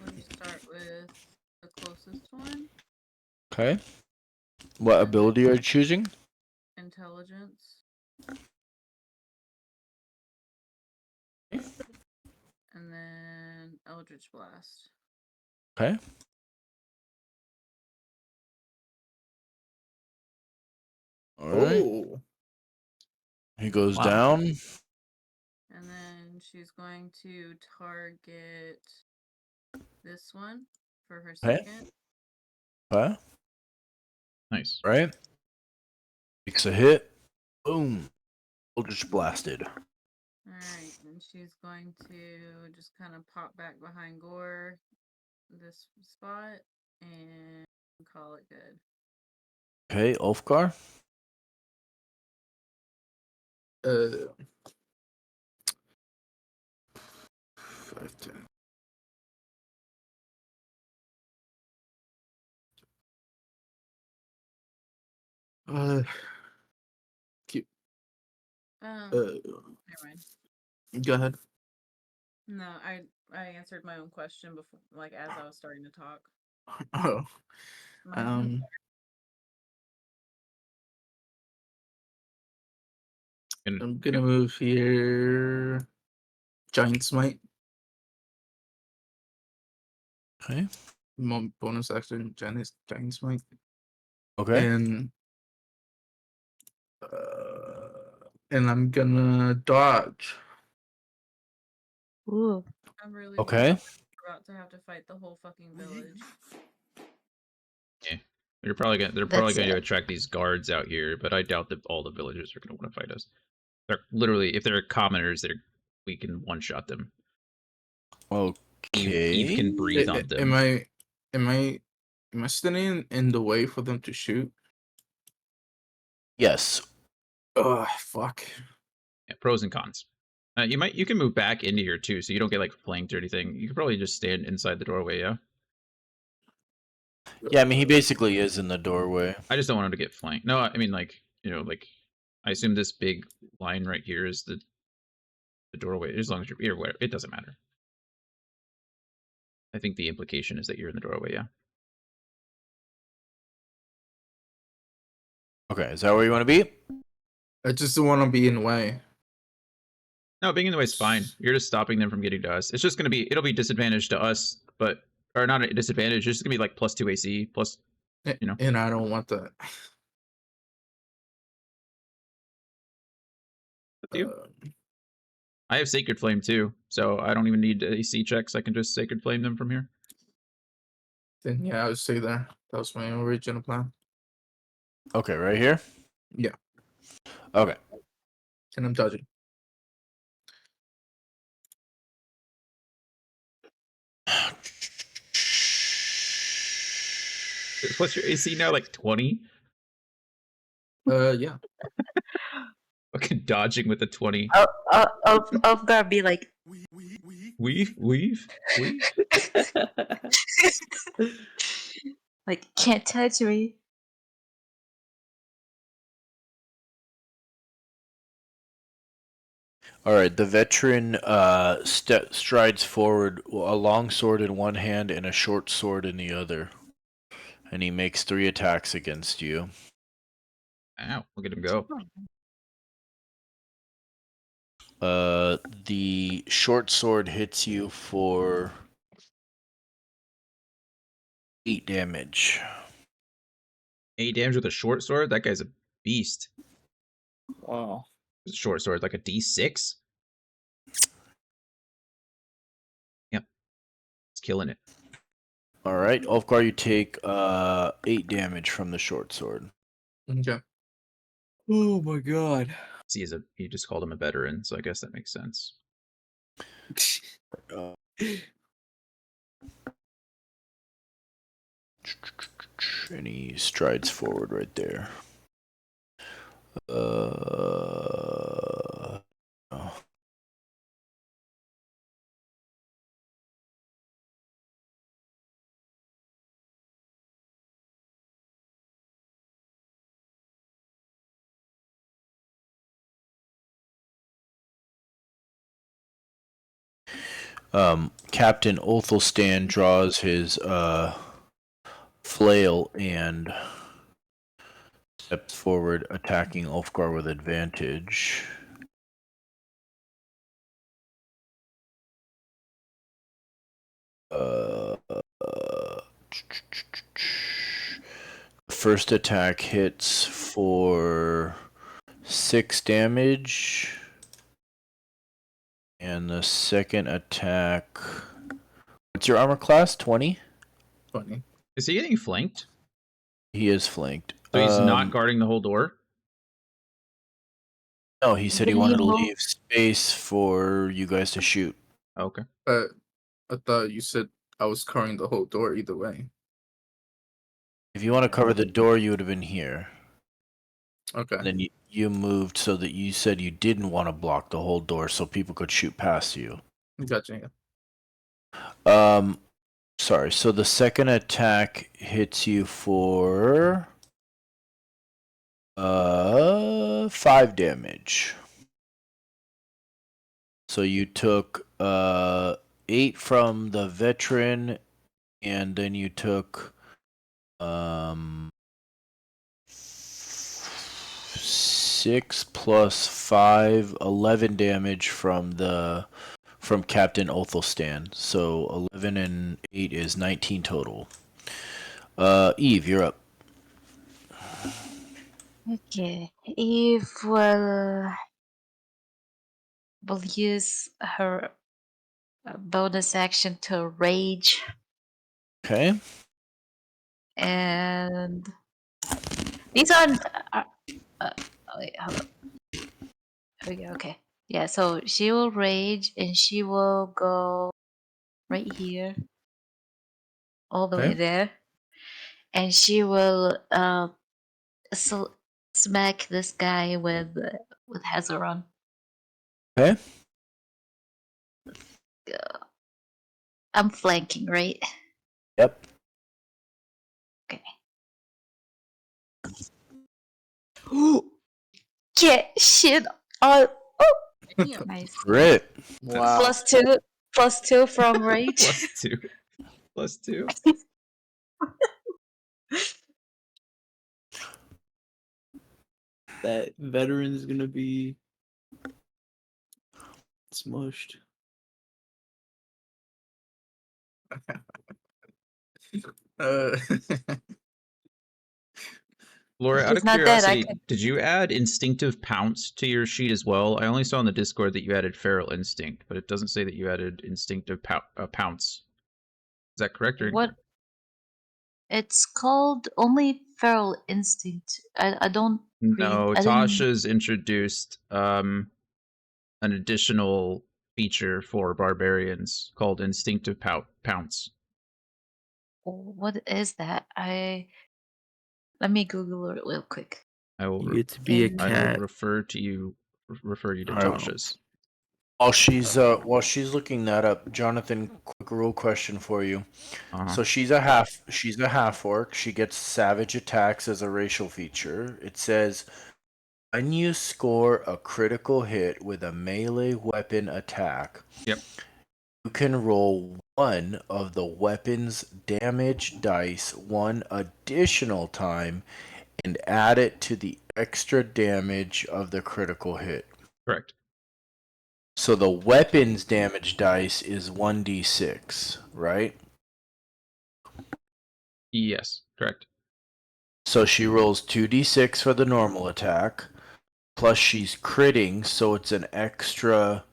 Let's start with the closest one. Okay. What ability are you choosing? Intelligence. And then Eldritch Blast. Okay. All right. Oh, He goes Wow. down. And then she's going to target this one for her Okay. second. Okay. Nice. Right. Takes a hit. Boom. Eldritch blasted. Alright, and she's going to just kind of pop back behind Gore, this spot, and call it good. Okay, Ulfgar. 5, 10. Keep. Never mind. Go ahead. No, I answered my own question before, like as I was starting to talk. Oh, Mhm. I'm gonna move here. Giant Smite. Okay. Bonus action. Giant Smite. Okay. And I'm gonna dodge. Ooh. I'm really Okay. worried we're about to have to fight the whole fucking village. Yeah. They're probably That's going to it. attract these guards out here, but I doubt that all the villagers are going to want to fight us. They're literally, if they're commoners, we can one-shot them. Eve can Okay. breathe on them. Am I standing in the way for them to shoot? Yes. Oh, fuck. Yeah, pros and cons. You can move back into here too, so you don't get like flanked or anything. You could probably just stand inside the doorway. Yeah. Yeah, I mean, he basically is in the doorway. I just don't want him to get flanked. No, I mean like I assume this big line right here is the doorway. As long as you're where it doesn't matter. I think the implication is that you're in the doorway. Yeah. Okay, is that where you want to be? I just don't want to be in the way. No, being in the way is fine. You're just stopping them from getting to us. It's just it'll be disadvantage to us, or not a disadvantage. It's just gonna be like +2 AC plus. And I don't want that. to you. I have Sacred Flame too, so I don't even need AC checks. I can just Sacred Flame them from here. Then yeah, I would say that. That was my original plan. Okay, right here? Yeah. Okay. And I'm dodging. What's your AC now? Like 20? Yeah. Fucking dodging with a 20. Ulfgar be like, Weave. like, can't touch me. All right, the veteran strides forward, a long sword in one hand and a short sword in the other. And he makes 3 attacks against you. Ow, look at him go. The short sword hits you for 8 damage. 8 damage with a short sword? That guy's a beast. Wow. Short sword, like a D6? Yep. It's killing it. All right, Ulfgar, you take 8 damage from the short sword. Okay. Oh my god. See, he just called him a veteran, so I guess that makes sense. Uh, and he strides forward right there. Oh. Captain Othelstan draws his flail and steps forward, attacking Ulfgar with advantage. First attack hits for 6 damage. And the second attack... What's your armor class? 20? 20. Is he getting flanked? He is flanked. So he's not guarding the whole door? No, he said he Didn't wanted to move? leave space for you guys to shoot. Okay. I thought you said I was covering the whole door either way. If you want to cover the door, you would have been here. Okay. And then you moved so that you said you didn't want to block the whole door so people could shoot past you. Gotcha. Yeah. Sorry. So the second attack hits you for 5 damage. So you took 8 from the veteran, and then you took 6 plus 5, 11 damage from Captain Othelstan. So 11 and 8 is 19 total. Eve, you're up. Okay. Eve will use her bonus action to rage, Okay. and these are. Wait, hold on. There we go. Okay. Yeah. So she will rage, and she will go right here, all the way Okay. there, and she will smack this guy with Hazaron. Okay. I'm flanking, right? Yep. Okay. Get shit on. Oh, Damn. nice. Great. Wow. +2 from rage. +2. +2. That veteran's gonna be smushed. Uh, Laura, out He's of not dead. I curiosity, could. did you add Instinctive Pounce to your sheet as well? I only saw in the Discord that you added Feral Instinct, but it doesn't say that you added Instinctive Pounce. Is that correct? Or What? It's called only Feral Instinct. I don't read. No, I didn't. Tasha's introduced an additional feature for barbarians called Instinctive Pounce. What is that? Let me Google it real quick. I will. You get to be a In- I will cat. refer you to Alright. Tasha's. While she's looking that up, Jonathan, quick rule question for you. Uh-huh. So she's a half orc. She gets savage attacks as a racial feature. It says when you score a critical hit with a melee weapon attack, Yep. you can roll one of the weapon's damage dice one additional time and add it to the extra damage of the critical hit. Correct. So the weapon's damage dice is 1d6, right? Yes, correct. So she rolls 2d6 for the normal attack, plus she's critting, so it's an extra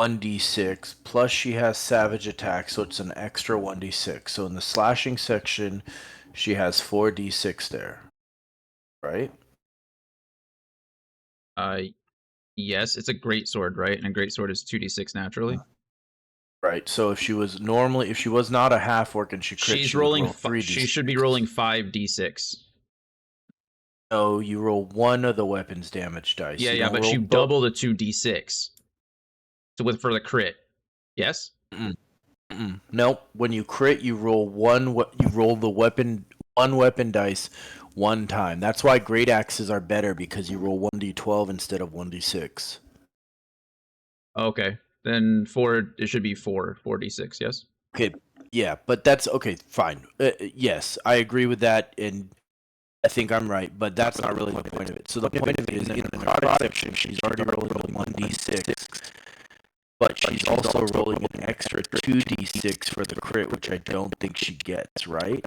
1d6, plus she has savage attack, so it's an extra 1d6. So in the slashing section, she has 4d6 there, right? Yes, it's a great sword, right? And a great sword is 2d6 naturally. Right. So if she was not a half orc and she crit, She's she would rolling. roll 3d6. She should be rolling 5d6. No, you roll one of the weapon's damage dice. Yeah, You yeah, don't but roll she both. double the 2d6. So for the crit, yes. Nope. When you crit, you roll the one weapon dice one time. That's why great axes are better, because you roll 1d12 instead of 1d6. Okay, then it should be 4d6. Yes. Okay. Yeah, but that's okay. Fine. Yes, I agree with that, and I think I'm right. But that's not really the point of it. So the point of it is in the necrotic section, she's already rolling 1d6. But she's also rolling an extra 2d6 for the crit, which I don't think she gets, right?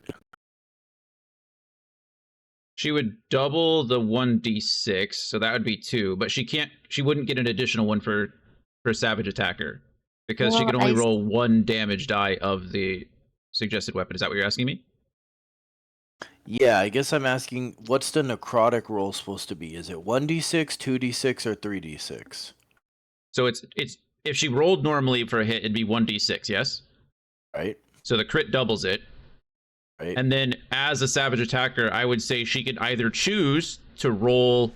She would double the 1d6, so that would be 2. But she wouldn't get an additional one for Savage Attacker because she Well, can only roll 1 damage die of the suggested weapon. Is that what you're asking me? Yeah, I guess I'm asking, what's the necrotic roll supposed to be? Is it 1d6, 2d6, or 3d6? So it's if she rolled normally for a hit, it'd be 1d6. Yes. Right. So the crit doubles it. Right. And then as a Savage Attacker, I would say she could either choose to roll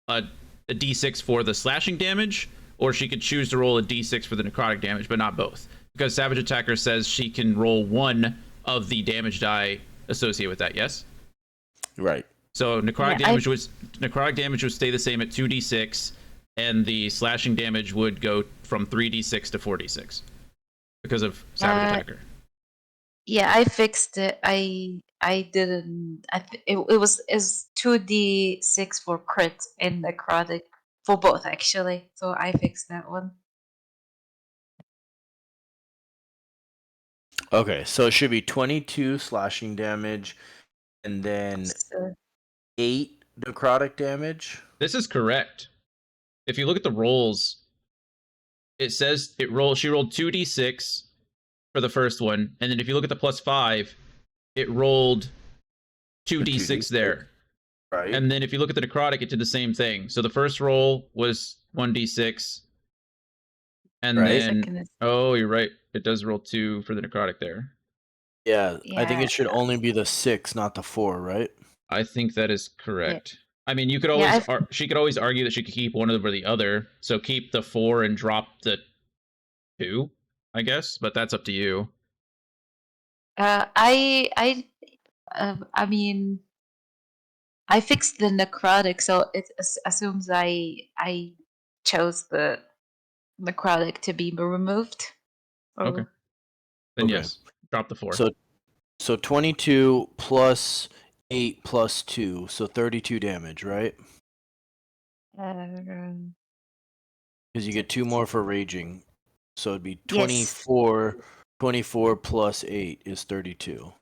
a d6 for the slashing damage, or she could choose to roll a d6 for the necrotic damage, but not both. Because Savage Attacker says she can roll one of the damage die associated with that, yes? Right. So necrotic damage would stay the same at 2d6, and the slashing damage would go from 3d6 to 4d6 because of Savage Attacker. Yeah, I fixed it. I didn't. It was 2d6 for crit and necrotic for both actually. So I fixed that one. Okay, so it should be 22 slashing damage, and then So, 8 necrotic damage. This is correct. If you look at the rolls, it says she rolled 2d6 for the first one, and then if you look at the +5, it rolled 2d6 there. Right. And then if you look at the necrotic, it did the same thing. So the first roll was 1d6, and Right. then second is- oh, you're right, it does roll 2 for the necrotic there. Yeah, I think Yeah. it should only be the 6, not the 4, right? I think that is correct. I mean, you could Yeah, always she could always argue that she could keep one over the other, so keep the 4 and drop the 2, I guess, but that's up to you. I mean, I fixed the necrotic, so it assumes I chose the necrotic to be removed. Or- Okay. Then Okay. yes, drop the 4. So 22 plus 8 plus 2, so 32 damage, right? Um, Because you get 2 more for raging. So it'd be Yes. 24 plus 8 is 32.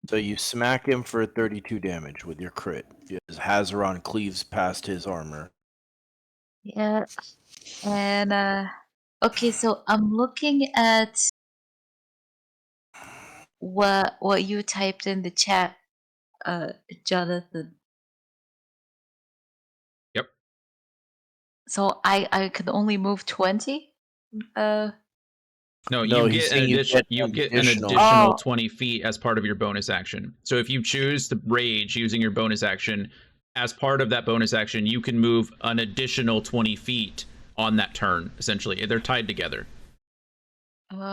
So you smack him for 32 damage with your crit. As Hazaron cleaves past his armor. Yeah. And okay, so I'm looking at what you typed in the chat, Jonathan. Yep. So I could only move 20? No, No, you he's get an saying you addition. get You an get an additional. additional Oh. 20 feet as part of your bonus action. So if you choose to rage using your bonus action, as part of that bonus action, you can move an additional 20 feet on that turn. Essentially, they're tied together.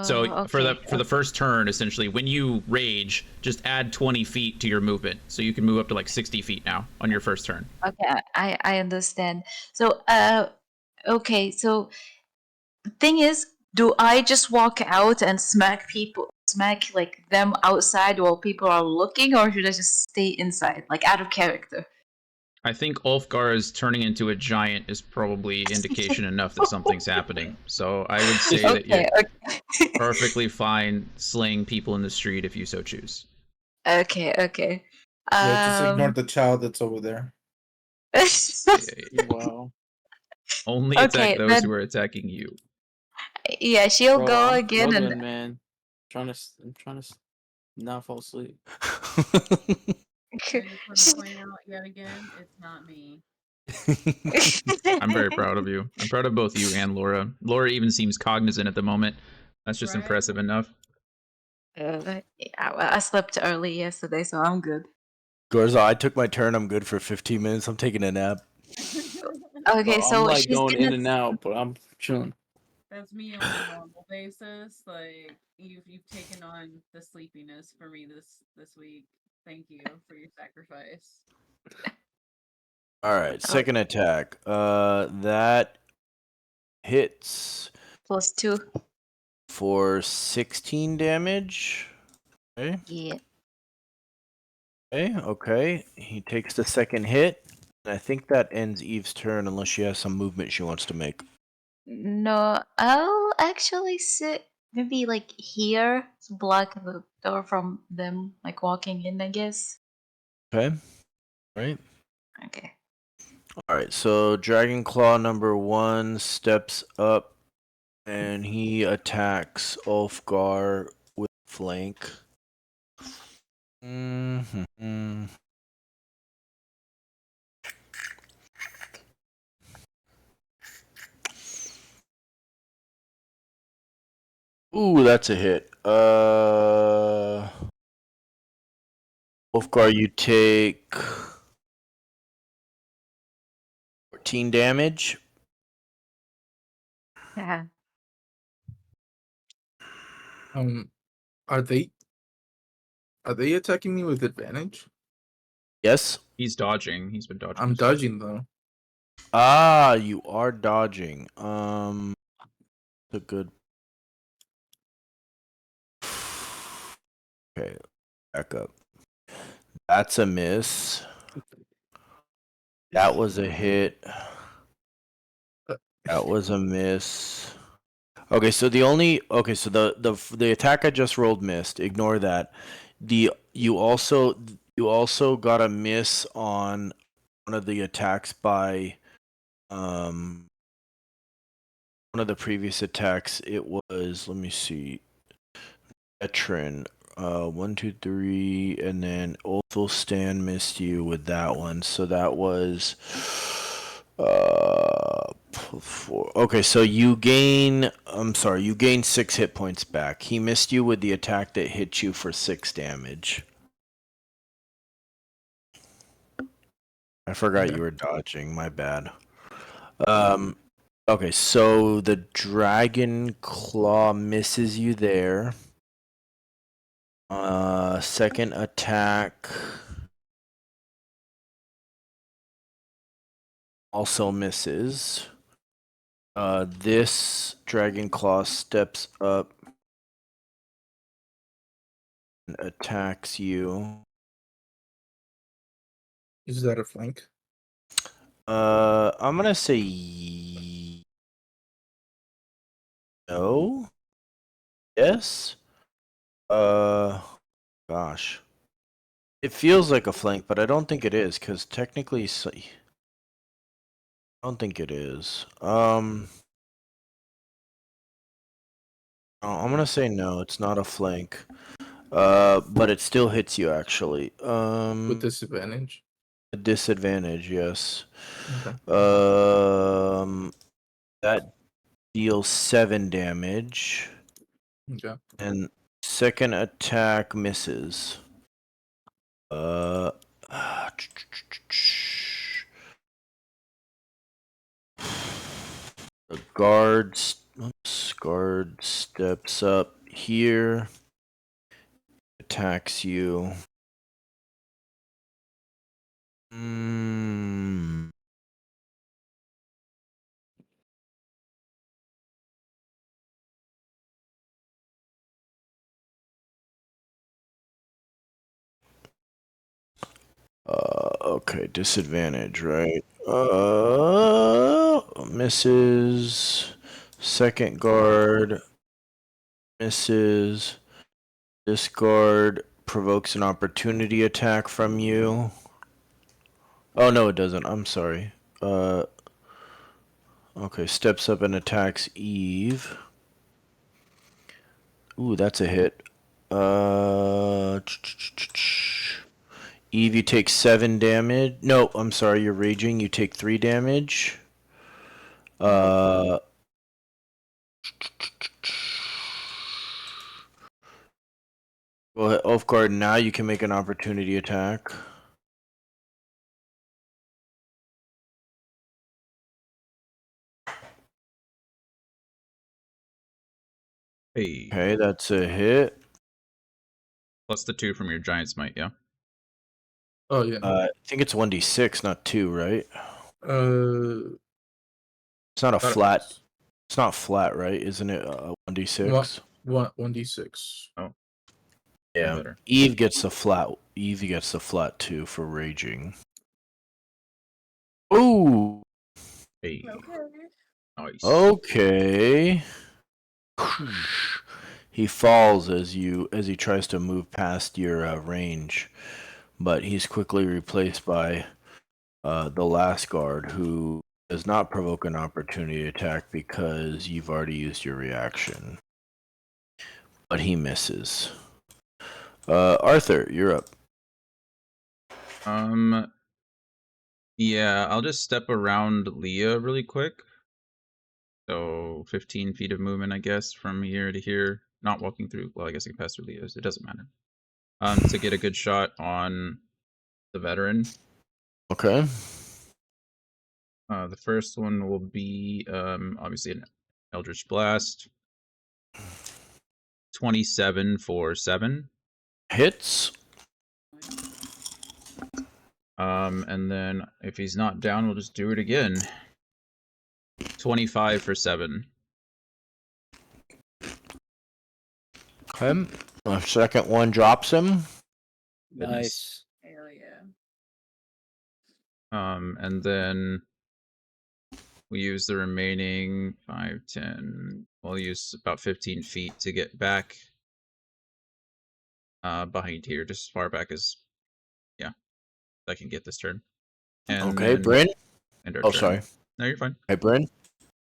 So Okay. for the first turn, essentially, when you rage, just add 20 feet to your movement, so you can move up to like 60 feet now on your first turn. Okay, I understand. So okay, so the thing is, do I just walk out and smack like them outside while people are looking, or should I just stay inside, like out of character? I think Ulfgar is turning into a giant is probably indication enough that something's happening. So I would say that you're Okay. perfectly fine slaying people in the street if you so choose. Okay. Yeah, just ignore the child that's over there. Wow. Only attack Okay, those then who are attacking you. yeah, she'll Bro, go I'm again and struggling, man. I'm trying to not fall asleep. I just want to point out yet again, it's not me. I'm very proud of you. I'm proud of both you and Laura. Laura even seems cognizant at the moment. That's just Right? impressive enough. yeah, well, I slept early yesterday, so I'm good. Gorza, I took my turn. I'm good for 15 minutes. I'm taking a nap. Okay, Bro, I'm so like she's going gonna in and out, but I'm chilling. That's me on a normal basis. Like you've taken on the sleepiness for me this week. Thank you for your sacrifice. All right, second attack. That hits +2. for 16 damage. Okay. Yeah. Okay. He takes the second hit. And I think that ends Eve's turn unless she has some movement she wants to make. No, I'll actually sit maybe like here to block the door from them like walking in, I guess. Okay. Right. Okay. All right. So Dragon Claw number 1 steps up and he attacks Ulfgar with flank. Mm-hmm. Ooh, that's a hit. Ulfgar, you take 14 damage. Yeah. Are they attacking me with advantage? Yes. He's dodging. He's been dodging. I'm dodging though. Ah, you are dodging. A good. Okay, back up. That's a miss. That was a hit. That was a miss. Okay, so the attack I just rolled missed. Ignore that. You also got a miss on one of the attacks by one of the previous attacks. It was, let me see, veteran. 1, 2, 3, and then Ulfstan missed you with that one. So that was 4. Okay, so you gain. I'm sorry, you gain 6 hit points back. He missed you with the attack that hit you for 6 damage. I forgot you were dodging. My bad. Okay, so the dragon claw misses you there. Second attack also misses. This dragon claw steps up and attacks you. Is that a flank? I'm gonna say no. Yes. Gosh. It feels like a flank, but I don't think it is, because technically, I don't think it is. I'm gonna say no. It's not a flank. But it still hits you actually. With disadvantage. A disadvantage, yes. Okay. That deals 7 damage, Okay. and second attack misses. The guard steps up here, attacks you. Okay, disadvantage, right? Misses. Second guard misses. This guard provokes an opportunity attack from you. Oh no, it doesn't. I'm sorry. Okay, steps up and attacks Eve. Ooh, that's a hit. Eve, you take 7 damage. No, I'm sorry, you're raging. You take 3 damage. Go ahead, Ulfgar. Now you can make an opportunity attack. Hey. Okay, that's a hit. Plus the 2 from your giant smite, yeah? Oh yeah. I think it's 1d6, not 2, right? It's not a thought it flat. was It's not flat, right? Isn't it 1d6? 1d6. Oh. Yeah. Better. Eve gets the flat. Eve gets the flat 2 for raging. Ooh. Hey. Okay. Nice. Okay. He falls as he tries to move past your range, but he's quickly replaced by the last guard, who does not provoke an opportunity attack because you've already used your reaction. But he misses. Arthur, you're up. Yeah, I'll just step around Leah really quick. So 15 feet of movement, I guess, from here to here. Not walking through. Well, I guess I can pass through Leah's. It doesn't matter. To get a good shot on the veteran. Okay. The first one will be obviously an Eldritch Blast. 27 for 7. Hits. And then if he's not down, we'll just do it again. 25 for 7. Okay. The second one drops him. Nice. Hell yeah. And then we use the remaining 5, 10. We'll use about 15 feet to get back behind here, just as far back as, yeah, I can get this turn. And Okay, then Bryn. end our Oh, turn. sorry. No, you're fine. Hey, Bryn.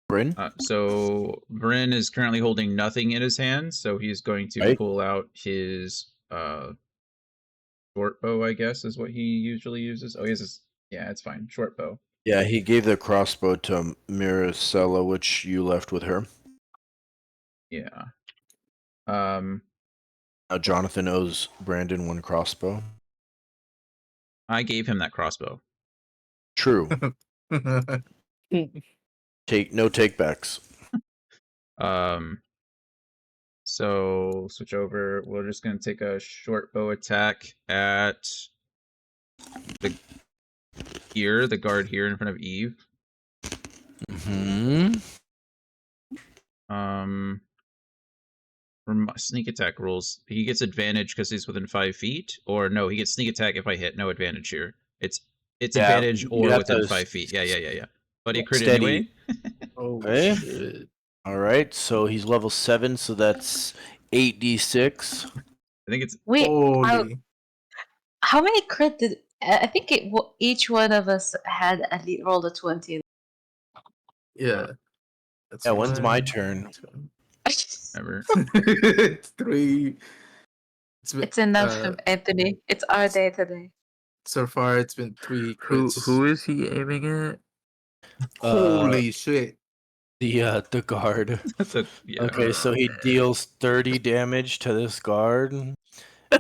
Bryn. So Bryn is currently holding nothing in his hand, so he's going to Right. pull out his short bow, I guess, is what he usually uses. Oh, he has his, yeah, it's fine. Short bow. Yeah, he gave the crossbow to Miracella, which you left with her. Yeah. Jonathan owes Brandon 1 crossbow. I gave him that crossbow. True. No takebacks. So switch over. We're just gonna take a short bow attack at the guard here in front of Eve. For sneak attack rules, he gets advantage because he's within 5 feet, or no, he gets sneak attack if I hit. No advantage here. It's advantage you or have within to 5 feet. Yeah. But he crit steady. anyway. Oh Okay. shit. All right, so he's level 7, so that's 8d6. I think it's Wait, Holy. How many crit did? I think each one of us had at least rolled a 20. Yeah. That's Yeah, when's my one, turn? Remember? It's 3. It's enough, Anthony. It's our day today. So far, it's been 3 Who crits. is he aiming at? Holy shit! The guard. Yeah. Okay, so he deals 30 damage to this guard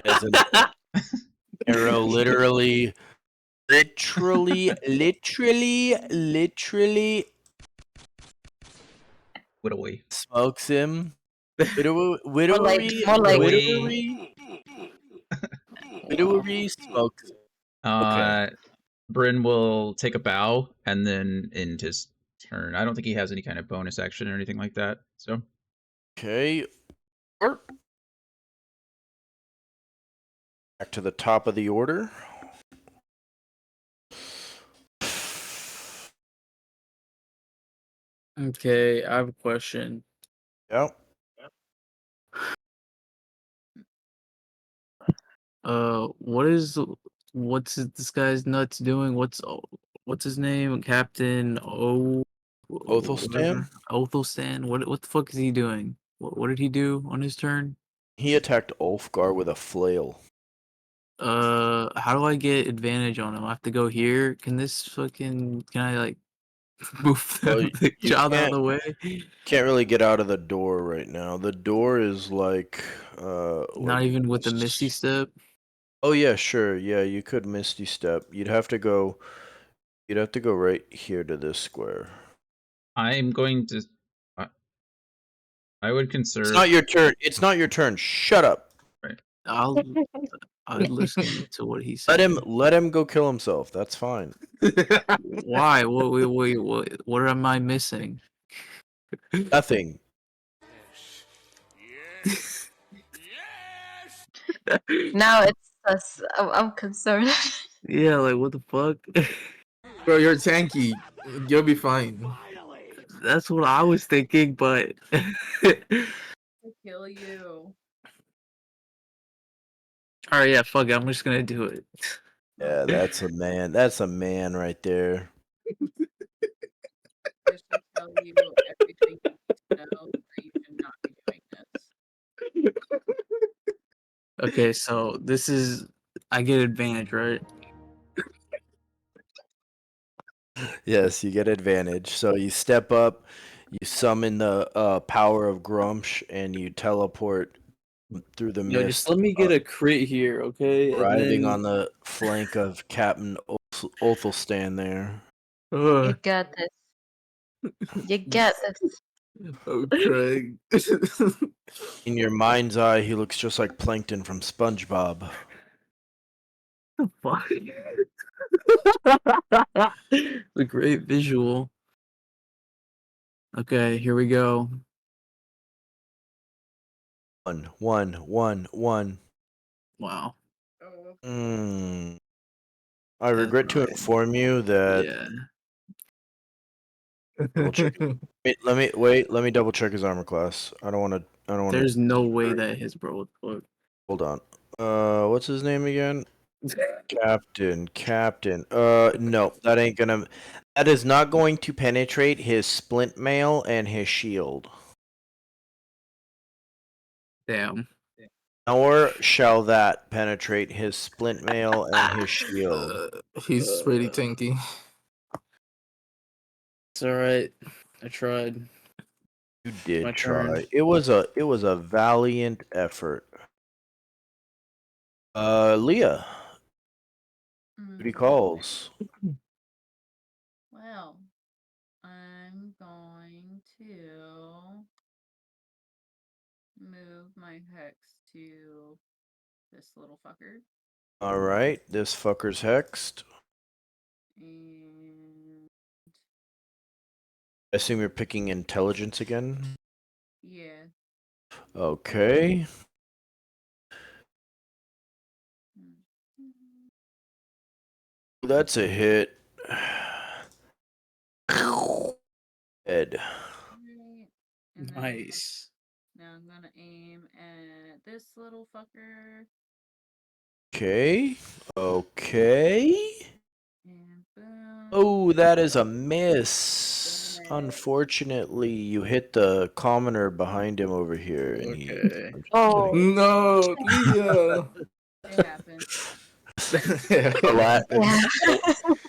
as an arrow literally Whittaway. smokes him. More Widowery Whittaway. smokes him. Okay. Bryn will take a bow and then end his turn. I don't think he has any kind of bonus action or anything like that. So Okay. Back to the top of the order. Okay, I have a question. Yep. What's this guy's nuts doing? What's his name? Captain Othelstan? Othelstan. What the fuck is he doing? What did he do on his turn? He attacked Ulfgar with a flail. How do I get advantage on him? I have to go here. Can I like move Well, the you child out of can't- the way? Can't really get out of the door right now. The door is like Not even with the Misty Step. Oh yeah, sure. Yeah, you could Misty Step. You'd have to go right here to this square. I'm going to. I would conserve. It's not your turn. It's not your turn. Shut up. I'll listen to what he said. Let him go kill himself. That's fine. Why? What am I missing? Nothing. Now it's us. I'm concerned. Yeah, like what the fuck? Bro, you're tanky. You'll be fine. That's what I was thinking, but To kill you. alright, yeah, fuck it. I'm just gonna do it. Yeah, that's a man. That's a man right there. This should tell you everything you need to know that you should not be doing this. Okay, so I get advantage, right? Yes, you get advantage. So you step up, you summon the power of Grumsh, and you teleport through the Yo, mist. just let me get a crit here, okay? And Arriving then on the flank of Captain Othelstan there. You got this. You got this. Oh, Craig. In your mind's eye, he looks just like Plankton from SpongeBob. Fuck. The great visual. Okay, here we go. 1, 1, 1, 1. Wow. Oh. I regret to right. inform you that. Yeah. Wait, let me double check his armor class. I don't want to. There's no way that his bro would fuck. Hold on. What's his name again? Captain. No, that ain't gonna. That is not going to penetrate his splint mail and his shield. Damn. Nor shall that penetrate his splint mail and his shield. He's really tanky. it's alright. I tried. You did My try. turn. It was a valiant effort. Leah, booty calls. Well, I'm going to move my hex to this little fucker. All right, this fucker's hexed. And I assume you're picking intelligence again. yeah. Okay. That's a hit. Head. Right. And then Nice. now I'm gonna aim at this little fucker. Okay. Okay. And boom. Oh, that is a miss. Unfortunately, you hit the commoner behind him over here, and Okay. he. Oh. No, Leo. It happened. Yeah. Yeah.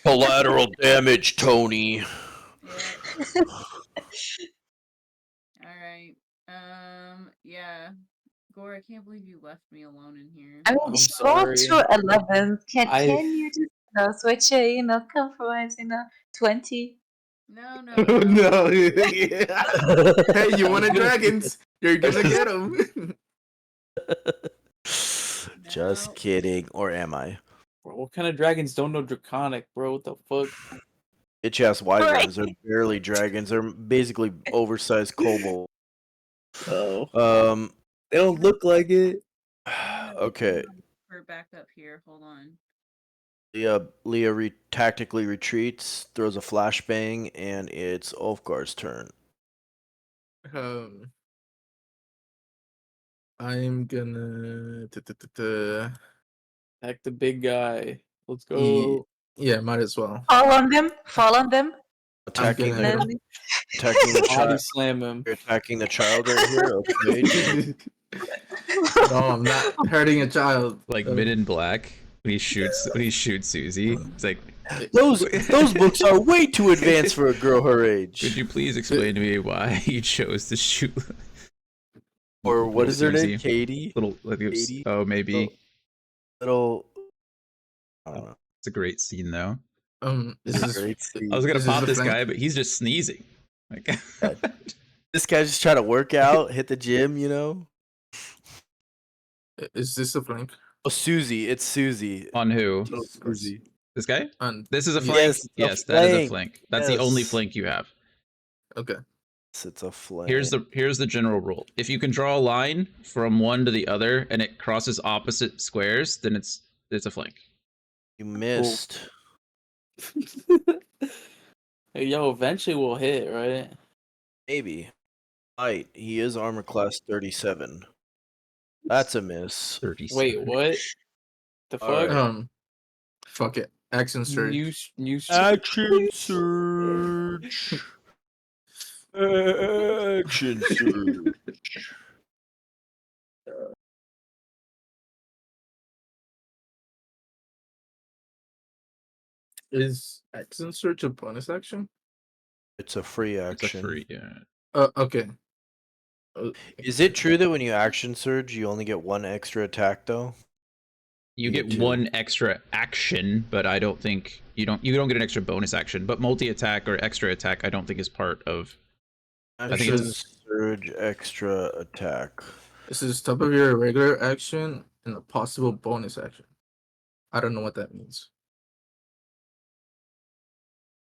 Collateral damage, Tony. Yep. All right. Yeah. Gore, I can't believe you left me alone in here. I mean, I'm she rolled sorry. 11. Can I- you just switch a compromise 20? No, no, Oh, no. no. Yeah. Hey, you wanted dragons? You're gonna get them. Just No. kidding. Or am I? Bro, what kind of dragons don't know draconic, bro? What the fuck? Bitch ass wyverns are barely dragons. They're basically oversized kobold. Oh, Um. they don't look like it. Okay. We're back up here. Hold on. Leah tactically retreats, throws a flashbang, and it's Ulfgar's turn. I'm gonna. Attack the big guy. Let's go. Yeah, might as well. Fall on them. Fall on them. Attacking gonna- the Then- attacking the Body child. slam him. You're attacking the child right here. Okay. No, I'm not hurting a child. Like Men in Black when he shoots Susie. It's like, Those books are way too advanced for a girl her age. could you please explain to me why you chose to shoot? Or what is her Susie? name? Katie. Little like it was, Katie? oh maybe Little. I don't know. it's a great scene though. This is Great I was gonna This is pop the this flank? guy, but he's just sneezing. Like, This guy's just trying to work out, hit the gym, you know. Is this a flank? Oh, Susie. It's Susie. on who? Little Susie. This guy? On This is a Yes, flank. it's a Yes, that is a flank. flank. That's the only Yes. flank you have. Okay. It's a flank. Here's the general rule. If you can draw a line from one to the other and it crosses opposite squares, then it's a flank. You missed. Hey, yo, eventually we'll hit, right? Maybe. Right. He is armor class 37. That's a miss. 37. Wait, what? The fuck? Alright. Fuck it. Action surge. New Action surge. Action surge. Is action surge a bonus action? It's a free It's a action. free, yeah. Okay. Is it true that when you action surge, you only get one extra attack though? You You get get two. one extra action, but I don't think you don't get an extra bonus action. But multi attack or extra attack, I don't think is part of. Action think it's- surge extra attack. This is top of your regular action and a possible bonus action. I don't know what that means.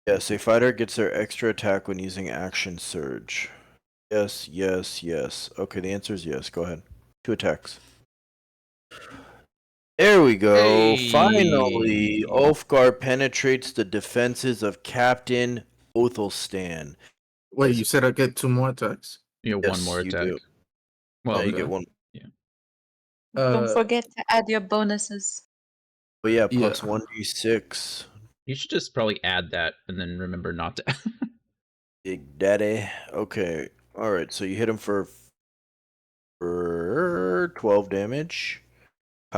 Yes, a fighter gets their extra attack when using action surge. Yes, yes, yes. Okay, the answer is yes. Go ahead. 2 attacks. There we go. Hey. Finally, Ulfgar penetrates the defenses of Captain Othelstan. Wait, you said I get 2 more attacks? You know, one Yes, more you attack. do. Well, Yeah, you okay. get one. Don't Uh, forget to add your bonuses. But yeah, Yeah. plus 1d6. you should just probably add that and then remember not to. Big Daddy. Okay. Alright, so you hit him for 12 damage.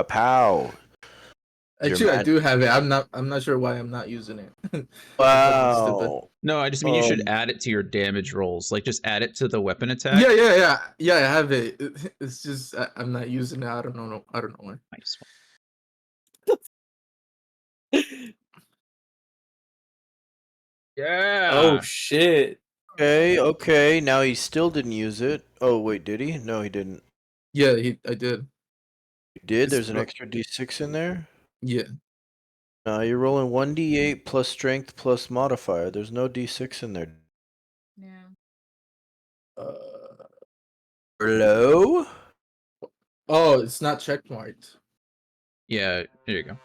Pow. actually, I mad- do have it. I'm not sure why I'm not using it. Stupid. Wow. No, I just mean you should Um, add it to your damage rolls. Like just add it to the weapon attack. Yeah. I have it. It's just I'm not using it. I don't know why. Nice. Yeah. Oh shit! Okay. Now he still didn't use it. Oh, wait, did he? No, he didn't. Yeah, I did. He did? It's There's an pro- extra d6 in there? Yeah. No, you're rolling 1d8 plus strength plus modifier. There's no d6 in there. Yeah. Hello? Oh, it's not checkmarked. Yeah. There you go.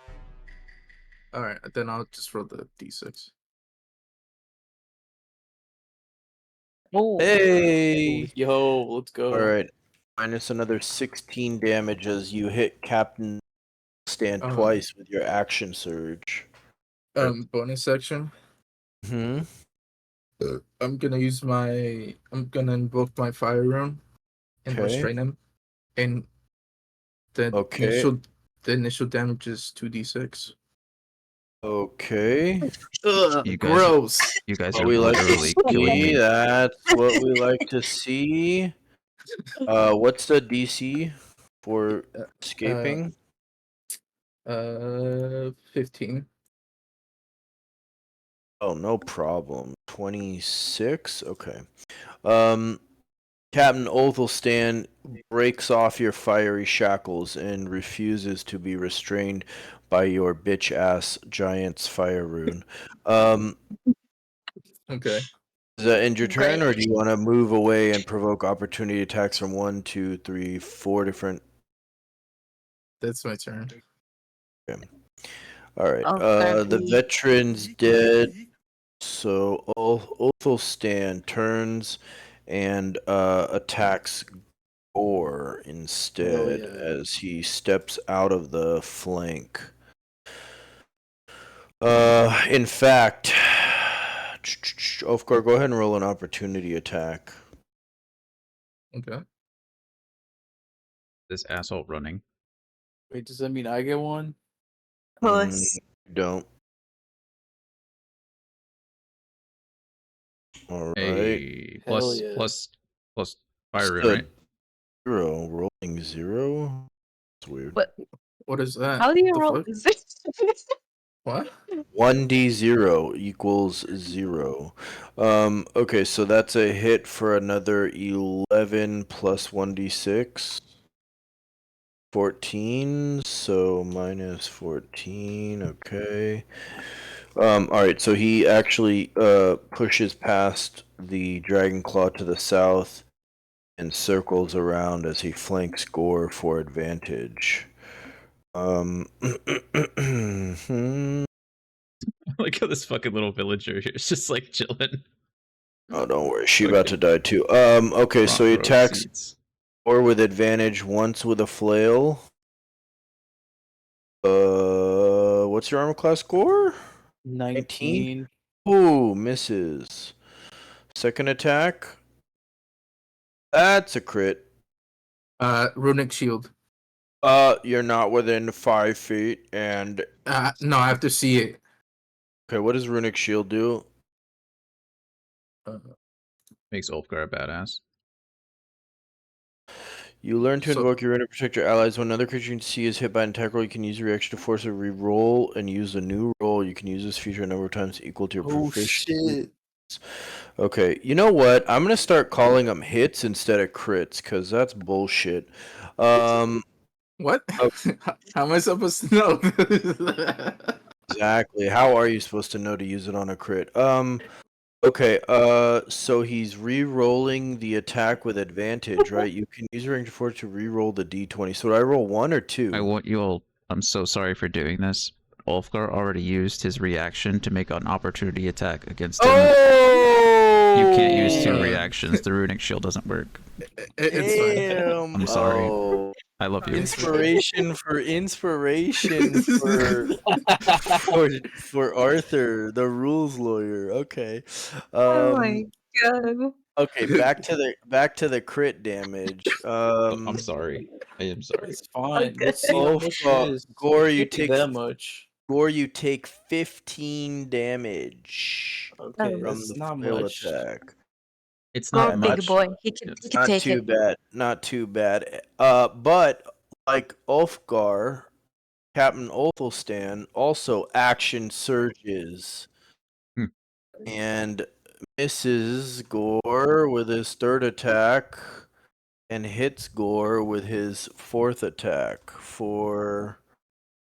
All right, then I'll just roll the d6. Oh, Hey! Yo, let's go. Alright. Minus another 16 damage as you hit Captain stand Uh, twice with your action surge. bonus section. Hmm. I'm gonna invoke my fire rune and Okay. restrain him. And the Okay. initial damage is 2d6. Okay. Ugh, You guys, gross. you guys What are we like to literally killing see. me. That's what we like to see. What's the DC for escaping? 15. Oh, no problem. 26. Okay. Captain Othelstan breaks off your fiery shackles and refuses to be restrained by your bitch ass giant's fire rune. Okay, Does that end your turn, or Great. do you want to move away and provoke opportunity attacks from 1, 2, 3, 4 different? that's my turn. Okay. All right. Ulfgar, The please. veteran's dead, so Othelstan turns and attacks Gore instead yeah. as he steps out of the flank. In fact, Ulfgar, go ahead and roll an opportunity attack. Okay. This asshole running. Wait, does that mean I get one? Puss. Don't. All right. Hey, plus Hell yeah. plus fire rune, So, right? 0, rolling 0. That's weird. What? What is that? How do you The roll fuck? this? What? 1d0 equals 0. Okay, so that's a hit for another 11 plus 1d6. 14, so minus 14, okay. Alright, so he actually pushes past the Dragon Claw to the south and circles around as he flanks Gore for advantage. Like how this fucking little villager here is just like chilling. Oh, don't worry, she about to die too. Okay, so he Front row attacks seats. Gore with advantage once with a flail. What's your armor class, Gore? 19. Ooh, misses. Second attack. That's a crit. Runic shield. You're not within 5 feet, and No, I have to see it. okay, what does Runic Shield do? Makes Ulfgar a badass. You learn to So- invoke your rune to protect your allies. When another creature you can see is hit by an attack roll, you can use your reaction to force a re-roll and use a new roll. You can use this feature a number of times equal to your Oh proficiency. shit. Okay, you know what? I'm gonna start calling them hits instead of crits, because that's bullshit. What? Oh. How am I supposed to know? Exactly. How are you supposed to know to use it on a crit? Okay, so he's re-rolling the attack with advantage, right? You can use your range of force to re-roll the d20. So do I roll 1 or 2? I want you all. I'm so sorry for doing this. Ulfgar already used his reaction to make an opportunity attack against him. Oh! You can't use 2 Uh, reactions. The runic shield doesn't work. It's fine. Damn. I'm sorry. Oh. I love you. Inspiration for Arthur, the rules lawyer. Okay. Oh my god. Okay, back to the crit damage. I'm sorry. I am sorry. It's fine. Okay. Let's see how much it is. Gore, you Can't be take that much. Gore, you take 15 damage Okay, from that's the not flail much. attack. It's Go not Yeah, big much. boy. He can Not take too it. bad. Not too bad. But like Ulfgar, Captain Othelstan also action surges Hmm. and misses Gore with his third attack and hits Gore with his fourth attack for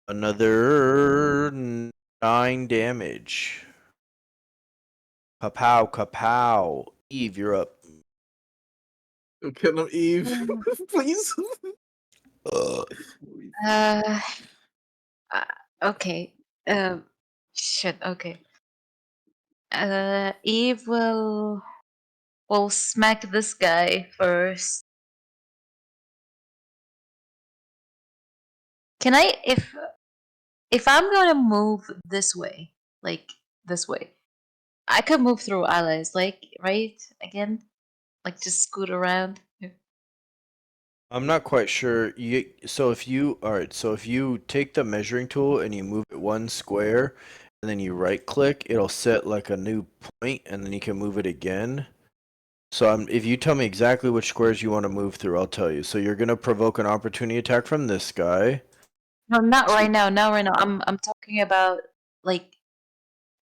another 9 damage. Kapow, kapow. Eve, you're up. Kill him, Eve. Please. Uh, okay. Shit. Okay. Eve will smack this guy first. Can I if I'm gonna move this way, like this way, I could move through allies, like right again, like just scoot around. I'm not quite sure. So if you so if you take the measuring tool and you move it one square, and then you right click, it'll set like a new point, and then you can move it again. So if you tell me exactly which squares you want to move through, I'll tell you. So you're gonna provoke an opportunity attack from this guy. No, not right now. Not right now. I'm talking about like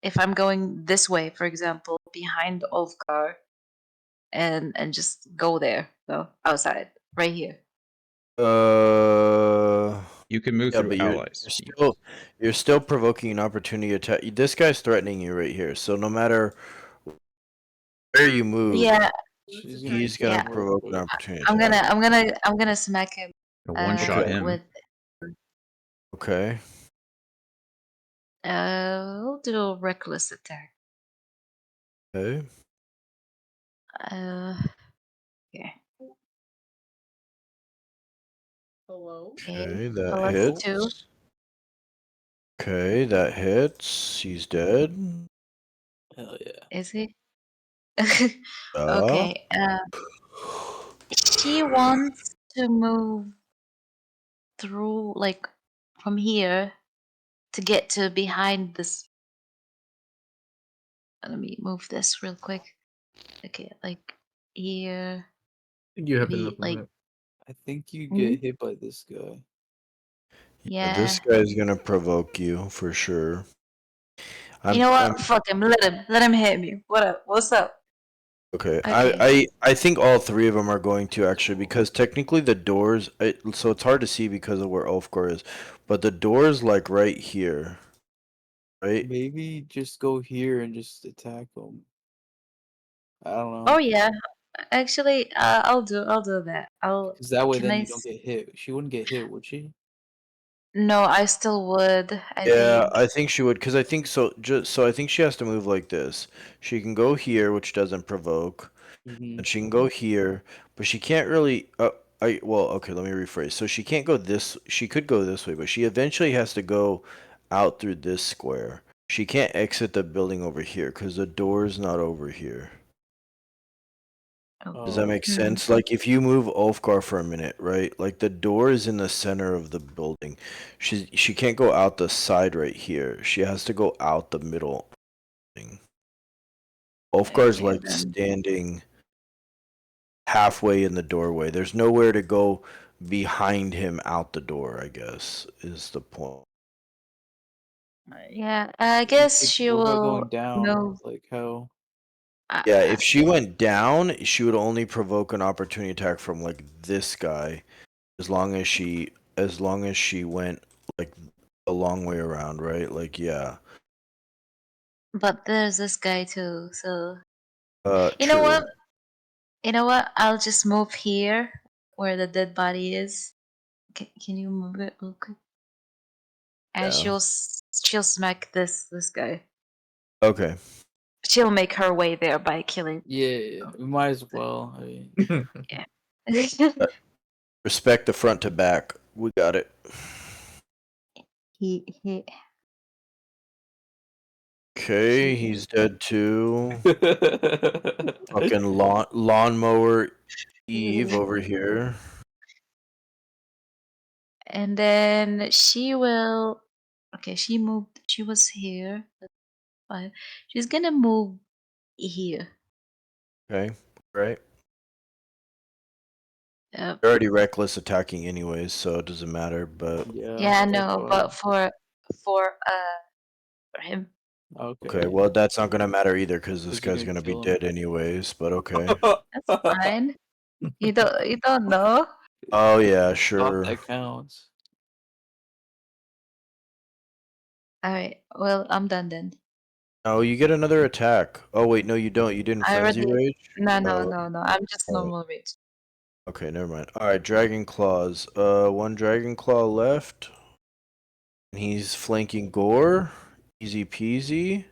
if I'm going this way, for example, behind Ulfgar, and just go there, go outside, right here. You can move Yeah, through but allies. you're still provoking an opportunity attack. This guy's threatening you right here. So no matter where you move, Yeah, She's he's gonna gonna yeah. provoke an opportunity I'm attack. gonna smack him. One shot Okay. him. With Okay. we'll do a reckless attack. Okay. Okay. Hello? Okay, that Plus hits. 2. Okay, that hits. He's dead. Hell yeah. Is he? Uh, Okay. She wants to move through, like, from here to get to behind this. Let me move this real quick. Okay, like here. You have Maybe, enough like, movement. I think you Hmm? get hit by this guy. yeah, yeah. this guy's gonna provoke you for sure. You know what? Fuck him. Let him hit me. What up? What's up? Okay, Okay. I think all three of them are going to actually, because technically the doors, so it's hard to see because of where Ulfgar is, but the door's like right here, right? Maybe just go here and just attack him. I don't know. Oh yeah. Actually, I'll do that. Because that way Can then I you don't get hit. She wouldn't get hit, would she? No, I still would. I Yeah, think. I think she would, because I think so. Just so I think she has to move like this. She can go here, which doesn't provoke, Mm-hmm. and she can go here, but she can't really. Okay, let me rephrase. So she can't go this. She could go this way, but she eventually has to go out through this square. She can't exit the building over here because the door's not over here. Does that make Hmm. sense? Like if you move Ulfgar for a minute, right? Like the door is in the center of the building. She can't go out the side right here. She has to go out the middle thing. Ulfgar's Okay, like then. standing halfway in the doorway. There's nowhere to go behind him out the door, I guess, is the point. Yeah, I guess she What about will going down? move. Like how? Yeah, if she went down, she would only provoke an opportunity attack from like this guy, as long as she went like a long way around, right? Like yeah. But there's this guy too, so you know True. what? You know what? I'll just move here where the dead body is. Can you move it real quick? And Yeah. she'll smack this guy. Okay. She'll make her way there by killing. Yeah, we might as well. I mean, Yeah. Respect the front to back. We got it. he. Okay, he's dead too. Fucking lawnmower Eve over here. And then she will. Okay, she moved. She was here. That's fine. She's gonna move here. Okay, right. Uh, They're already reckless attacking anyways, so it doesn't matter. But yeah, I that's know, why. but for him. Okay. okay, well that's not gonna matter either because this 'Cause you're guy's gonna be kill him. dead anyways. But okay. That's fine. You don't know. Oh yeah, Thought sure. that counts. All right. Well, I'm done then. Oh, you get another attack. Oh wait, no, you don't. You didn't I frenzy already. rage. No, no, Oh, no, no. I'm just alright. normal rage. Okay, never mind. All right, dragon claws. One dragon claw left. He's flanking Gore. Easy peasy.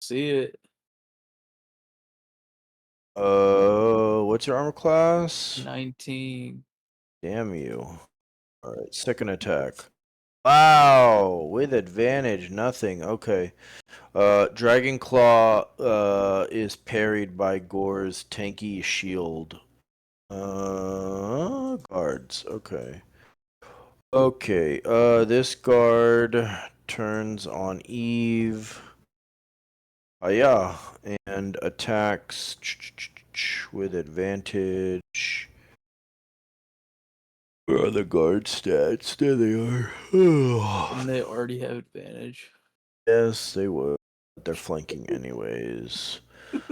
See it. What's your armor class? 19. Damn you. All right, second attack. Wow, with advantage, nothing. Okay. Dragon Claw is parried by Gore's tanky shield. Guards. Okay. Okay. This guard turns on Eve. Yeah, and attacks with advantage. Where are the guard stats? There they are. And they already have advantage. Yes, they would. They're flanking anyways. Wait,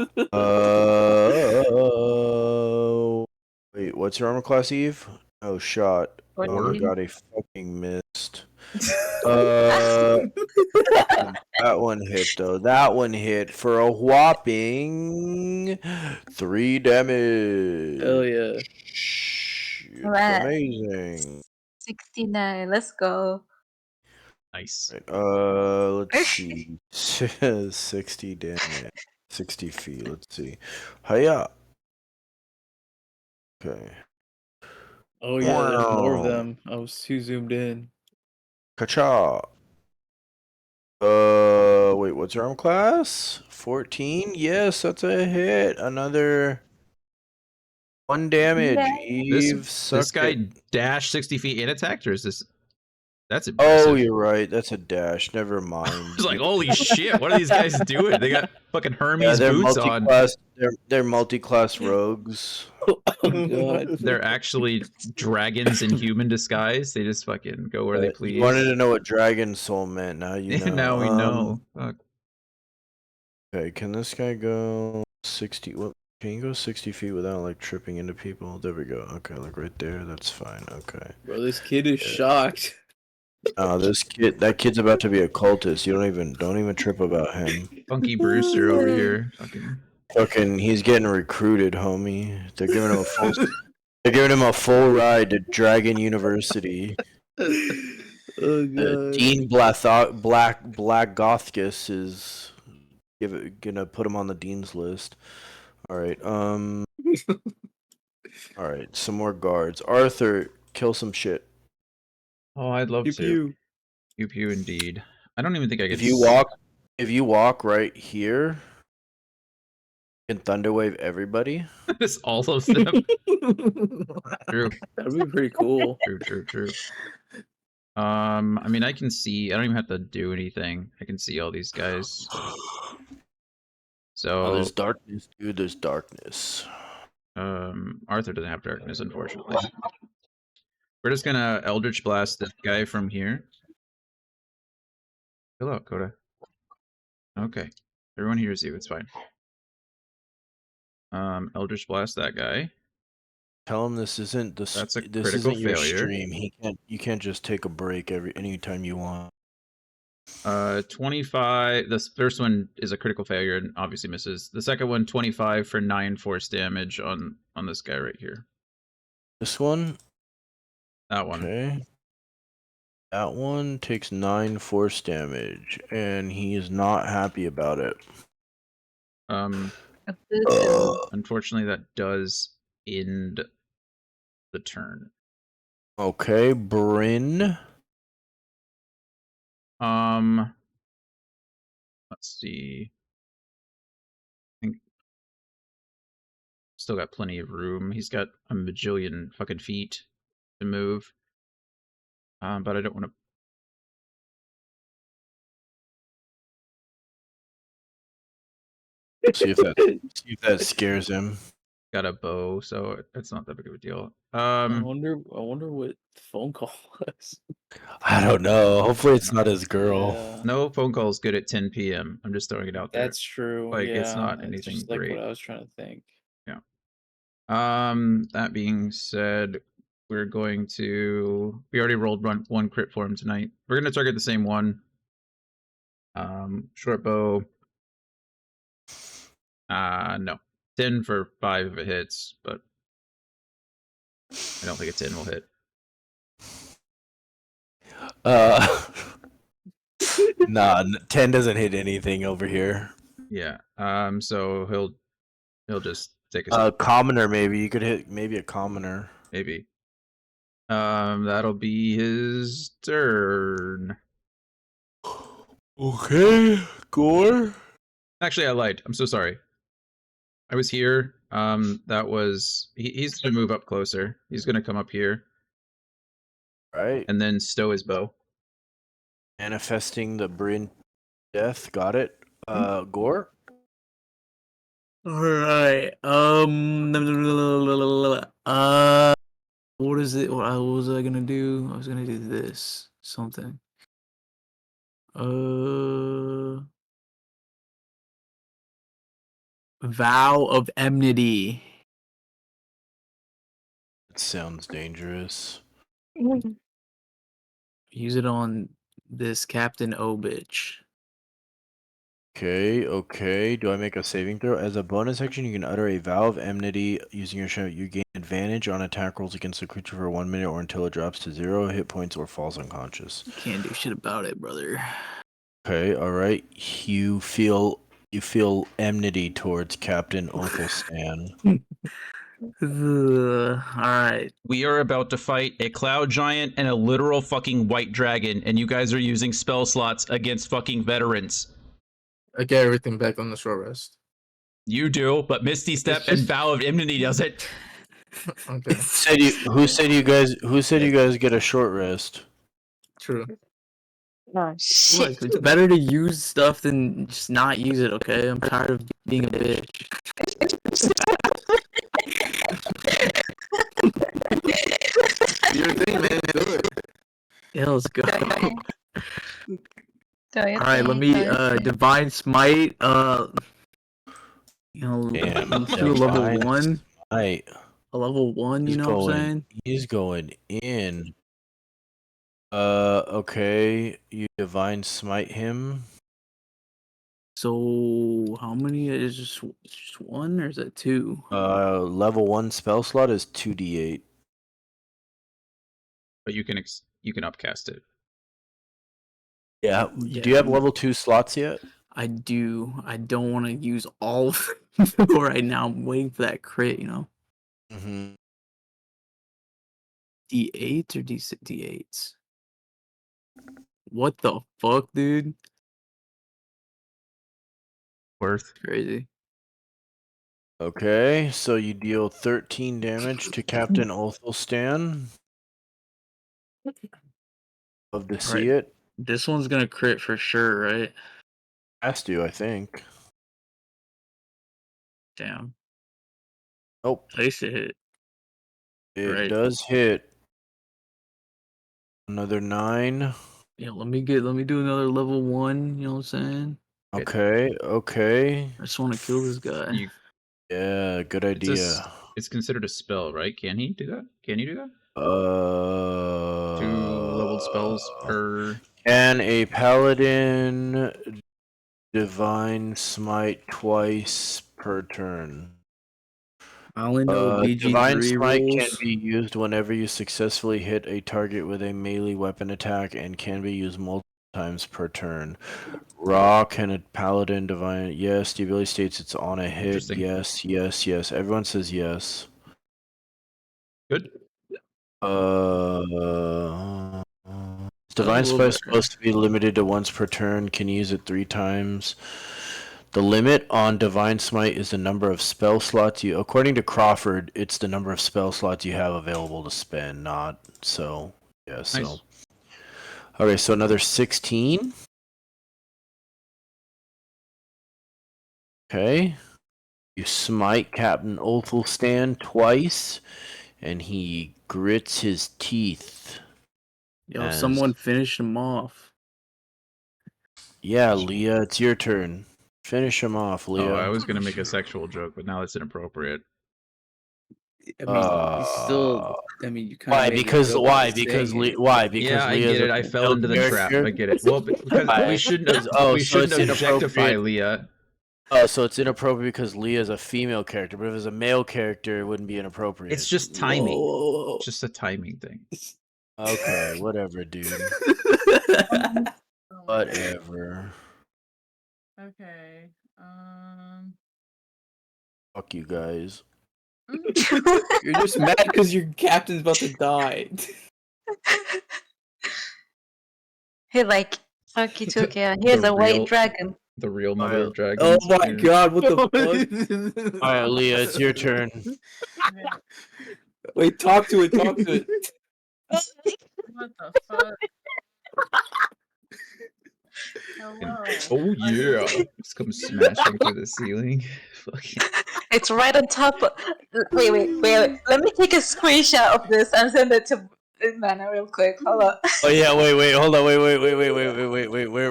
what's your armor class, Eve? Oh, shot. Oh my 14. god, I fucking missed. That one hit though. That one hit for a whopping 3 damage. Hell yeah. It's Alright. amazing. 69. Let's go. Nice. Right, let's see. 60 damage. 60 feet. Let's see. Hiya. Okay. Oh yeah, there's more of Wow. them. I was too zoomed in. Kacha. Wait, what's your arm class? 14? Yes, that's a hit. Another 1 damage. Yeah. Eve, This suck guy it. dashed 60 feet and attacked, or is this? That's Oh, impressive. you're right. That's a dash. Never I mind. was like, holy shit! What are these guys doing? They got fucking Yeah, Hermes they're boots on. multi-class. They're multi-class rogues. Oh god. They're actually dragons in human disguise. They just fucking go where they please. You wanted to know what Dragon Soul meant. Now you know. Now we know. Fuck. Okay, can this guy go 60? What? Can you go 60 feet without like tripping into people? There we go. Okay, like right there. That's fine. Okay. Bro, this kid is shocked. That kid's about to be a cultist. You don't even trip about him. Funky Brewster over here. Fucking, he's getting recruited, homie. They're giving him a full ride to Dragon University. Oh god. Dean Blackgothcus is gonna put him on the dean's list. All right. All right. Some more guards. Arthur, kill some shit. Oh, I'd love Pew to. pew. Pew pew indeed. I don't even think I could. If you walk right here, you can thunderwave everybody. Just all of them. True. That'd be pretty cool. True. I mean, I can see. I don't even have to do anything. I can see all these guys. So there's darkness, dude. There's darkness. Arthur doesn't have darkness, unfortunately. We're just gonna Eldritch Blast this guy from here. Chill out, Coda. Okay. Everyone hears you, it's fine. Eldritch Blast that guy. Tell him this isn't That's a this critical isn't your failure. stream. You can't just take a break anytime you want. 25. This first one is a critical failure and obviously misses. The second one, 25 for 9 force damage on this guy right here. This one? That one. Okay. That one takes 9 force damage, and he is not happy about it. Unfortunately, that does end the turn. Okay, Bryn. Let's see. I think still got plenty of room. He's got a bajillion fucking feet to move. But I don't want to see if that scares him. got a bow, so it's not that big of a deal. I wonder what the phone call was. I don't know. Hopefully it's not his girl. Yeah, No phone calls good at 10 p.m. I'm just throwing it out there. that's true. Like, yeah, it's not anything just like great. what I was trying to think. Yeah. That being said, we're going to. We already rolled one crit for him tonight. We're going to target the same one. Short bow. No. 10 for 5 if it hits, but I don't think a 10 will hit. Nah, 10 doesn't hit anything over here. Yeah. So he'll just take a commoner maybe. You could hit maybe a commoner. maybe. That'll be his turn. Okay, Gore. Actually, I lied. I'm so sorry. I was here. That was he's gonna move up closer. He's gonna come up here Right. and then stow his bow. Manifesting the Bryn death. Got it. Gore. All right. What is it? What was I gonna do? I was gonna do this something. Vow of enmity. That sounds dangerous. Use it on this Captain O bitch. Okay. Do I make a saving throw? As a bonus action, you can utter a vow of enmity using your shout. You gain advantage on attack rolls against the creature for 1 minute or until it drops to 0 hit points or falls unconscious. Can't do shit about it, brother. Okay, alright. You feel enmity towards Captain Othelstan. Alright. We are about to fight a cloud giant and a literal fucking white dragon, and you guys are using spell slots against fucking veterans. I get everything back on the short rest. You do, but Misty Step and Vow of Enmity does it. Okay, Who said you guys get a short rest? true. Shit. Look, it's better to use stuff than just not use it, okay? I'm tired of being a bitch. Do your thing, man. Do it. Yeah, let's go. Alright, let me Divine Smite, Damn, to a level Divine 1. Smite. A level 1, you know what I'm saying? He's going in. Okay. You divine smite him. So how many is just one or is it 2? Level 1 spell slot is 2d8. But you can upcast it. Yeah. Yeah. Do you have level 2 slots yet? I do. I don't want to use all of them right now. I'm waiting for that crit, you know. Mm-hmm. D8s or D8s? What the fuck, dude? Worth. Crazy. Okay, so you deal 13 damage to Captain Othelstan. Love to see it. This one's gonna crit for sure, right? Has to, I think. Damn. Nope. At least it hit. It Right. does hit. Another 9. Yeah, let me do another level 1, you know what I'm saying? Okay. I just want to kill this guy. Yeah, good idea. It's considered a spell, right? Can he do that? Can you do that? 2 leveled spells per. Can a paladin divine smite twice per turn? I only know Divine BG3 smite rules. can be used whenever you successfully hit a target with a melee weapon attack and can be used multiple times per turn. Raw, can a paladin divine? Yes, the ability states it's on a hit. Yes. Everyone says yes. Good. Divine little Spell is better. supposed to be limited to once per turn. Can use it 3 times. The limit on Divine Smite is the number of spell slots you. According to Crawford, it's the number of spell slots you have available to spend. Not so. Yeah. So. Nice. Okay. So another 16. Okay. You smite Captain Othelstan twice, and he grits his teeth. Yo, someone finish him off. Yeah, Leah, it's your turn. Finish him off, Leah. Oh, I was gonna make a sexual joke, but now that's inappropriate. I mean, he's still. I mean, you kind Why? of. Because yeah, Because I Leah's get it. I fell into the trap. I get it. Well, because Why? we shouldn't Oh, we so shouldn't it's objectify inappropriate. Leah. Oh, so it's inappropriate because Leah's a female character, but if it was a male character, it wouldn't be inappropriate. It's just timing. Whoa. It's just a timing thing. Okay, whatever, dude. Whatever. Okay. Fuck you guys. You're just mad because your captain's about to die. Hey, like, Tucky Tucky, here's The a white real- dragon. The real mother of Oh dragons. my here. god, what the fuck? Alright, Leah, it's your turn. Wait, talk to it, talk to it. What the fuck? Hello. Oh yeah! Just come smashing through the ceiling. Fucking. It's right on top of... Wait. Let me take a screenshot of this and send it to Mana real quick. Hold on. Oh yeah, wait, hold on, wait,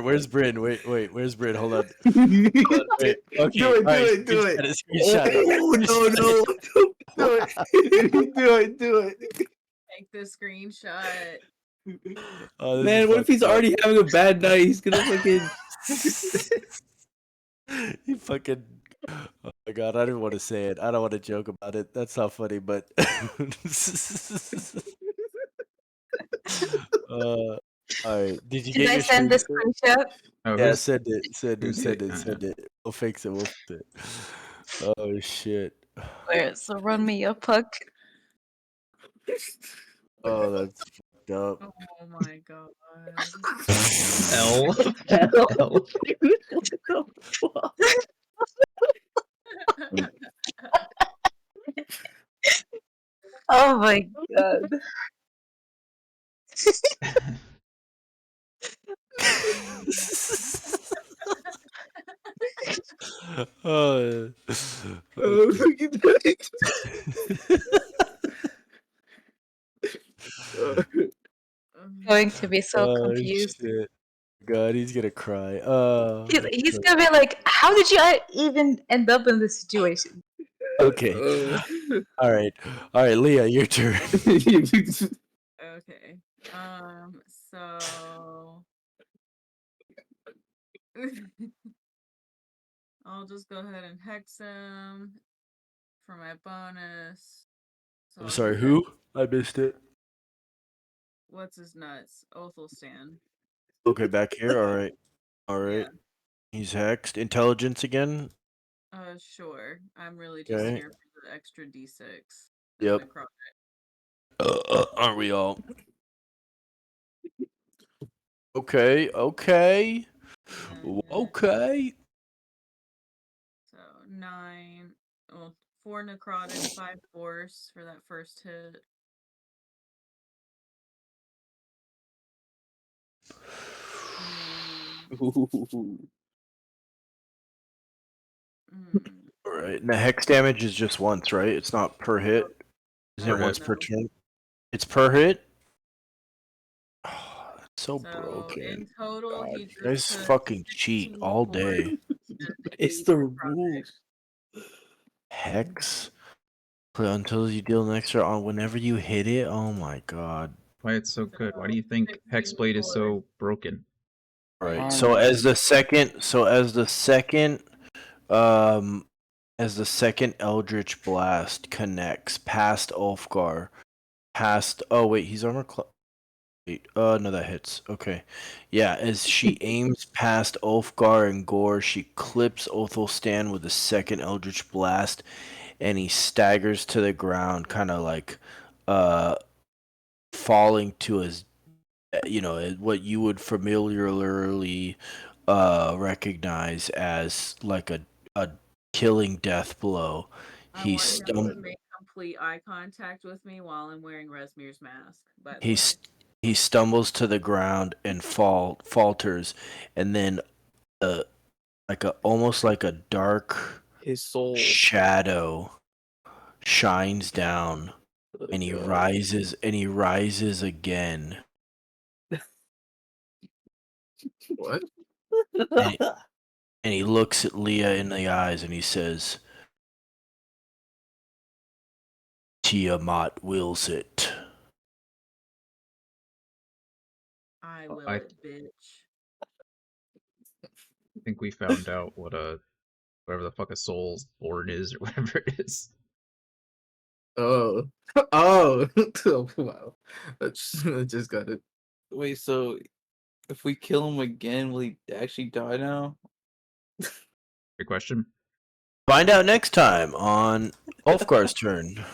where's Bryn? Wait, where's Bryn? Hold on. Wait, okay, Do it, alright, do it. screenshot it. Oh, no. Do it. Take the screenshot. Oh, this Man, is what if he's fucked up. already having a bad night? He's gonna fucking. He fucking. Oh my god, I didn't want to say it. I don't want to joke about it. That's not funny, but. Alright, did you Did get I your send the screenshot? screenshot? Oh, Yeah, who's- send it. who's Send it. We'll fix it. Oh shit. Where's the run me a puck? Oh, that's fucked up. Oh my god. L. L. Oh my god. Oh, Oh, look at that. Going to be so oh, confused. shit. God, he's gonna cry. He's gonna be like, how did you even end up in this situation? Okay. All right, Leah, your turn. Okay. So I'll just go ahead and hex him for my bonus. So I'm I'll sorry, do who? I missed it. what's his nuts? Othelstan. Okay, back here. All right. Yeah. He's hexed. Intelligence again. Sure. I'm really just Okay. here for the extra D6. Yep. Necrotic. Aren't we all? Okay. Okay. Okay. So 9. Well, 4 necrotic, 5 force for that first hit. All right. And the hex damage is just once, right? It's not per hit. Isn't Per it once hit. per turn? It's per hit. Oh, that's so So broken. in total, God, he you just guys took fucking cheat 16 all force day. and It's 8 the necrotic. rules. Hex. Play until you deal an extra on whenever you hit it. Oh my god. Why it's so good? Why do you think 16 Hexblade is force. so broken? All right. I So know. as the second Eldritch Blast connects past Ulfgar, past. Oh wait, he's armor. Wait, no, that hits. Okay, yeah. As she aims past Ulfgar and Gore, she clips Othelstan with a second Eldritch Blast, and he staggers to the ground, kind of like, falling to his, what you would familiarly, recognize as like a killing death blow. I He want him to stumbles. make complete eye contact with me while I'm wearing Resmir's mask. By the He way. he stumbles to the ground and falters, and then almost like a dark His soul. shadow shines down, Oh, and he God. rises again. What? And he looks at Leah in the eyes and he says, Tiamat wills it. I will I- it, bitch. I think we found out what whatever the fuck a soul's board is or whatever it is. Oh. Wow. I just got it. Wait, so if we kill him again, will he actually die now? Good question. Find out next time on Ulfgar's turn.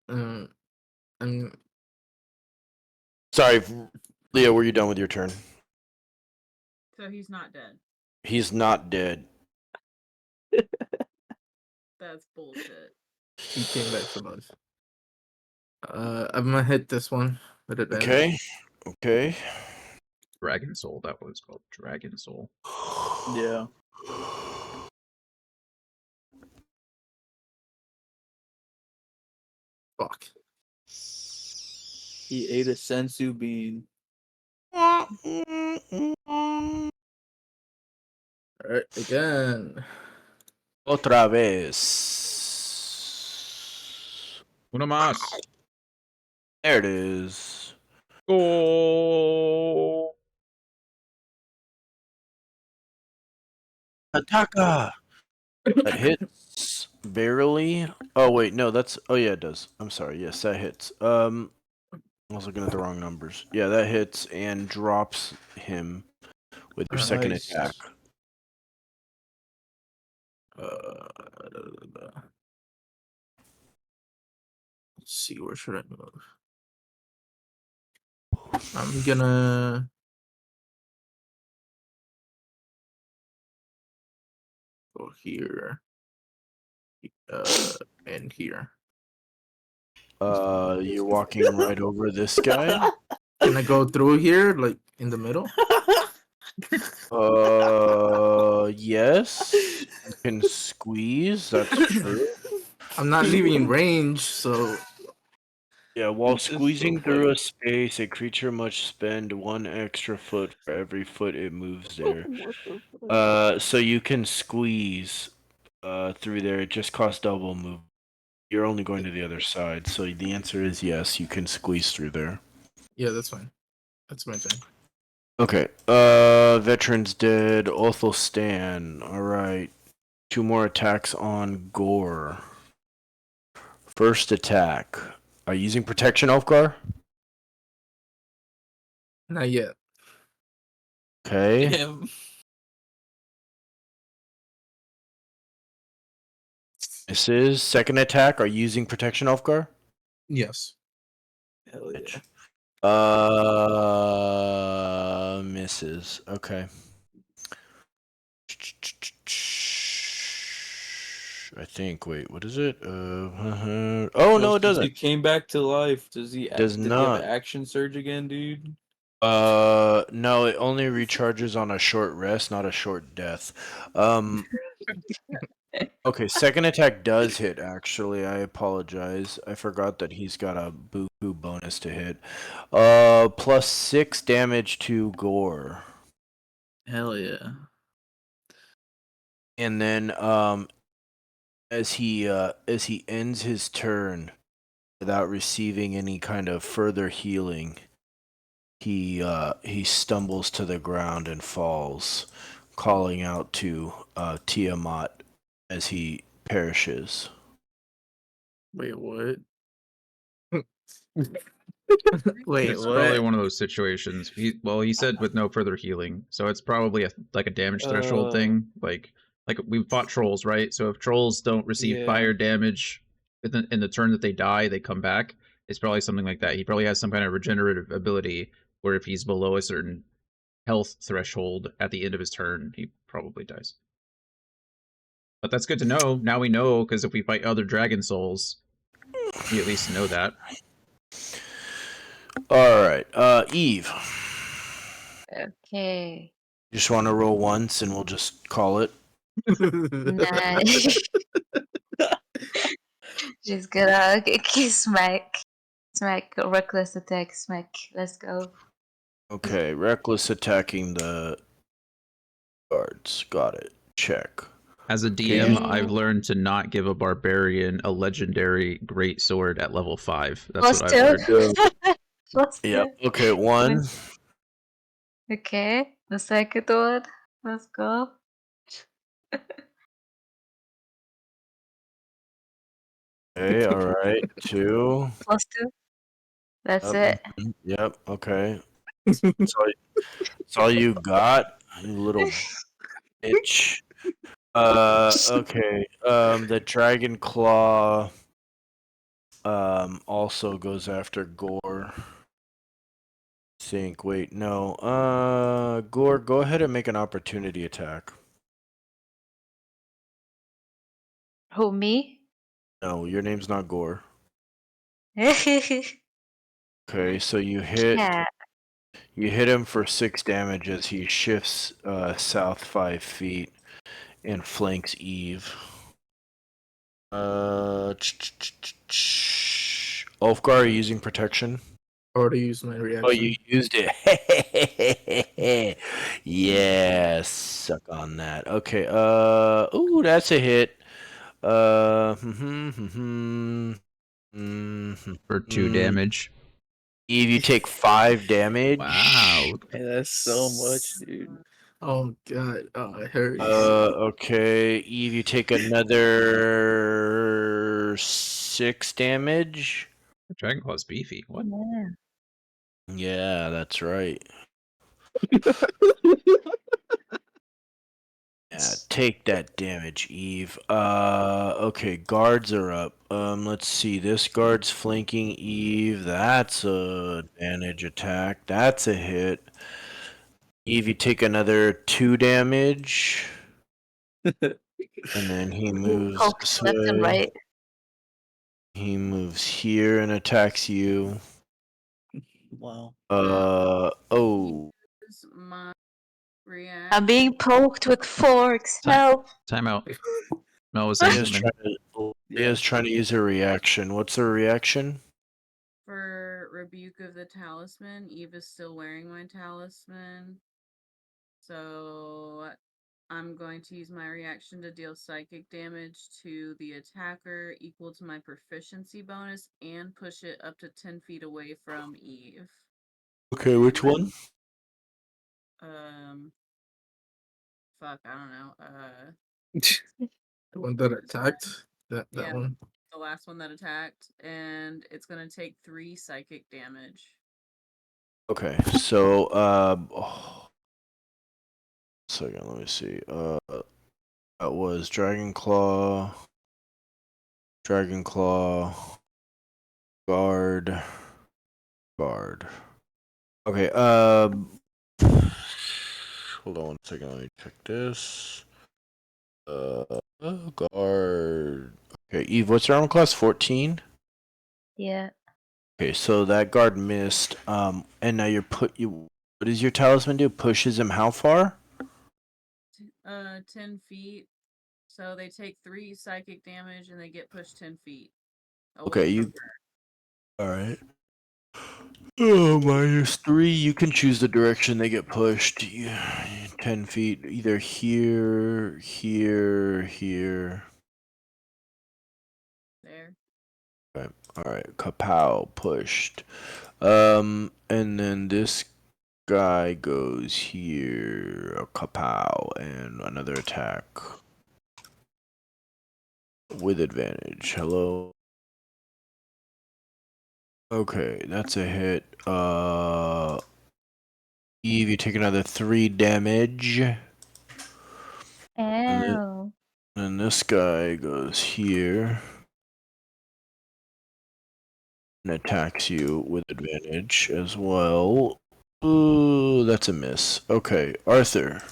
I'm Sorry, Leo, were you done with your turn? So he's not dead. He's not dead. That's bullshit. he came back to life. I'm gonna hit this one with advantage. Okay. Dragon Soul, that was called Dragon Soul. Yeah. Fuck. He ate a sensu bean. Alright, again. Otra vez. Uno más. There it is. Go. Ataka. That hits barely. Oh wait, no, that's. Oh yeah, it does. I'm sorry. Yes, that hits. I was looking at the wrong numbers. Yeah, that hits and drops him with your second Nice. attack. Let's see, where should I move? I'm gonna go here. And here. You're walking right over this guy. Can I go through here, like in the middle? Yes. You can squeeze. That's true. I'm not leaving in range, so Yeah, while This is so squeezing through funny. a space, a creature must spend 1 extra foot for every foot it moves there. So you can squeeze through there. It just costs double move. You're only going to the other side, so the answer is yes, you can squeeze through there. yeah, that's fine. That's my turn. Okay. Veteran's dead. Othelstan. Alright. 2 more attacks on Gore. First attack. Are you using protection, Ulfgar? Not yet. Okay. Him. This is second attack. Are you using protection, Ulfgar? Yes. Hell yeah. Misses. Okay. I think. Wait, what is it? Oh no, it Since doesn't. he came back to life. Does he? Does did he not. have an action surge again, dude? No, it only recharges on a short rest, not a short death. Okay, second attack does hit, actually. I apologize. I forgot that he's got a boo-hoo bonus to hit. Plus 6 damage to Gore. Hell yeah. And then, as he ends his turn without receiving any kind of further healing, he stumbles to the ground and falls, calling out to Tiamat as he perishes. Wait, what? Wait, Wait, it's probably what? one of those situations. He said with no further healing, so it's probably like a damage threshold thing. Like we fought trolls, right? So if trolls don't receive Yeah. fire damage in the turn that they die, they come back. It's probably something like that. He probably has some kind of regenerative ability where if he's below a certain health threshold at the end of his turn, he probably dies. But that's good to know. Now we know, because if we fight other dragon souls, we at least know that. Alright, Eve. Okay. Just want to roll once and we'll just call it. Nice. Just gonna smack. Smack. Reckless attack. Smack. Let's go. Okay, reckless attacking the guards. Got it. Check. As a DM, Okay. I've learned to not give a barbarian a legendary great sword at level 5. That's Plus what I've two. learned. Plus Yep. two. Okay, 1. Okay. The second one. Let's go. Okay, alright. 2. Plus two. That's Yep. it. Yep, okay. That's all you got, you little bitch. Okay. The Dragon Claw also goes after Gore. Wait, no. Gore, go ahead and make an opportunity attack. Who, me? No, your name's not Gore. Yeah. Okay, so you hit him for 6 damage as he shifts south 5 feet and flanks Eve. Ulfgar, are you using protection? Already used my reaction. Oh, you used it. Yeah, suck on that. Okay. Ooh, that's a hit. For 2 damage. Eve, you take 5 damage. Wow. Hey, that's so much, dude. Oh god, oh it hurts. Okay. Eve, you take another 6 damage. Dragon Claw's beefy. What? Yeah, that's right. Yeah, take that damage, Eve. Okay, guards are up. Let's see. This guard's flanking Eve. That's a advantage attack. That's a hit. Eve, you take another 2 damage. And then he moves Pokes this left and way. right. He moves here and attacks you. Wow. Oh. Use my reaction. I'm being poked with forks. Help! Time out. Mel was saying something. Leah's trying to use her reaction. What's her reaction? For Rebuke of the Talisman, Eve is still wearing my talisman. So I'm going to use my reaction to deal psychic damage to the attacker equal to my proficiency bonus and push it up to 10 feet away from Eve. Okay, which one? Fuck, I don't know. The one that attacked? That Yeah. one. The last one that attacked, and it's gonna take 3 psychic damage. Okay, so second, let me see. That was Dragon Claw, Guard. Okay, hold on one second, let me check this. Guard. Okay, Eve, what's your armor class? 14? Yeah. Okay, so that guard missed. And now what does your talisman do? Pushes him how far? 10 feet. So they take 3 psychic damage and they get pushed 10 feet. Okay, Away from her. Alright. Oh, -3. You can choose the direction they get pushed. 10 feet, either here. There. Okay. Alright, kapow, pushed. And then this guy goes here, a kapow, and another attack. With advantage. Hello. Okay, that's a hit. Eve, you take another 3 damage. Ow. And this guy goes here. And attacks you with advantage as well. Ooh, that's a miss. Okay, Arthur.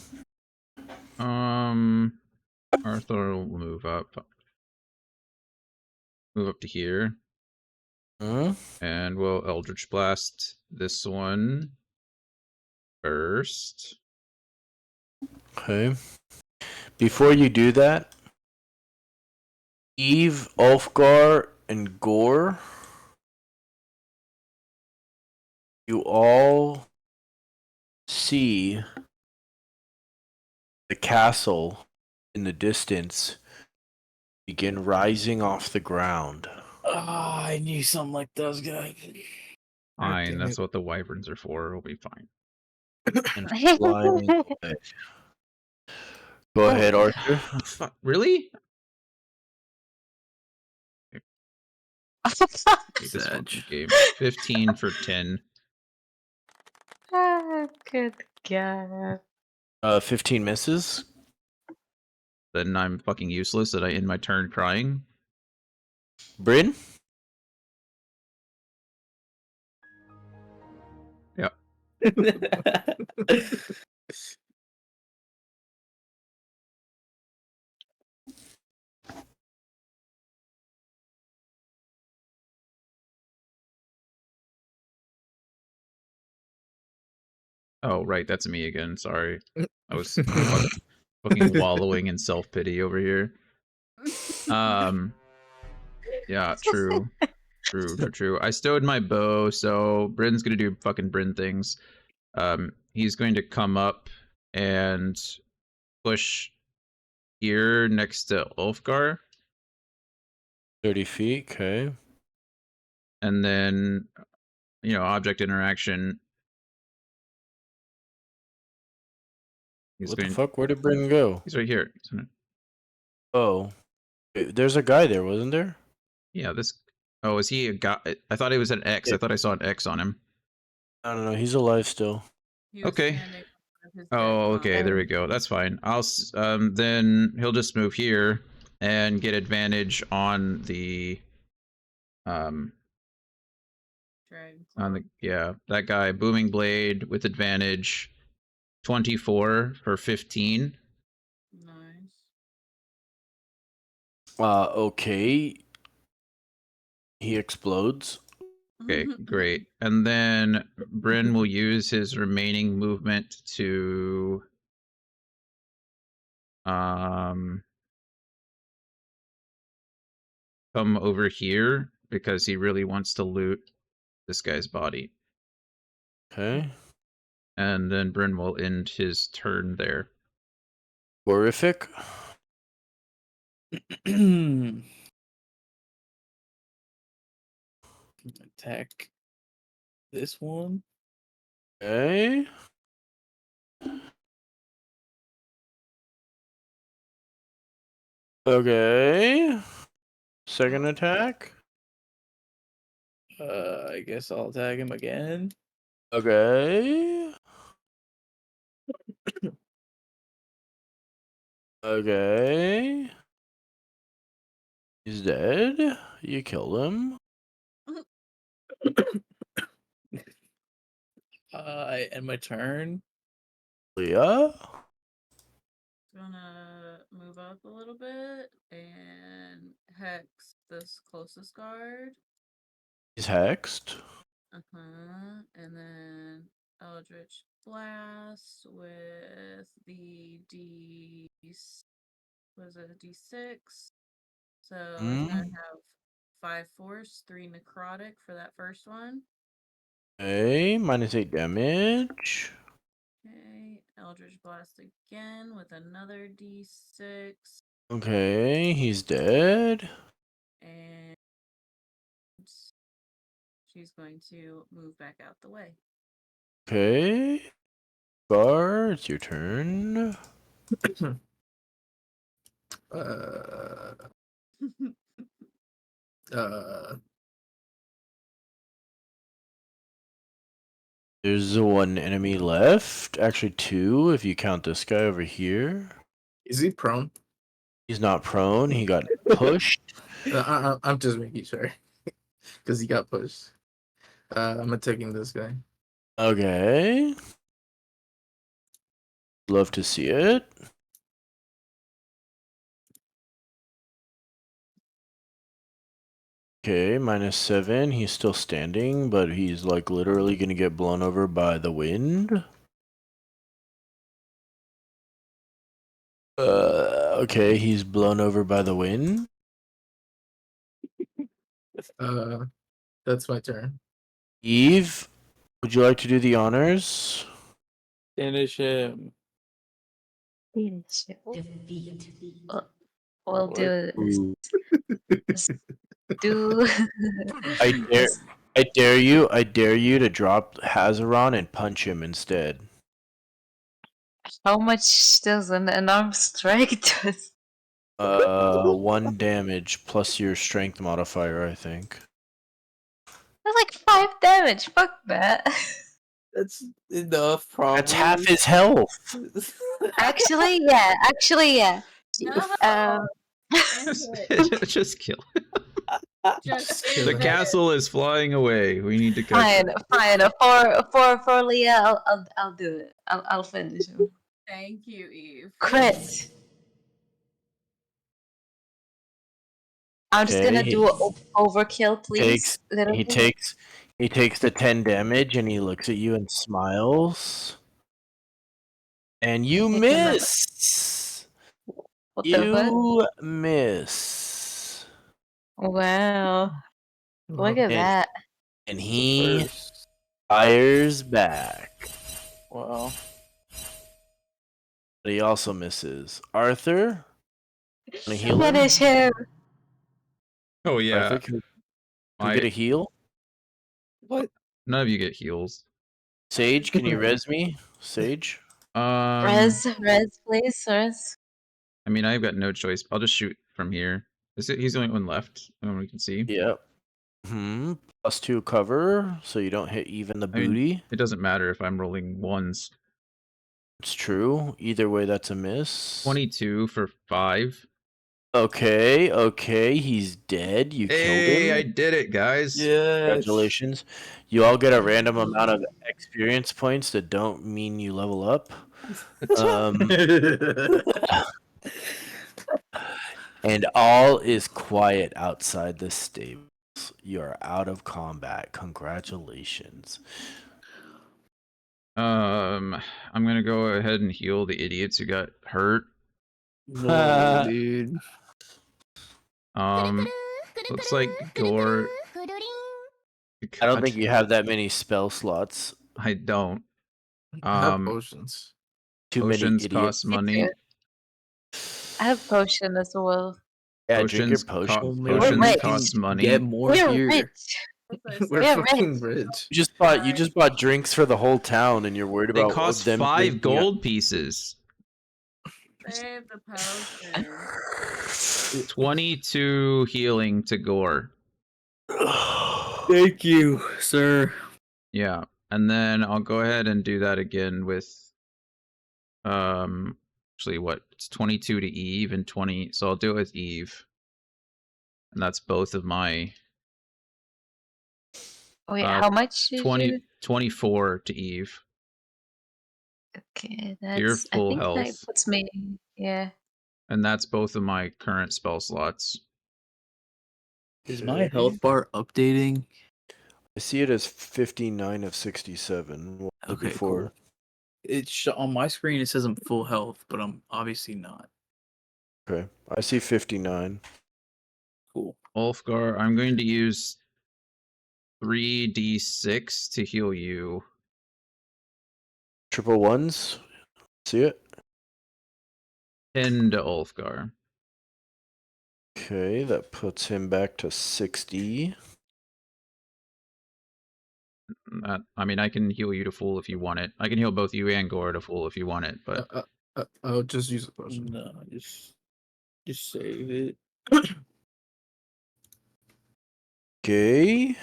Arthur will move up. Move up to here. Huh? And we'll Eldritch Blast this one first. Okay. Before you do that, Eve, Ulfgar, and Gore, you all see the castle in the distance begin rising off the ground. Oh, I knew something like that was gonna happen. Fine, damn that's it. what the wyverns are for. It'll be fine. And flying away. Go ahead, Arthur. Fuck, really? Hate this fucking game. 15 for 10. Ah, good God. 15 misses. then I'm fucking useless and I end my turn crying. Bryn? Yeah. Oh, right, that's me again. Sorry. I was fucking wallowing in self-pity over here. Yeah, true. True. I stowed my bow, so Bryn's gonna do fucking Bryn things. He's going to come up and push here next to Ulfgar, 30 feet, okay. and then, object interaction. What the fuck? Where did Bryn go? He's right here. Oh. There's a guy there, wasn't there? Yeah, this. Oh, is he a guy? I thought he was an X. I thought I saw an X on him. No, he's alive still. He was Okay. standing in front of his dead Oh, okay, there body. we go. That's fine. Then he'll just move here and get advantage on the Dragon that guy, Booming Blade with advantage, 24 for 15. Nice. Okay. He explodes. Okay, great. And then Bryn will use his remaining movement to come over here because he really wants to loot this guy's body. Okay. And then Bryn will end his turn there. Horrific. Attack this one. Okay. Okay. Second attack. I guess I'll attack him again. Okay. Okay. He's dead. You killed him. I end my turn. Leah. Gonna move up a little bit and hex this closest guard. He's hexed. And then Eldritch Blast with the was it a D6? So it's gonna have 5 force, 3 necrotic for that first one. Okay, -8 damage. Okay, Eldritch Blast again with another D6. Okay, he's dead. And she's going to move back out the way. Okay. Bar, it's your turn. There's one enemy left. Actually, 2 if you count this guy over here. Is he prone? He's not prone. He got pushed. I'm just making sure. Because he got pushed. I'm attacking this guy. Okay. Love to see it. Okay, -7. He's still standing, but he's like literally gonna get blown over by the wind. Okay, he's blown over by the wind. That's my turn. Eve, would you like to do the honors? Finish him. We'll do Ooh. do I dare you to drop Hazaron and punch him instead. how much does an unarmed strike do? 1 damage plus your strength modifier, I think. That's like 5 damage. Fuck that. That's enough, probably. That's half his health. Actually, yeah. No. Um, End it. Just kill. Just kill The end it. it. castle is flying away. We need to catch fine, it. fine. For Leah, I'll do it. I'll finish him. Thank you, Eve. Crit. I'm just gonna Okay, do an overkill, please. takes Little he bit. takes the 10 damage and he looks at you and smiles. And you Hit him up. miss. What the fuck? You miss. Wow. Look at And, that. and It's a he first. fires back. Wow. But he also misses. Arthur? Wanna heal him? Finish him. Oh yeah. Arthur, can we get a heal? What? None of you get heals. Sage, can you res me? Sage? Res, please, res. I mean, I've got no choice. I'll just shoot from here. He's the only one left. The one we can see. Yep. +2 cover, so you don't hit even the I mean, booty. it doesn't matter if I'm rolling ones. It's true. Either way, that's a miss. 22 for 5. Okay, he's dead. You Hey, I killed him. did it, guys. Congratulations. You all get a random amount of experience points that don't mean you level up. And all is quiet outside the stables. You are out of combat. Congratulations. I'm gonna go ahead and heal the idiots who got hurt. No, dude. Looks like Gore. I don't think you have that many spell slots. I don't. I have potions. Too many Potions idiots. cost money. I have potion as well. Yeah, drink your Potions, potion. Only potions rich. cost money. Get more We're here. rich. We're Yeah, fucking rich. You just bought drinks for the whole town, and you're worried They about cost them 5 drinking gold pieces. Save the potion. 22 healing to Gore. Thank you, sir. Yeah, and then I'll go ahead and do that again with actually what? It's 22 to Eve and 20. So I'll do it with Eve. And that's both of my Wait, how much did 20 you? 24 to Eve. Okay, You're that's. I full think that health. puts me. Yeah. And that's both of my current spell slots. Is my health bar updating? I see it as 59 of 67. What was it Okay, before? cool. It's on my screen. It says I'm full health, but I'm obviously not. Okay, I see 59. Cool. Ulfgar, I'm going to use 3d6 to heal you. Triple ones. See it? 10 to Ulfgar. Okay, that puts him back to 60. I mean, I can heal you to full if you want it. I can heal both you and Gore to full if you want it, but I'll just use a potion. No, just save it. Okay.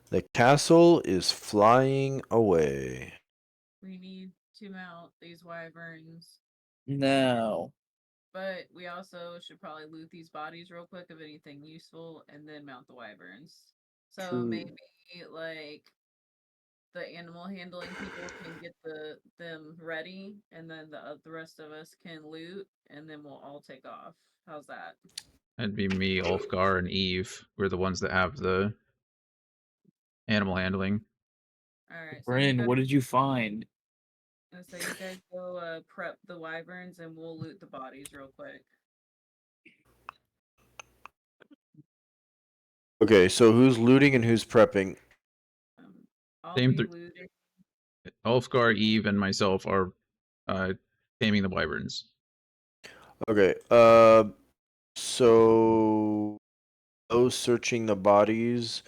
The castle is flying away. We need to mount these wyverns. Now. But we also should probably loot these bodies real quick of anything useful and then mount the wyverns. So True. maybe like the animal handling people can get them ready and then the rest of us can loot and then we'll all take off. How's that? that'd be me, Ulfgar, and Eve. We're the ones that have the animal handling. Alright. Bryn, what did you find? So you guys go prep the wyverns and we'll loot the bodies real quick. Okay, so who's looting and who's prepping? I'll Same be th- looting. Ulfgar, Eve, and myself are taming the wyverns. Okay, so those searching the bodies,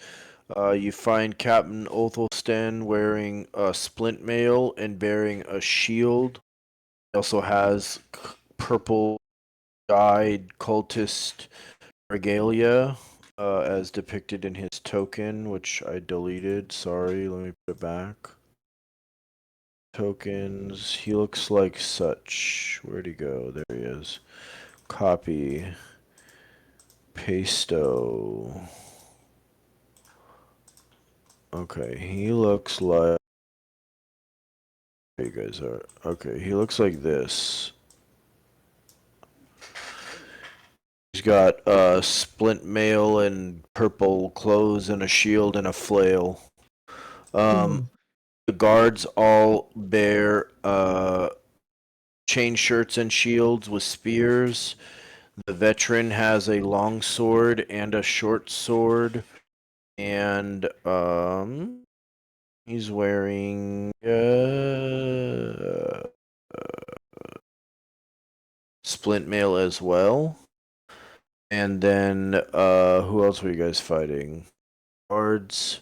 you find Captain Othelstan wearing a splint mail and bearing a shield. He also has purple dyed cultist regalia, as depicted in his token, which I deleted. Sorry, let me put it back. Tokens. He looks like such. Where'd he go? There he is. Copy. Pasto. Okay, he looks like. There you guys are. Okay, he looks like this. He's got splint mail and purple clothes and a shield and a flail. The guards all bear chain shirts and shields with spears. The veteran has a long sword and a short sword, and he's wearing splint mail as well. And then who else were you guys fighting? Guards,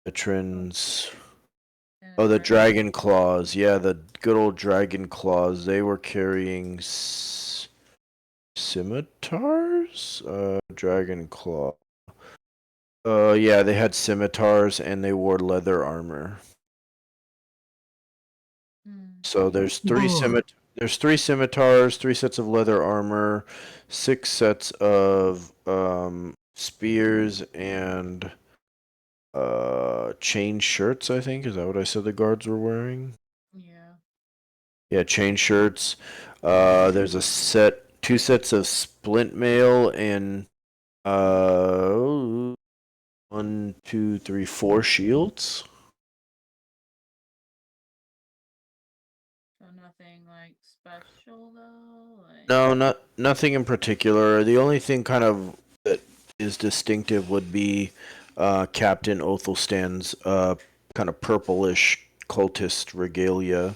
veterans. Oh, the dragon claws. Yeah, the good old dragon claws. They were carrying scimitars? Dragon claw. Yeah, they had scimitars and they wore leather armor. So there's three scimitars, 3 sets of leather armor, 6 sets of spears and chain shirts, I think. Is that what I said the guards were wearing? Yeah. Yeah, chain shirts. There's a 2 sets of splint mail and 1, 2, 3, 4 shields. So nothing like special though. Like... No, nothing in particular. The only thing kind of that is distinctive would be Captain Othelstan's kind of purplish cultist regalia.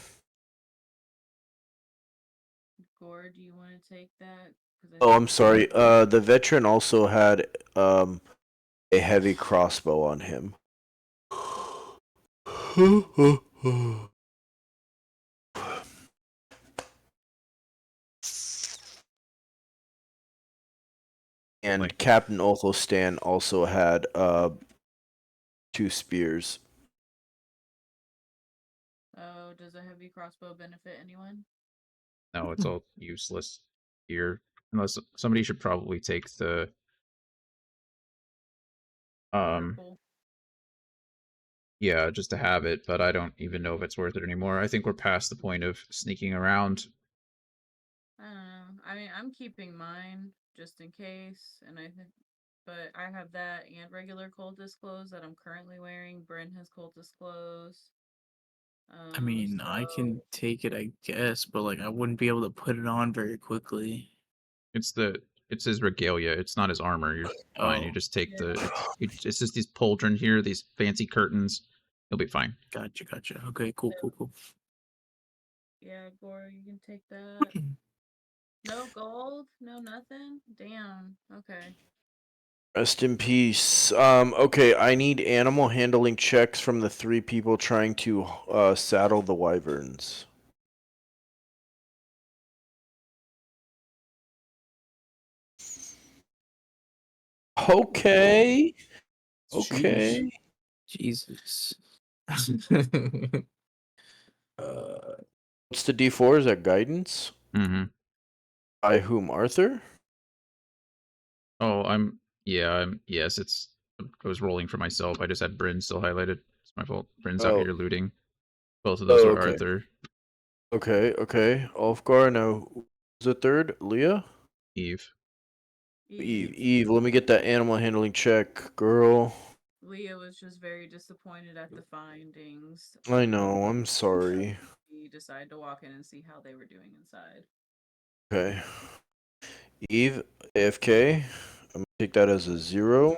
Gore, do you want to take that? Oh, I'm sorry. The veteran also had a heavy crossbow on him. And Captain Othelstan also had 2 spears. Oh, does a heavy crossbow benefit anyone? No, it's all useless here. Unless somebody should probably take the Purple. yeah, just to have it, but I don't even know if it's worth it anymore. I think we're past the point of sneaking around. I don't know. I mean, I'm keeping mine just in case, and I think, but I have that and regular cultist clothes that I'm currently wearing. Bryn has cultist clothes. I mean, I can take it, I guess, but like I wouldn't be able to put it on very quickly. It's his regalia. It's not his armor. You're fine. You Oh, just take it's just these pauldron here, these fancy curtains. You'll be fine. gotcha. Okay, cool. Yeah, Gore, you can take that. No gold, no nothing. Damn. Okay. Rest in peace. Okay, I need animal handling checks from the 3 people trying to saddle the wyverns. Okay. Okay. Jesus. What's the D4? Is that guidance? Mm-hmm. By whom? Arthur? Oh, yes, it's I was rolling for myself. I just had Bryn still highlighted. It's my fault. Bryn's out here looting. Both of those are okay. Arthur. Okay. Ulfgar, now who's the third? Leah? Eve. Eve, let me get that animal handling check, girl. Leah was just very disappointed at the findings. I know, I'm sorry. He decided to walk in and see how they were doing inside. Okay. Eve, AFK. I'm gonna take that as a 0.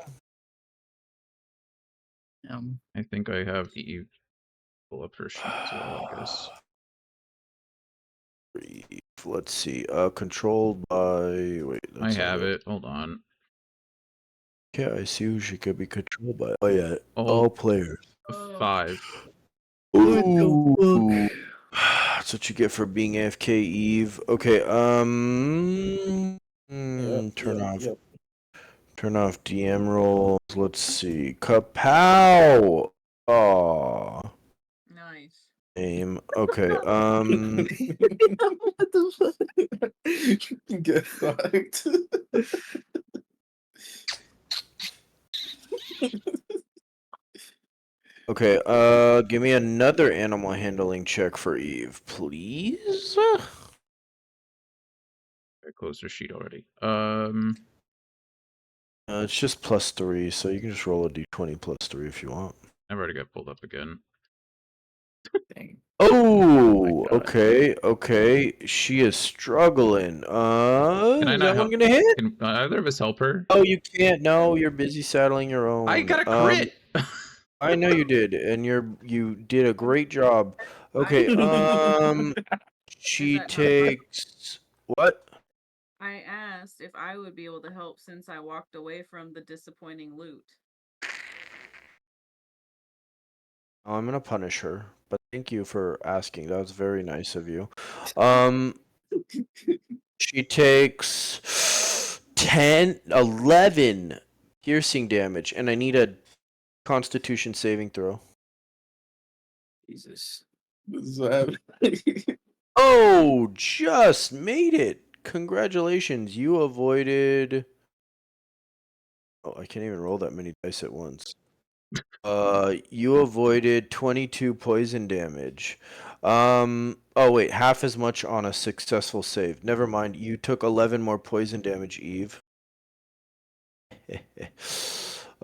I think I have Eve pull up her sheet as well, I guess. Let's see. Controlled by. Wait, I have it. Hold on. Yeah, I see who she could be controlled by. Oh yeah, Oh. all players. 5. Ooh. That's what you get for being AFK, Eve. Okay. Turn off DM rolls. Let's see. Kapow! Aw. Nice. Aim. Okay. What the fuck? Get fucked. Okay. Give me another animal handling check for Eve, please. I closed her sheet already. It's just +3, so you can just roll a d20 +3 if you want. I've already got pulled up again. Dang. Oh, God. okay. She is struggling. Can I Is not that one help? gonna hit? Can either of us help her? Oh, you can't. No, you're busy saddling your own. I got a crit. I know you did, and you did a great job. Okay, she that not- takes what? I asked if I would be able to help since I walked away from the disappointing loot. Oh, I'm gonna punish her, but thank you for asking. That was very nice of you. She takes 11 piercing damage, and I need a Constitution saving throw. Jesus. What's that? Oh, just made it. Congratulations. You avoided. Oh, I can't even roll that many dice at once. You avoided 22 poison damage. Oh wait, half as much on a successful save. Never mind. You took 11 more poison damage, Eve.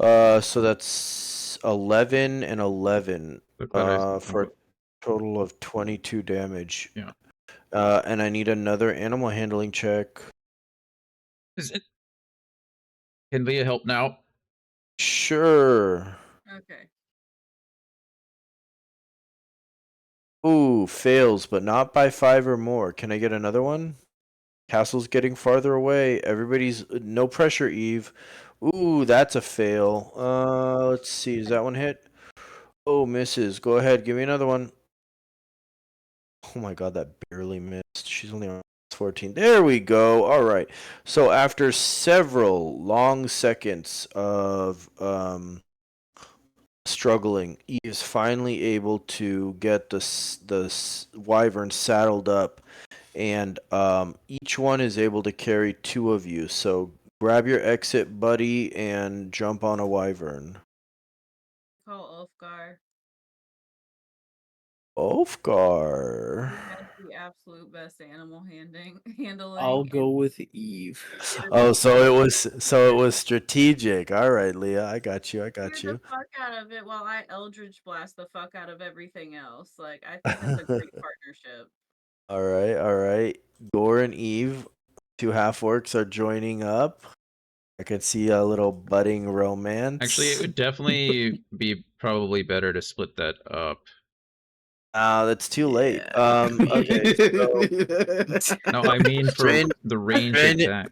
So that's 11 and 11. Look what For a total of 22 damage. Yeah. And I need another animal handling check. Is it? Can Leah help now? Sure. Okay. Ooh, fails, but not by 5 or more. Can I get another one? Castle's getting farther away. Everybody's no pressure, Eve. Ooh, that's a fail. Let's see. Does that one hit? Oh, misses. Go ahead. Give me another one. Oh my god, that barely missed. She's only on 14. There we go. All right. So after several long seconds of struggling, he is finally able to get the wyvern saddled up, and each one is able to carry 2 of you. So grab your exit, buddy, and jump on a wyvern. Call Ulfgar. Ulfgar. He has the absolute best animal handling. I'll go with Eve. Oh, so it was strategic. All right, Leah, I got you. Scared the fuck out of it while I Eldritch blast the fuck out of everything else. Like, I think it's a great partnership. All right. Gore and Eve, 2 half orcs, are joining up. I could see a little budding romance. Actually, it would definitely be probably better to split that up. That's too late. Okay. So No, I mean for Bryn- the range Bryn- attack.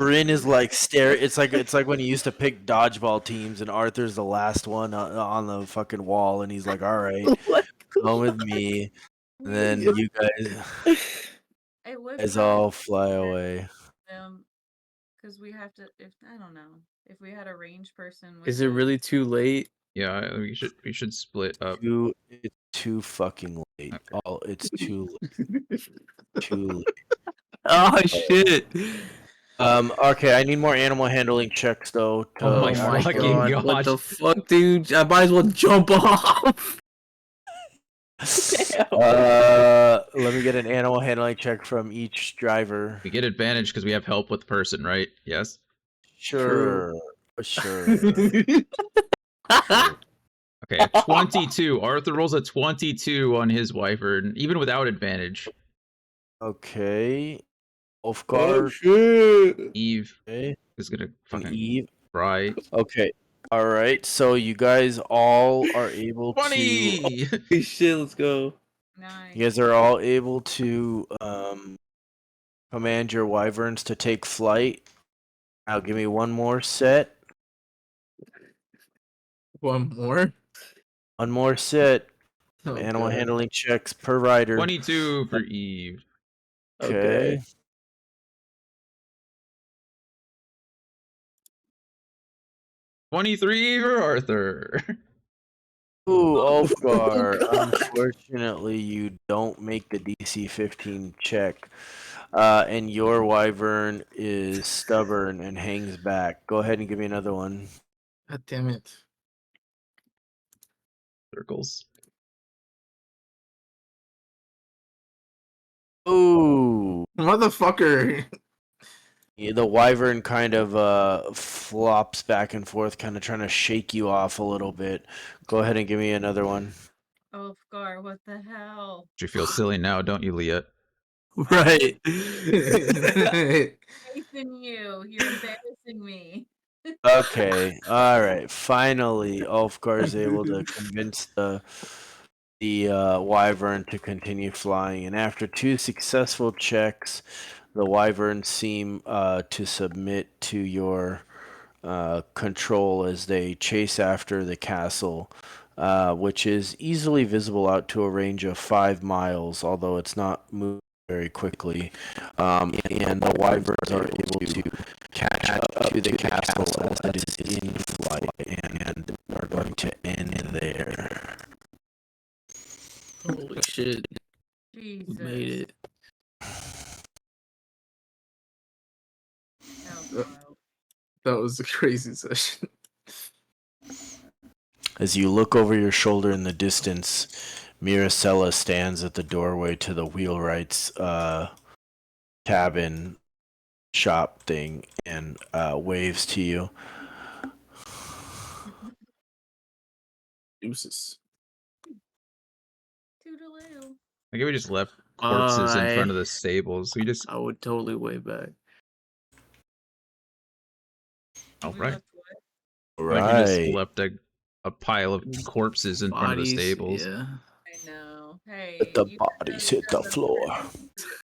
Bryn is like stare. It's like when he used to pick dodgeball teams, and Arthur's the last one on the fucking wall, and he's like, "All right, come with me." And then you It would guys probably all be fly better away. because we have to. If I don't know, if we had a ranged person. With Is it really too late? Yeah, we should split up. It's too fucking late. Okay. Oh, it's too too late. Oh shit! Okay, I need more animal handling checks though. To Oh my actually- fucking What the God. fuck, dude? I might as well jump off. Let me get an animal handling check from each driver. We get advantage because we have help with the person, right? Yes. Sure. Okay, a 22. Arthur rolls a 22 on his wyvern, even without advantage. Okay. Oh Ulfgar. shit! Eve Okay. is gonna And fucking Eve. cry. Okay. All right. So you guys all are able to. 20! Hey, shit, let's go. Nice. You guys are all able to command your wyverns to take flight. Now give me one more set. One more. One more set. Oh, Animal God. handling checks per rider. 22 for Eve. Okay. Okay. 23 for Arthur. Ooh, Ulfgar. Unfortunately, you don't make the DC 15 check. And your wyvern is stubborn and hangs back. Go ahead and give me another one. God damn it. Circles. Ooh. Motherfucker. Yeah, the wyvern kind of flops back and forth, kind of trying to shake you off a little bit. Go ahead and give me another one. Ulfgar, what the hell? You feel silly now, don't you, Leah? Right. Faith in you. You're embarrassing me. Okay, all right. Finally, Ulfgar is able to convince the wyvern to continue flying, and after 2 successful checks, the wyverns seem to submit to your control as they chase after the castle, which is easily visible out to a range of 5 miles, although it's not moving very quickly. And the wyverns are able to catch up to the castle as it is in flight and are going to end there. Holy shit. Jesus. We made it. That was wild. That was a crazy session. As you look over your shoulder in the distance, Miracella stands at the doorway to the wheelwright's cabin shop thing and waves to you. Deuces. Toodaloo. Like if we just left corpses in front of the stables. We just I would totally way back. oh We right. left what? Like we just Right. left a pile of corpses in front of the Bodies, stables. yeah. I know. Hey, Let the you bodies hit the floor.